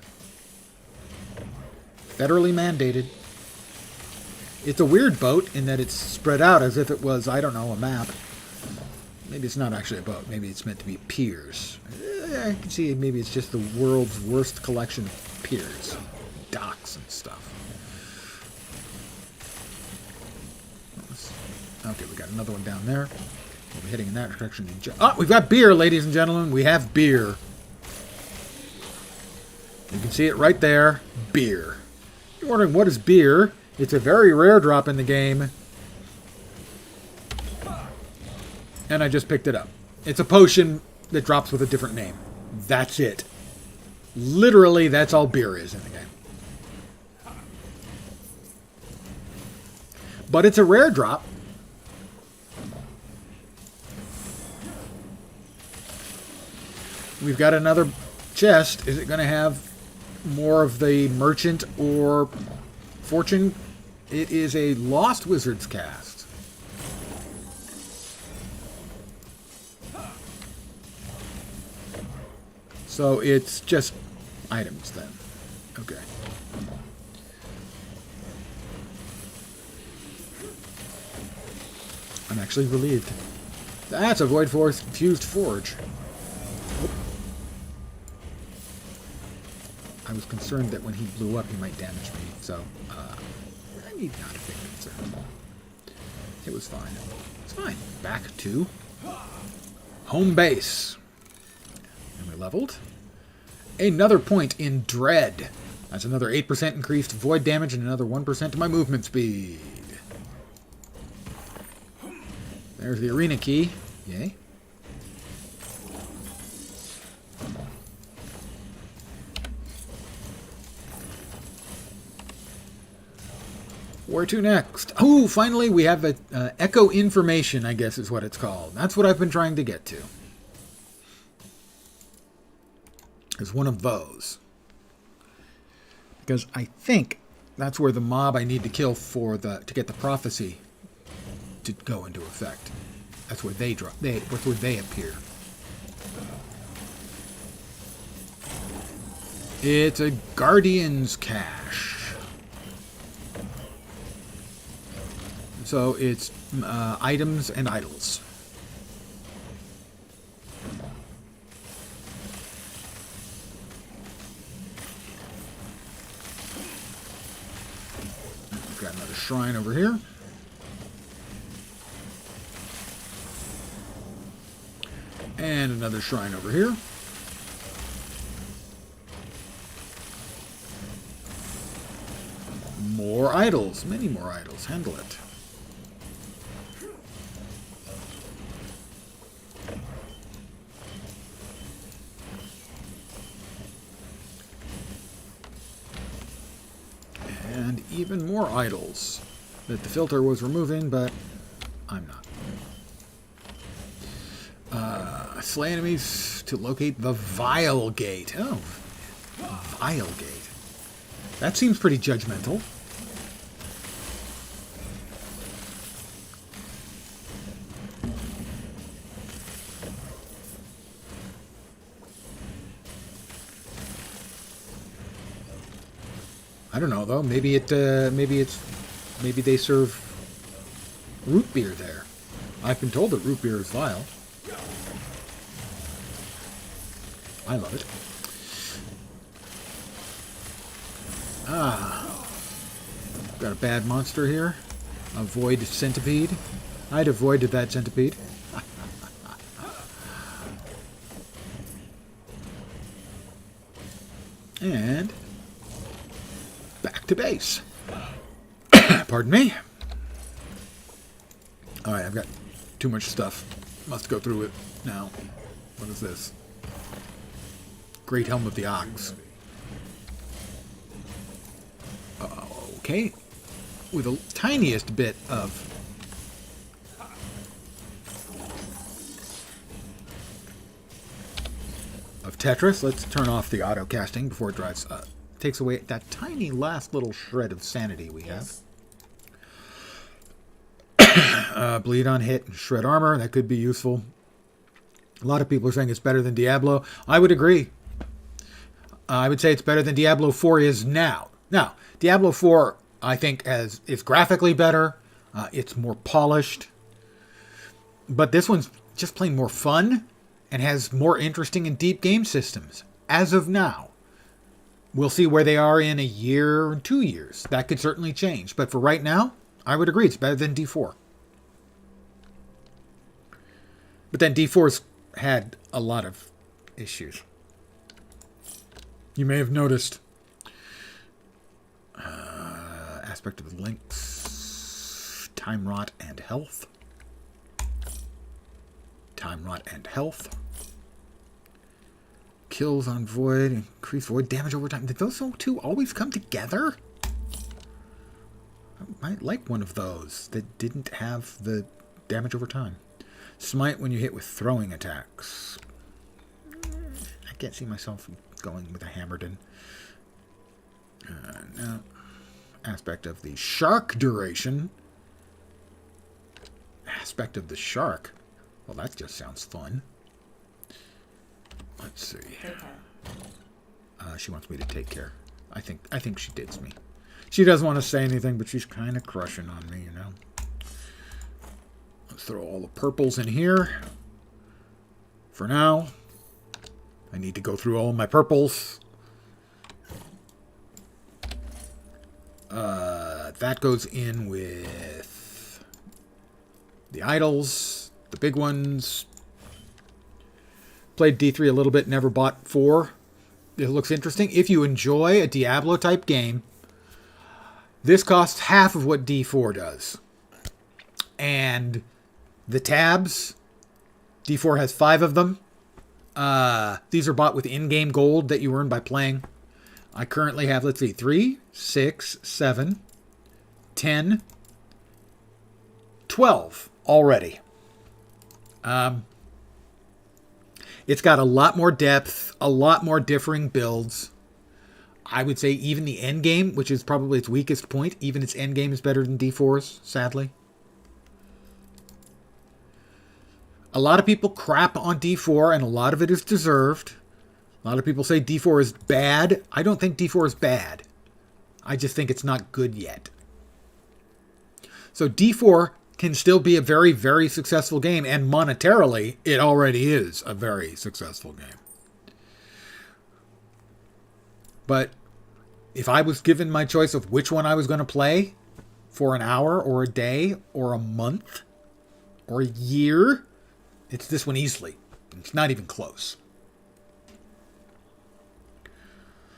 Federally mandated. It's a weird boat in that it's spread out as if it was, I don't know, a map. Maybe it's not actually a boat. Maybe it's meant to be piers. I can see maybe it's just the world's worst collection of piers. Docks and stuff. Okay, we got another one down there. We'll be heading in that direction. Oh, we've got beer, ladies and gentlemen. We have beer. You can see it right there. Beer. You're wondering, what is beer? It's a very rare drop in the game. And I just picked it up. It's a potion that drops with a different name. That's it. Literally, that's all beer is in the game. But it's a rare drop. We've got another chest. Is it going to have more of the merchant or fortune? It is a Lost Wizard's cast. So it's just items then. Okay. I'm actually relieved. That's a Void Force Fused Forge. I was concerned that when he blew up, he might damage me, so I need not have been concerned. It was fine. It's fine. Back to home base. And we leveled. Another point in Dread. That's another 8% increased void damage and another 1% to my movement speed. There's the arena key. Yay. Where to next? Oh, finally we have a echo information, I guess is what it's called. That's what I've been trying to get to. It's one of those. Because I think that's where the mob I need to kill for to get the prophecy to go into effect. That's where they drop. That's where they appear. It's a Guardian's cache. So it's items and idols. We've got another shrine over here. And another shrine over here. More idols. Many more idols. Handle it. And even more idols that the filter was removing, but I'm not. Slay enemies to locate the Vile Gate. Oh, Vile Gate. That seems pretty judgmental. I don't know though. Maybe maybe they serve root beer there. I've been told that root beer is vile. I love it. Got a bad monster here. Avoid centipede. I'd avoided that centipede. And back to base. Pardon me. Alright, I've got too much stuff. Must go through it now. What is this? Great Helm of the Ox. Okay. With the tiniest bit of Tetris. Let's turn off the auto casting before it drives takes away that tiny last little shred of sanity we have. Bleed on hit and shred armor. That could be useful. A lot of people are saying it's better than Diablo. I would agree. I would say it's better than Diablo 4 is now. Now, Diablo 4, I think, is graphically better. It's more polished. But this one's just plain more fun and has more interesting and deep game systems. As of now. We'll see where they are in a year or 2 years. That could certainly change. But for right now, I would agree it's better than D4. But then D4's had a lot of issues. You may have noticed aspect of the links, time rot and health. Time rot and health. Kills on void, increase void damage over time. Did those two always come together? I might like one of those that didn't have the damage over time. Smite when you hit with throwing attacks. I can't see myself going with a Hammerden. No. Aspect of the shark duration. Aspect of the shark. Well, that just sounds fun. Let's see. She wants me to take care. I think she digs me. She doesn't want to say anything, but she's kind of crushing on me, you know. Let's throw all the purples in here. For now. I need to go through all my purples. That goes in with the idols, the big ones. Played D3 a little bit, never bought 4. It looks interesting. If you enjoy a Diablo-type game, this costs half of what D4 does. And the tabs, D4 has 5 of them. These are bought with in-game gold that you earn by playing. I currently have, let's see, 3, 6, 7, 10, 12 already. It's got a lot more depth, a lot more differing builds. I would say even the end game, which is probably its weakest point, even its end game is better than D4's, sadly. A lot of people crap on D4, and a lot of it is deserved. A lot of people say D4 is bad. I don't think D4 is bad. I just think it's not good yet. So D4 can still be a very, very successful game, and monetarily, it already is a very successful game. But if I was given my choice of which one I was going to play for an hour or a day or a month or a year, it's this one easily. It's not even close.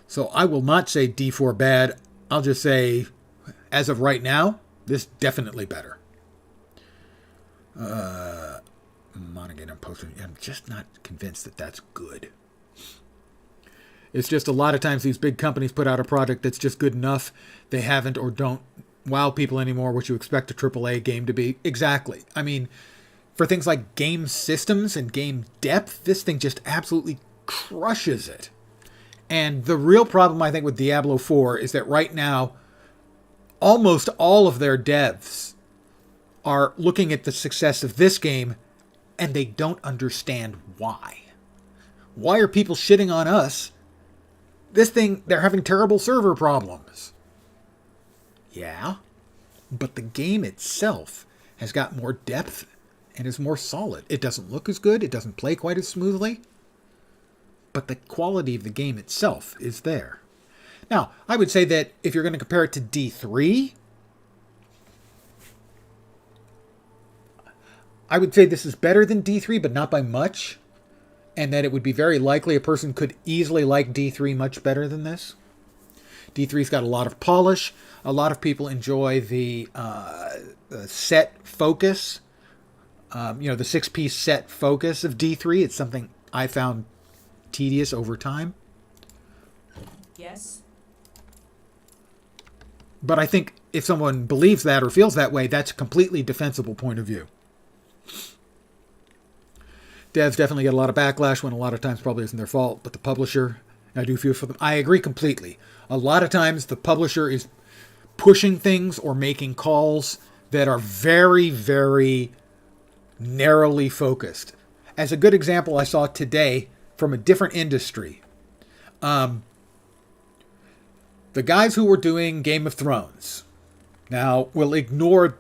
So I will not say D4 bad. I'll just say, as of right now, this definitely better. Monogate on poster. I'm just not convinced that that's good. It's just a lot of times these big companies put out a product that's just good enough. They haven't or don't wow people anymore, what you expect a AAA game to be. Exactly. I mean, for things like game systems and game depth, this thing just absolutely crushes it. And the real problem, I think, with Diablo 4 is that right now, almost all of their devs are looking at the success of this game and they don't understand why. Why are people shitting on us? This thing, they're having terrible server problems. Yeah, but the game itself has got more depth and is more solid. It doesn't look as good. It doesn't play quite as smoothly. But the quality of the game itself is there. Now, I would say that if you're going to compare it to D3, I would say this is better than D3, but not by much. And that it would be very likely a person could easily like D3 much better than this. D3's got a lot of polish. A lot of people enjoy the set focus. The 6-piece set focus of D3. It's something I found tedious over time. Yes. But I think if someone believes that or feels that way, that's a completely defensible point of view. Devs definitely get a lot of backlash when a lot of times probably isn't their fault, but the publisher, I do feel for them. I agree completely. A lot of times the publisher is pushing things or making calls that are very, very narrowly focused. As a good example, I saw today from a different industry. The guys who were doing Game of Thrones, now we'll ignore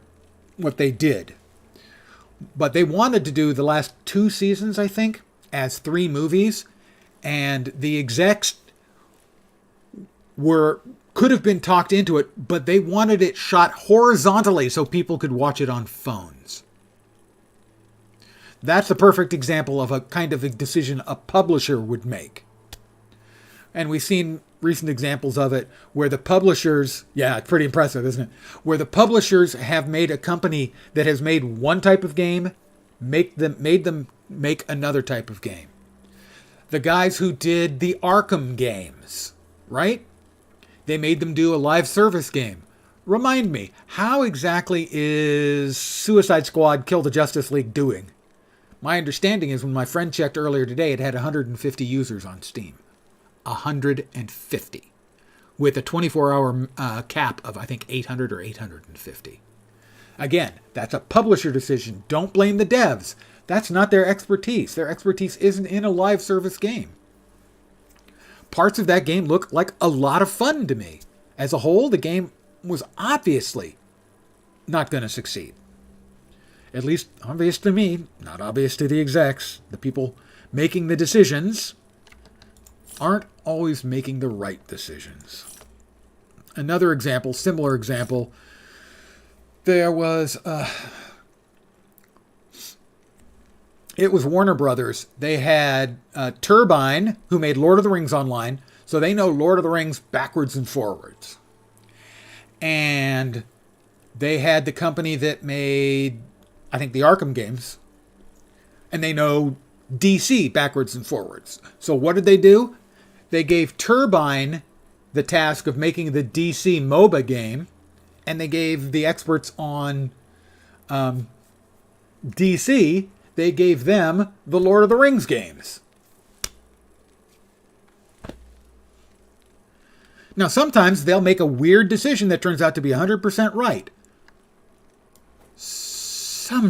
what they did, but they wanted to do the last 2 seasons, I think, as 3 movies, and the execs could have been talked into it, but they wanted it shot horizontally so people could watch it on phones. That's a perfect example of a kind of a decision a publisher would make. And we've seen recent examples of it where the publishers, yeah, it's pretty impressive, isn't it? Where the publishers have made a company that has made one type of game, made them make another type of game. The guys who did the Arkham games, right? They made them do a live service game. Remind me, how exactly is Suicide Squad Kill the Justice League doing? My understanding is when my friend checked earlier today, it had 150 users on Steam. 150. With a 24-hour cap of, I think, 800 or 850. Again, that's a publisher decision. Don't blame the devs. That's not their expertise. Their expertise isn't in a live service game. Parts of that game look like a lot of fun to me. As a whole, the game was obviously not going to succeed. At least obvious to me, not obvious to the execs. The people making the decisions aren't always making the right decisions. Another example, similar example, there was, it was Warner Brothers. They had Turbine, who made Lord of the Rings Online, so they know Lord of the Rings backwards and forwards. And they had the company that made, I think, the Arkham games, and they know DC backwards and forwards. So what did they do? They gave Turbine the task of making the DC MOBA game, and they gave the experts on DC, they gave them the Lord of the Rings games. Now, sometimes they'll make a weird decision that turns out to be 100% right. Sometimes.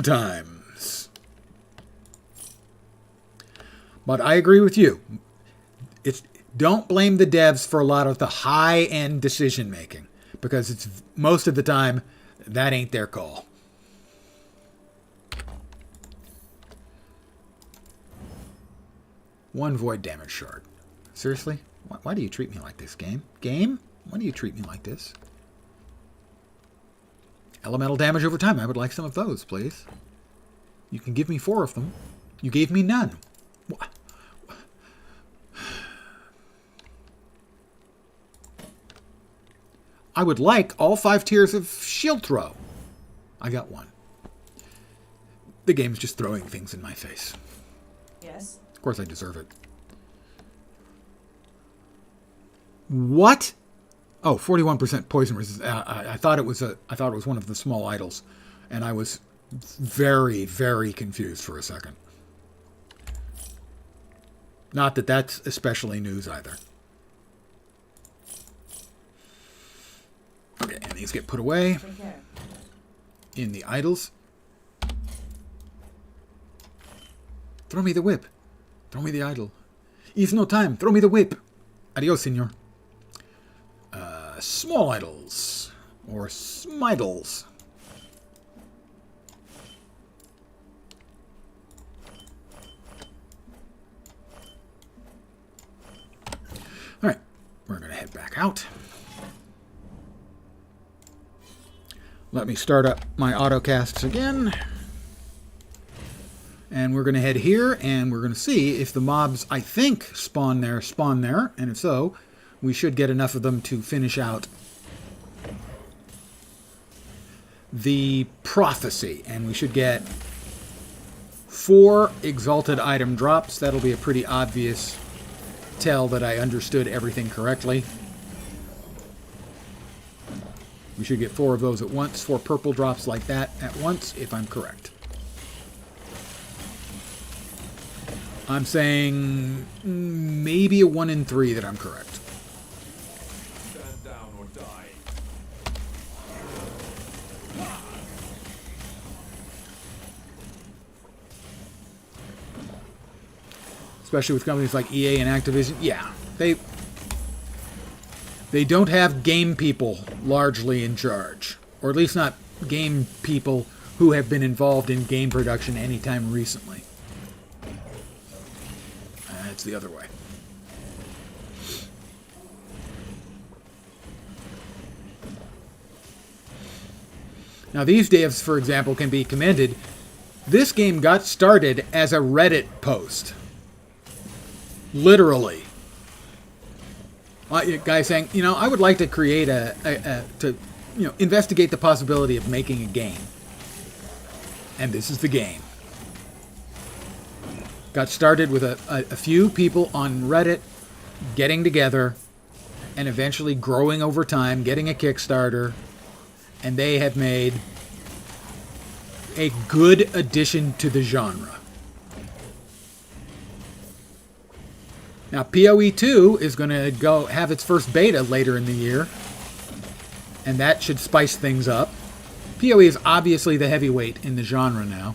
But I agree with you. Don't blame the devs for a lot of the high-end decision-making, because it's most of the time That ain't their call. One void damage shard. Seriously? Why do you treat me like this, game? Game? Why do you treat me like this? Elemental damage over time. I would like some of those, please. You can give me 4 of them. You gave me none. What? I would like all 5 tiers of shield throw. I got 1. The game's just throwing things in my face. Yes. Of course I deserve it. What? Oh, 41% poison resistance. I thought it was one of the small idols, and I was very, very confused for a second. Not that that's especially news either. Okay, and these get put away in the idols. Throw me the whip. Throw me the idol. It's no time. Throw me the whip. Adios, senor. Small idols. Or smidles. Alright. We're going to head back out. Let me start up my autocasts again. And we're going to head here, and we're going to see if the mobs, I think, spawn there. And if so, we should get enough of them to finish out the prophecy. And we should get 4 exalted item drops. That'll be a pretty obvious tell that I understood everything correctly. We should get 4 of those at once. 4 purple drops like that at once, if I'm correct. I'm saying maybe a 1 in 3 that I'm correct. Stand down or die. Especially with companies like EA and Activision. Yeah, they don't have game people largely in charge. Or at least not game people who have been involved in game production anytime recently. It's the other way. Now these devs, for example, can be commended. This game got started as a Reddit post. Literally. A guy saying, I would like to create investigate the possibility of making a game. And this is the game. Got started with a few people on Reddit getting together and eventually growing over time, getting a Kickstarter, and they have made a good addition to the genre. Now, PoE 2 is going to go have its first beta later in the year, and that should spice things up. PoE is obviously the heavyweight in the genre now.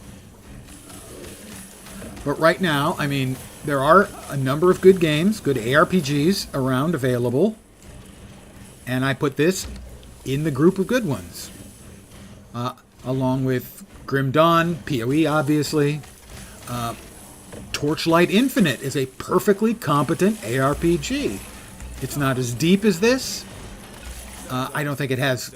But right now, I mean, there are a number of good games, good ARPGs around available. And I put this in the group of good ones. Along with Grim Dawn, PoE obviously. Torchlight Infinite is a perfectly competent ARPG. It's not as deep as this. I don't think it has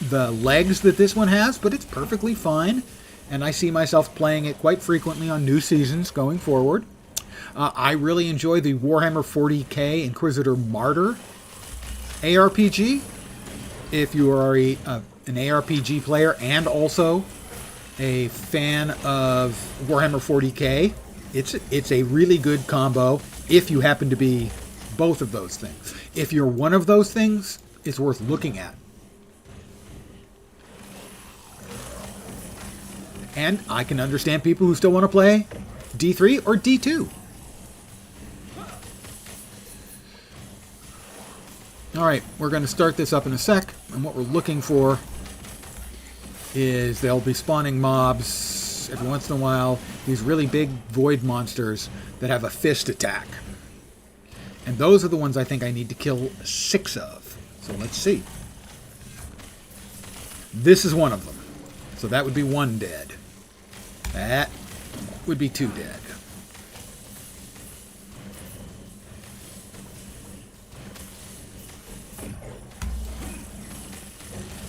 the legs that this one has, but it's perfectly fine. And I see myself playing it quite frequently on new seasons going forward. I really enjoy the Warhammer 40k Inquisitor Martyr ARPG. If you are an ARPG player and also a fan of Warhammer 40k, it's a really good combo if you happen to be both of those things. If you're one of those things, it's worth looking at. And I can understand people who still want to play D3 or D2. Alright, we're going to start this up in a sec. And what we're looking for is they'll be spawning mobs every once in a while. These really big void monsters that have a fist attack. And those are the ones I think I need to kill 6 of. So let's see. This is one of them. So that would be 1 dead. That would be 2 dead.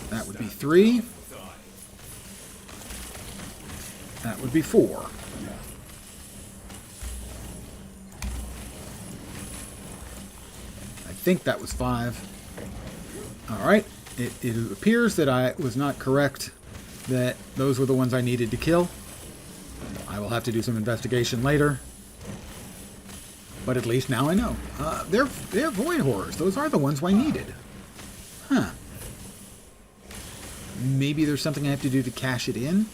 That would be 3. That would be 4. I think that was 5. Alright. It appears that I was not correct, that those were the ones I needed to kill. I will have to do some investigation later. But at least now I know. They're void horrors. Those are the ones I needed. Huh. Maybe there's something I have to do to cash it in?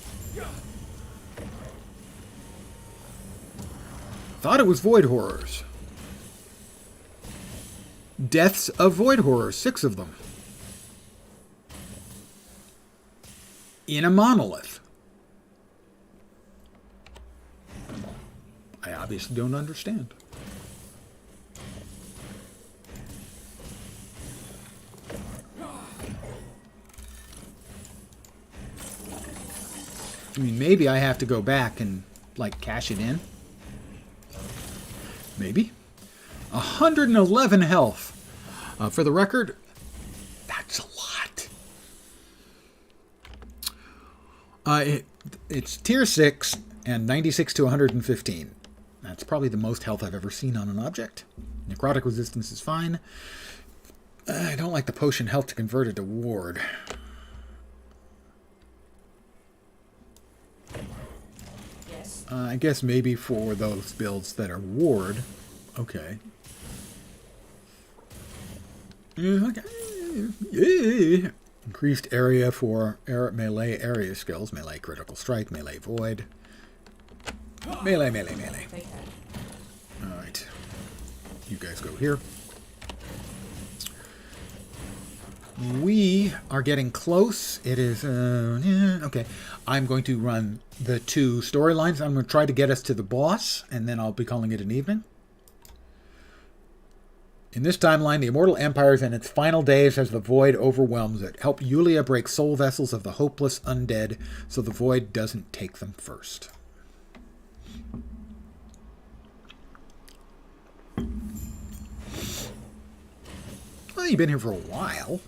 Thought it was void horrors. Deaths of void horrors. 6 of them. In a monolith. I obviously don't understand. I mean, maybe I have to go back and, like, cash it in. Maybe. 111 health. For the record, that's a lot. It's tier 6 and 96 to 115. That's probably the most health I've ever seen on an object. Necrotic resistance is fine. I don't like the potion health to convert it to ward. Yes. I guess maybe for those builds that are ward. Okay. Okay. Yeah. Increased area for melee area skills. Melee critical strike, melee void. Melee. Take that. Alright. You guys go here. We are getting close. It is, okay. I'm going to run the 2 storylines. I'm going to try to get us to the boss, and then I'll be calling it an evening. In this timeline, the Immortal Empire is in its final days as the Void overwhelms it. Help Yulia break soul vessels of the hopeless undead so the Void doesn't take them first. Well, you've been here for a while.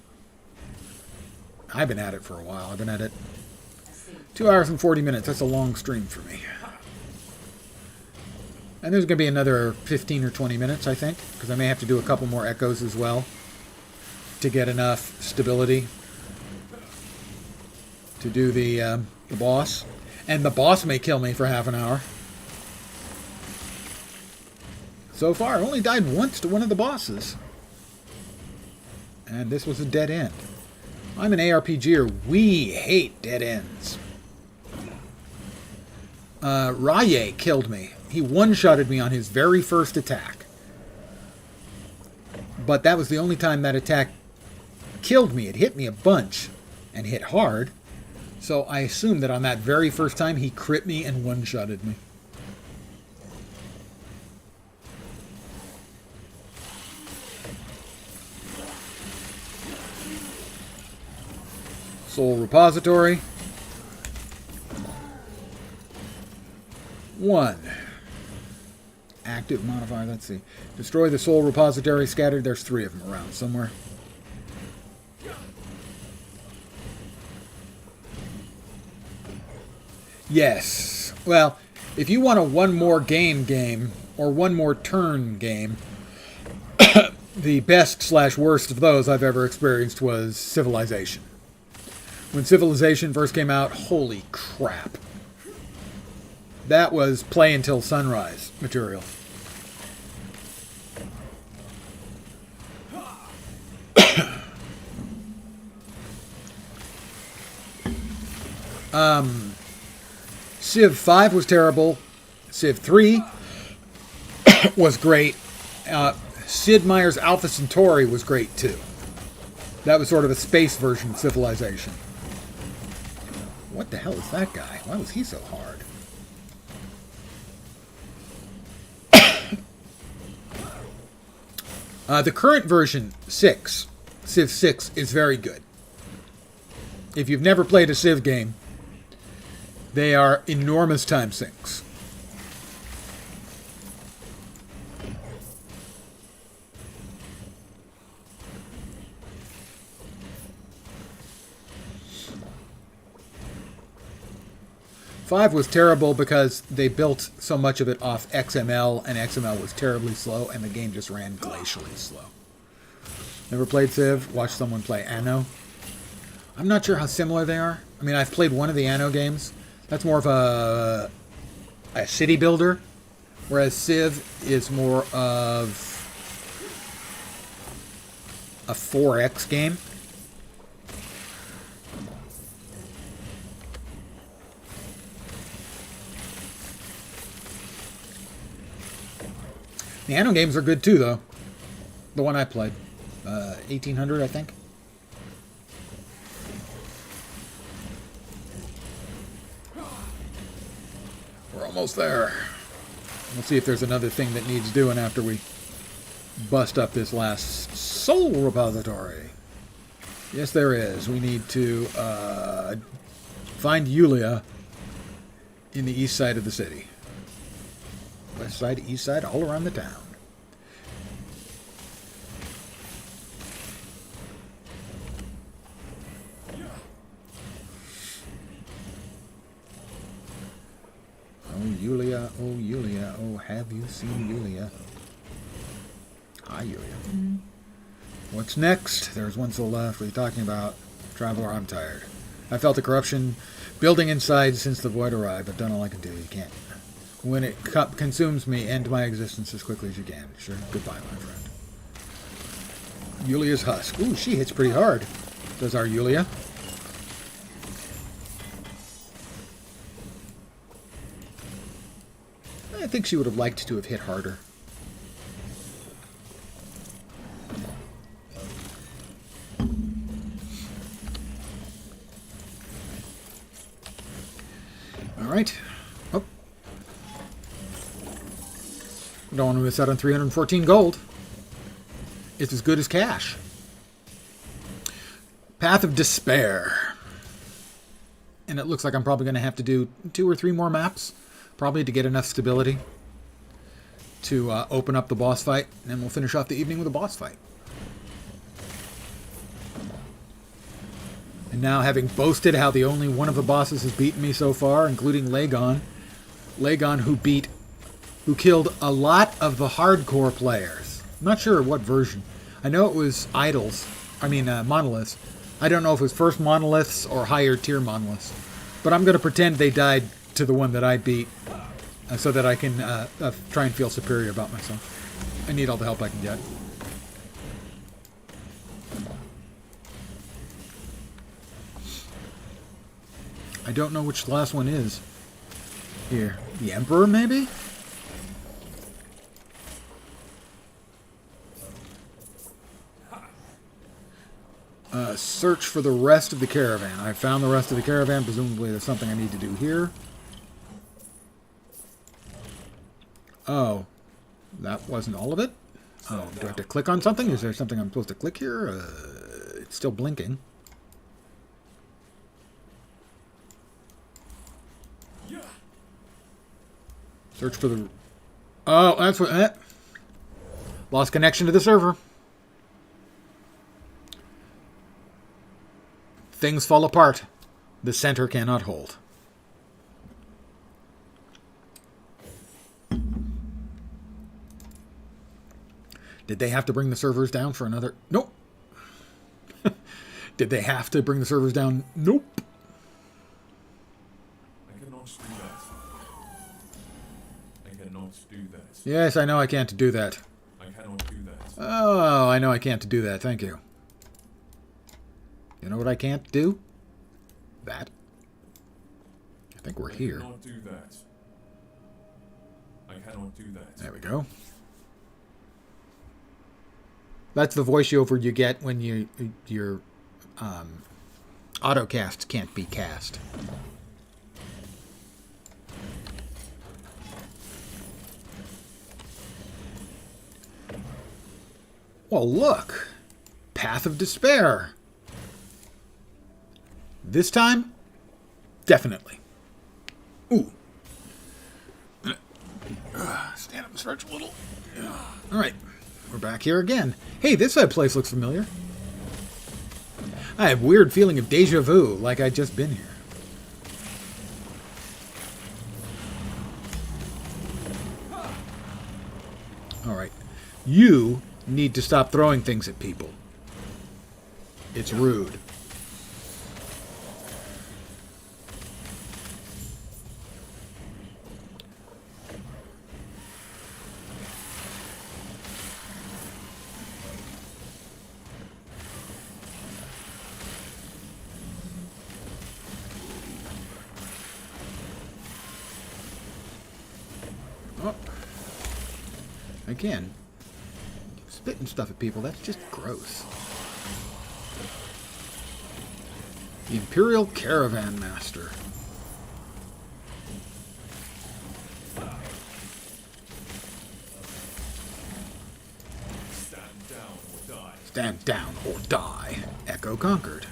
I've been at it for a while. I've been at it 2 hours and 40 minutes. That's a long stream for me. And there's going to be another 15 or 20 minutes, I think, because I may have to do a couple more echoes as well to get enough stability to do the boss. And the boss may kill me for half an hour. So far, I only died once to one of the bosses. And this was a dead end. I'm an ARPGer. We hate dead ends. Raye killed me. He one-shotted me on his very first attack. But that was the only time that attack killed me. It hit me a bunch and hit hard. So I assume that on that very first time he crit me and one-shotted me. Soul repository. 1. Active modifier, let's see. Destroy the soul repository scattered. There's 3 of them around somewhere. Yes. Well, if you want a one more game, or one more turn game, the best/worst of those I've ever experienced was Civilization. When Civilization first came out, holy crap. That was play until sunrise material. Civ 5 was terrible. Civ 3 was great. Sid Meier's Alpha Centauri was great too. That was sort of a space version of Civilization. What the hell is that guy? Why was he so hard? The current version, 6, Civ 6, is very good. If you've never played a Civ game, they are enormous time sinks. Five was terrible because they built so much of it off XML, and XML was terribly slow, and the game just ran glacially slow. Never played Civ? Watched someone play Anno. I'm not sure how similar they are. I mean, I've played one of the Anno games. That's more of a city builder, whereas Civ is more of a 4X game. The Anno games are good too, though. The one I played. 1800, I think. We're almost there. We'll see if there's another thing that needs doing after we bust up this last soul repository. Yes, there is. We need to find Yulia in the east side of the city. West side, east side, all around the town. Oh, Yulia, oh, have you seen Yulia? Hi, Yulia. What's next? There's one soul left. What are you talking about? Traveler, I'm tired. I felt the corruption building inside since the void arrived. I've done all I can do. You can't. When it consumes me, end my existence as quickly as you can. Sure. Goodbye, my friend. Yulia's husk. Ooh, she hits pretty hard. Does our Yulia. I think she would have liked to have hit harder. All right. Oh. Don't want to miss out on 314 gold. It's as good as cash. Path of Despair. And it looks like I'm probably going to have to do 2 or 3 more maps. Probably to get enough stability to open up the boss fight. And then we'll finish off the evening with a boss fight. And now, having boasted how the only one of the bosses has beaten me so far, including Lagon. Lagon, who killed a lot of the hardcore players. I'm not sure what version. I know it was Monoliths. I don't know if it was first Monoliths or higher tier Monoliths. But I'm going to pretend they died to the one that I beat so that I can try and feel superior about myself. I need all the help I can get. I don't know which the last one is. Here. The Emperor, maybe? Search for the rest of the caravan. I found the rest of the caravan. Presumably there's something I need to do here. Oh. That wasn't all of it? Oh, do I have to click on something? Is there something I'm supposed to click here? It's still blinking. Search for the... Oh, that's what... Lost connection to the server. Things fall apart. The center cannot hold. Did they have to bring the servers down for another... Nope. Did they have to bring the servers down? Nope. I cannot do that. I cannot do that. Yes, I know I can't do that. I cannot do that. Oh, I know I can't do that. Thank you. You know what I can't do? That. I think we're here. I cannot do that. I cannot do that. There we go. That's the voiceover you get when your autocast can't be cast. Well, look. Path of Despair. This time, definitely. Ooh. Stand up and stretch a little. All right. We're back here again. Hey, this place looks familiar. I have a weird feeling of deja vu, like I'd just been here. All right. You need to stop throwing things at people. It's rude. Oh. Again, spitting stuff at people, that's just gross. The Imperial Caravan Master. Stand down or die. Stand down or die. Echo conquered.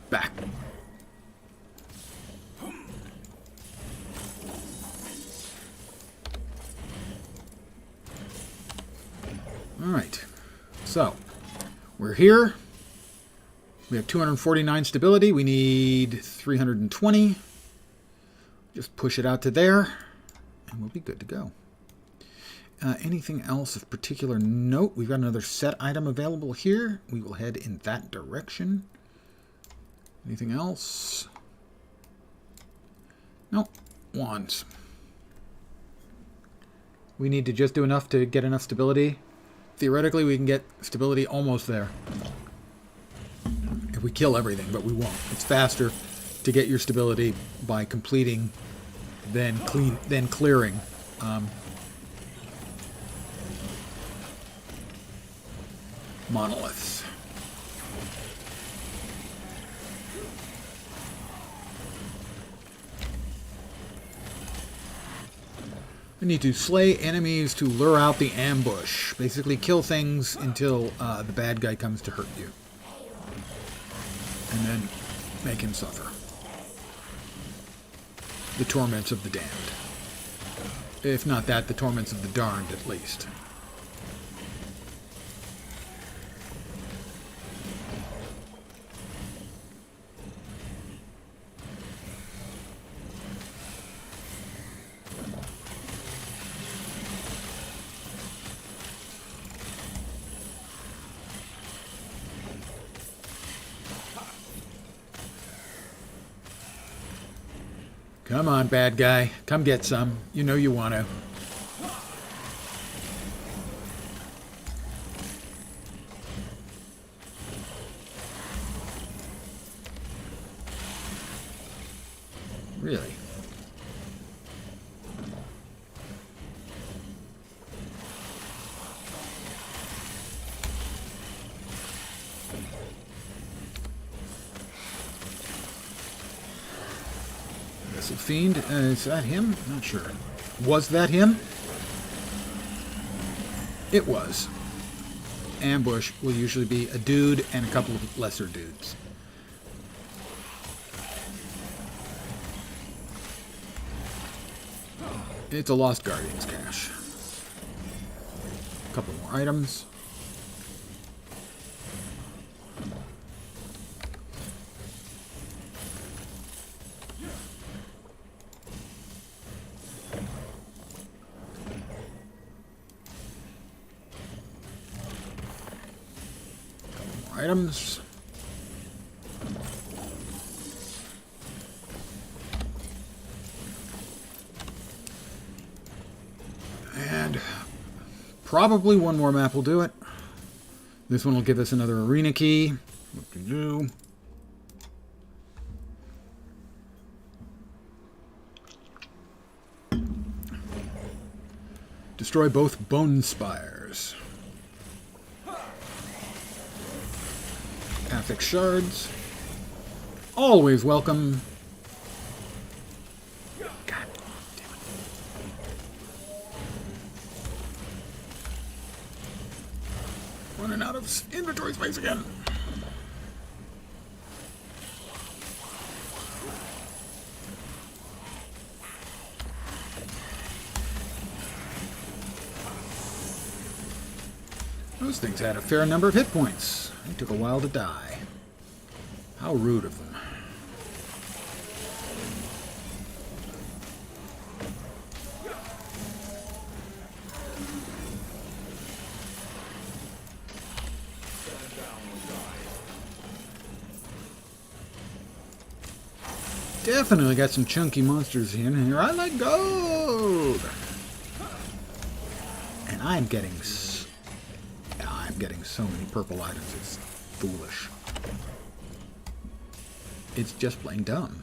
Back. Alright, so we're here. We have 249 stability. We need 320. Just push it out to there, and we'll be good to go. Anything else of particular note? We've got another set item available here. We will head in that direction. Anything else? Nope. Wands. We need to just do enough to get enough stability. Theoretically, we can get stability almost there if we kill everything, but we won't. It's faster to get your stability by completing than clearing. Monoliths. We need to slay enemies to lure out the ambush. Basically kill things until the bad guy comes to hurt you. And then make him suffer. The torments of the damned. If not that, the torments of the darned at least. Come on, bad guy. Come get some. You know you want to. Really? Fiend, is that him? Not sure. Was that him? It was. Ambush will usually be a dude and a couple of lesser dudes. It's a Lost Guardians cache. A couple more items. Items. And probably one more map will do it. This one will give us another arena key. What to do? Destroy both bone spires. Affix shards. Always welcome. God damn it. inventory space again. Those things had a fair number of hit points. They took a while to die. How rude of them. Definitely got some chunky monsters in here. I like gold! And I'm getting so many purple items. It's foolish. It's just plain dumb.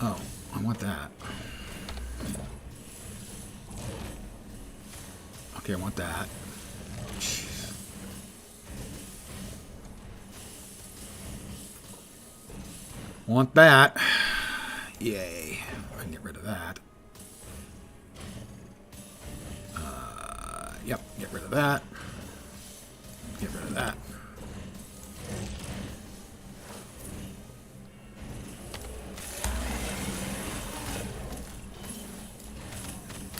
Oh, I want that. Okay, I want that. Jeez. Want that. Yay. I can get rid of that. Yep, get rid of that. Get rid of that.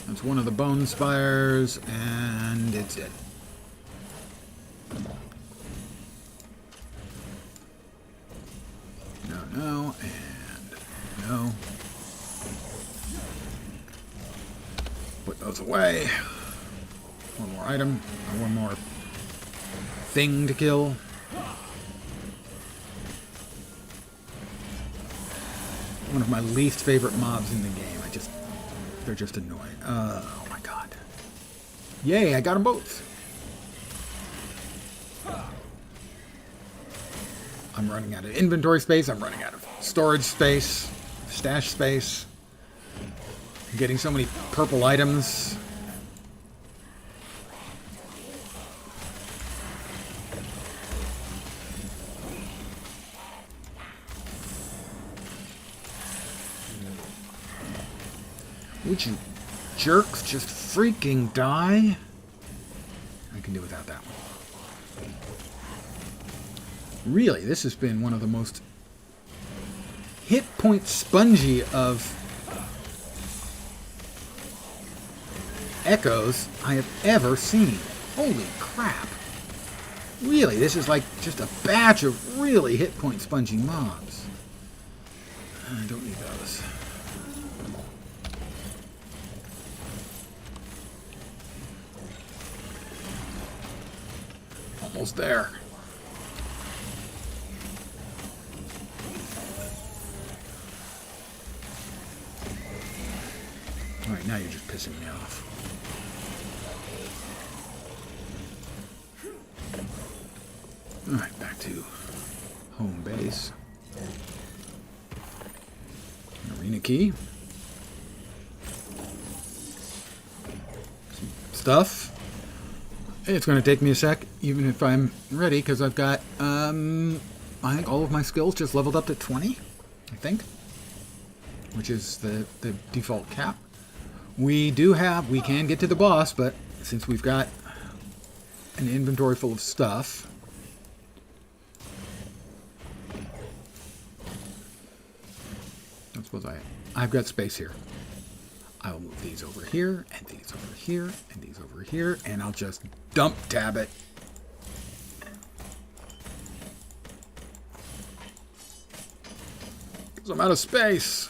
That's one of the bone spires, and it's it. No, and no. Put those away. One more item, or one more thing to kill. One of my least favorite mobs in the game. They're just annoying. Oh my god. Yay, I got them both. I'm running out of inventory space. I'm running out of storage space. Stash space. I'm getting so many purple items. Would you jerks just freaking die? I can do without that one. Really, this has been one of the most hit point spongy of echoes I have ever seen. Holy crap. Really, this is like just a batch of really hit point spongy mobs. I don't need those. Almost there. Alright, now you're just pissing me off. Alright, back to home base. Arena key. Some stuff. It's going to take me a sec, even if I'm ready, because I've got, I think all of my skills just leveled up to 20, I think, which is the default cap. We can get to the boss, but since we've got an inventory full of stuff, I suppose I've got space here. I'll move these over here, and these over here, and these over here, and I'll just dump tab it. Because I'm out of space.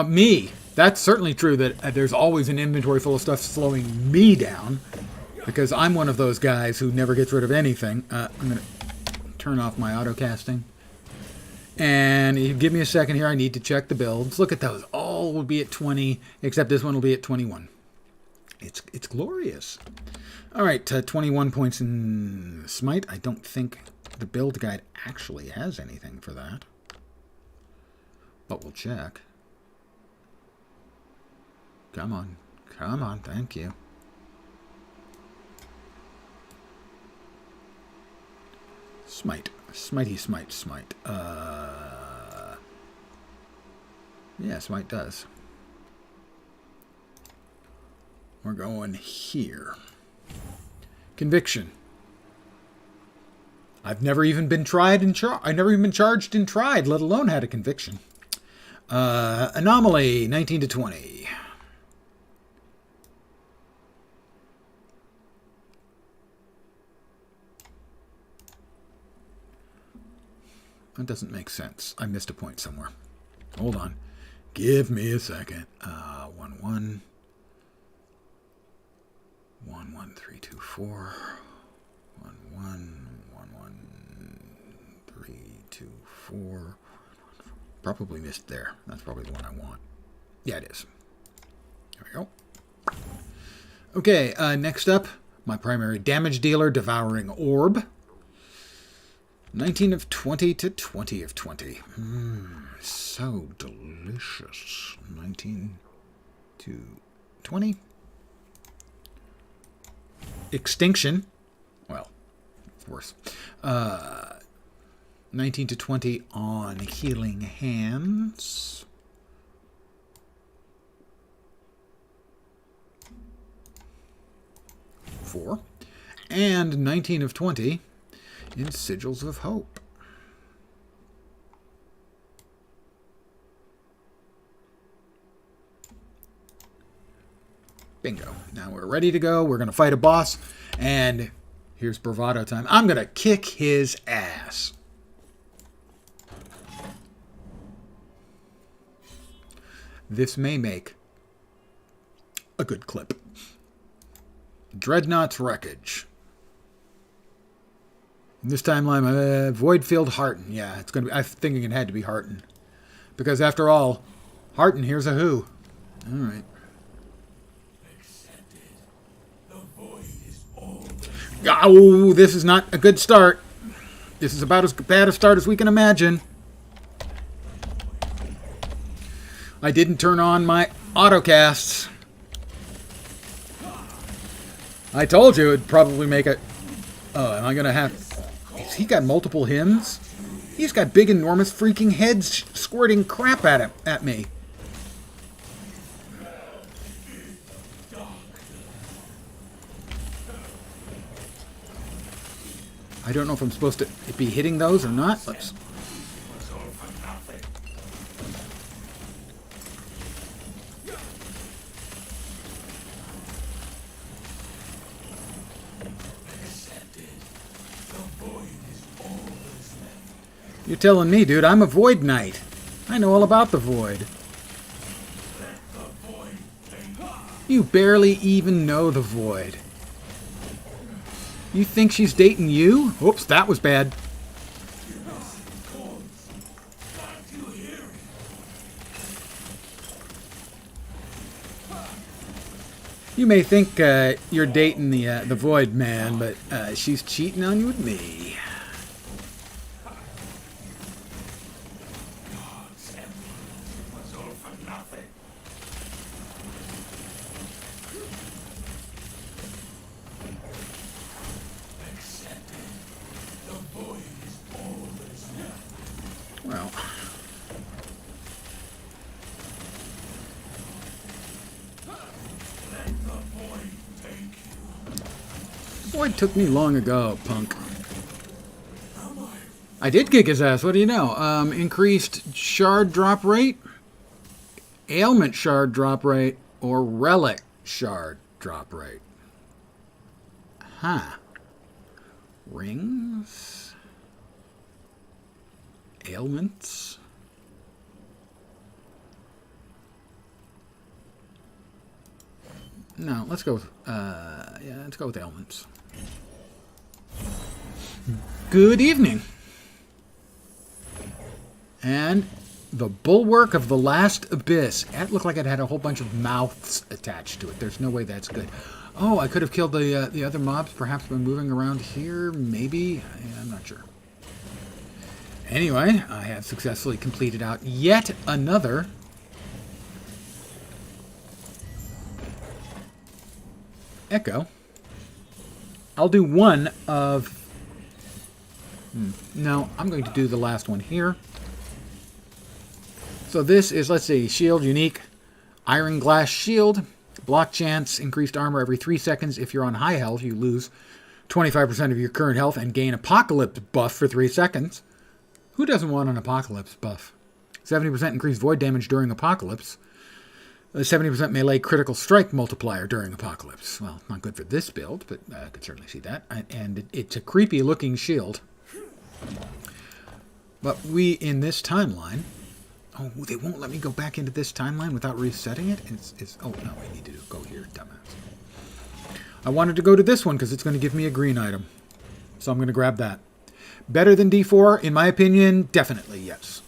Me. That's certainly true that there's always an inventory full of stuff slowing me down. Because I'm one of those guys who never gets rid of anything. I'm going to turn off my auto casting. And you give me a second here. I need to check the builds. Look at those. All will be at 20, except this one will be at 21. It's glorious. All right, 21 points in Smite. I don't think the build guide actually has anything for that. But we'll check. Come on. Come on. Thank you. Smite. Smitey, smite, smite. Yeah, smite does. We're going here. Conviction. I've never even been I've never even been charged and tried, let alone had a conviction. Anomaly, 19 to 20. That doesn't make sense. I missed a point somewhere. Hold on. Give me a second. 1 1. 1 1 3 2 4. 1 1 1 1 3 2 4. Probably missed there. That's probably the one I want. Yeah, it is. There we go. Okay, next up, my primary damage dealer, Devouring Orb. 19 of 20 to 20 of 20. So delicious. 19 to 20. Extinction. Well, it's worse. 19 to 20 on Healing Hands. Four. And 19 of 20 in Sigils of Hope. Bingo. Now we're ready to go. We're going to fight a boss. And here's bravado time. I'm going to kick his ass. This may make a good clip. Dreadnought's Wreckage. This timeline, Voidfield Hearten. Yeah, it's going to be. I'm thinking it had to be Hearten, because after all, Hearten. Here's a who. All right. Oh, this is not a good start. This is about as bad a start as we can imagine. I didn't turn on my autocasts. I told you it'd probably make it. Oh, am I going to have... Has he got multiple hymns? He's got big, enormous freaking heads squirting crap at me. I don't know if I'm supposed to be hitting those or not. Let's... You're telling me, dude, I'm a Void Knight. I know all about the Void. You barely even know the Void. You think she's dating you? Oops, that was bad. You may think you're dating the Void man, but she's cheating on you with me. Well, Void took me long ago, punk. I did kick his ass. What do you know? Increased shard drop rate, ailment shard drop rate, or relic shard drop rate. Huh. Rings. Ailments. No, let's go with, let's go with ailments. Good evening. And the Bulwark of the Last Abyss. That looked like it had a whole bunch of mouths attached to it. There's no way that's good. Oh, I could have killed the other mobs, perhaps by moving around here, maybe? Yeah, I'm not sure. Anyway, I have successfully completed out yet another Echo. I'll do one of... No, I'm going to do the last one here. So this is, let's see, shield, unique, iron glass shield, Block chance, increased armor every 3 seconds. If you're on high health, you lose 25% of your current health and gain Apocalypse buff for 3 seconds. Who doesn't want an Apocalypse buff? 70% increased void damage during Apocalypse. 70% melee critical strike multiplier during Apocalypse. Well, not good for this build, but I could certainly see that. And it's a creepy looking shield. But we, in this timeline... Oh, they won't let me go back into this timeline without resetting it? Oh, no, I need to go here, dumbass. I wanted to go to this one because it's going to give me a green item. So I'm going to grab that. Better than D4? In my opinion, definitely yes.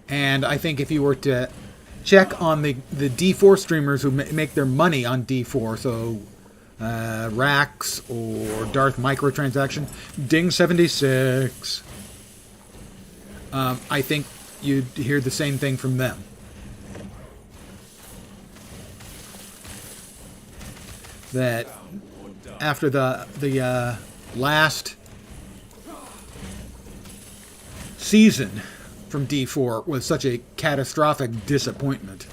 And I think if you were to check on the D4 streamers who make their money on D4, so Rax or Darth Microtransaction, Ding76, I think you'd hear the same thing from them. That after the last season from D4 was such a catastrophic disappointment.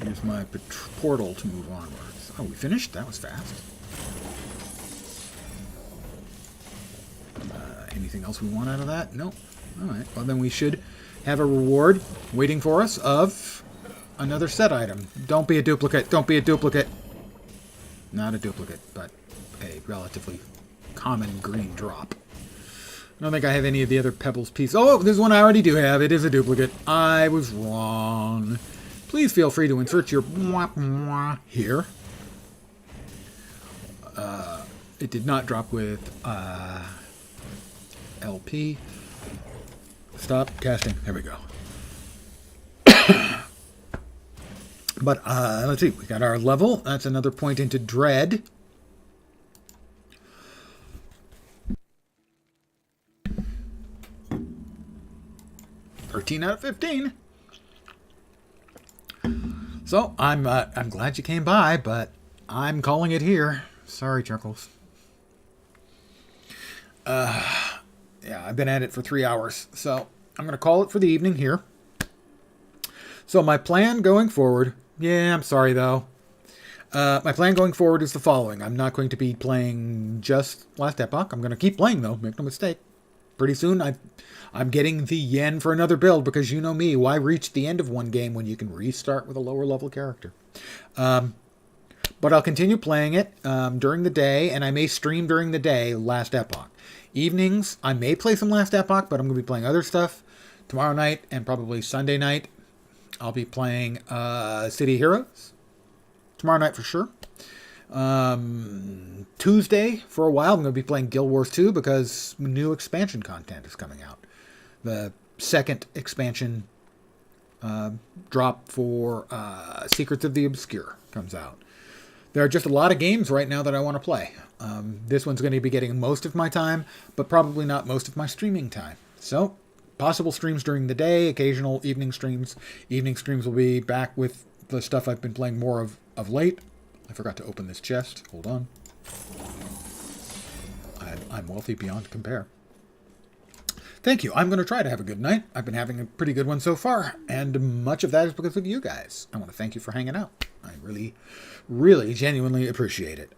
Use my portal to move onwards. Oh, we finished? That was fast. Anything else we want out of that? No. Alright, well then we should have a reward waiting for us of another set item. Don't be a duplicate. Don't be a duplicate. Not a duplicate, but a relatively common green drop. I don't think I have any of the other Pebbles pieces. Oh, there's one I already do have. It is a duplicate. I was wrong. Please feel free to insert your mwah mwah here. It did not drop with LP. Stop casting. There we go. But let's see. We got our level. That's another point into Dread. (13 out of 15). So I'm glad you came by, but I'm calling it here. Sorry, Chuckles. Yeah, I've been at it for 3 hours, so I'm gonna call it for the evening here. So my plan going forward. Yeah, I'm sorry though. My plan going forward is the following. I'm not going to be playing just Last Epoch. I'm going to keep playing though. Make no mistake. Pretty soon I'm getting the yen for another build because you know me. Why reach the end of one game when you can restart with a lower level character? But I'll continue playing it during the day, and I may stream during the day Last Epoch. Evenings, I may play some Last Epoch, but I'm going to be playing other stuff. Tomorrow night and probably Sunday night, I'll be playing City Heroes. Tomorrow night for sure. Tuesday, for a while, I'm going to be playing Guild Wars 2 because new expansion content is coming out. The second expansion drop for Secrets of the Obscure comes out. There are just a lot of games right now that I want to play. This one's going to be getting most of my time, but probably not most of my streaming time. So, possible streams during the day, occasional evening streams. Evening streams will be back with the stuff I've been playing more of late. I forgot to open this chest. Hold on. I'm wealthy beyond compare. Thank you. I'm going to try to have a good night. I've been having a pretty good one so far, and much of that is because of you guys. I want to thank you for hanging out. I really, really genuinely appreciate it.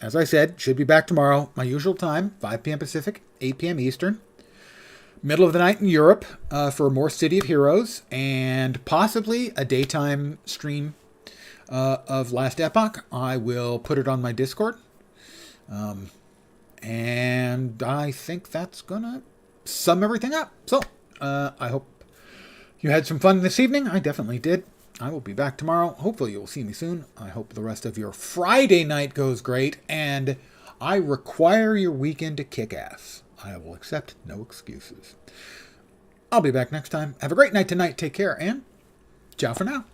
As I said, should be back tomorrow. My usual time, 5 p.m. Pacific, 8 p.m. Eastern. Middle of the night in Europe for more City of Heroes, and possibly a daytime stream of Last Epoch. I will put it on my Discord. And I think that's going to sum everything up. So, I hope you had some fun this evening. I definitely did. I will be back tomorrow. Hopefully you'll see me soon. I hope the rest of your Friday night goes great. And I require your weekend to kick ass. I will accept no excuses. I'll be back next time. Have a great night tonight. Take care and ciao for now.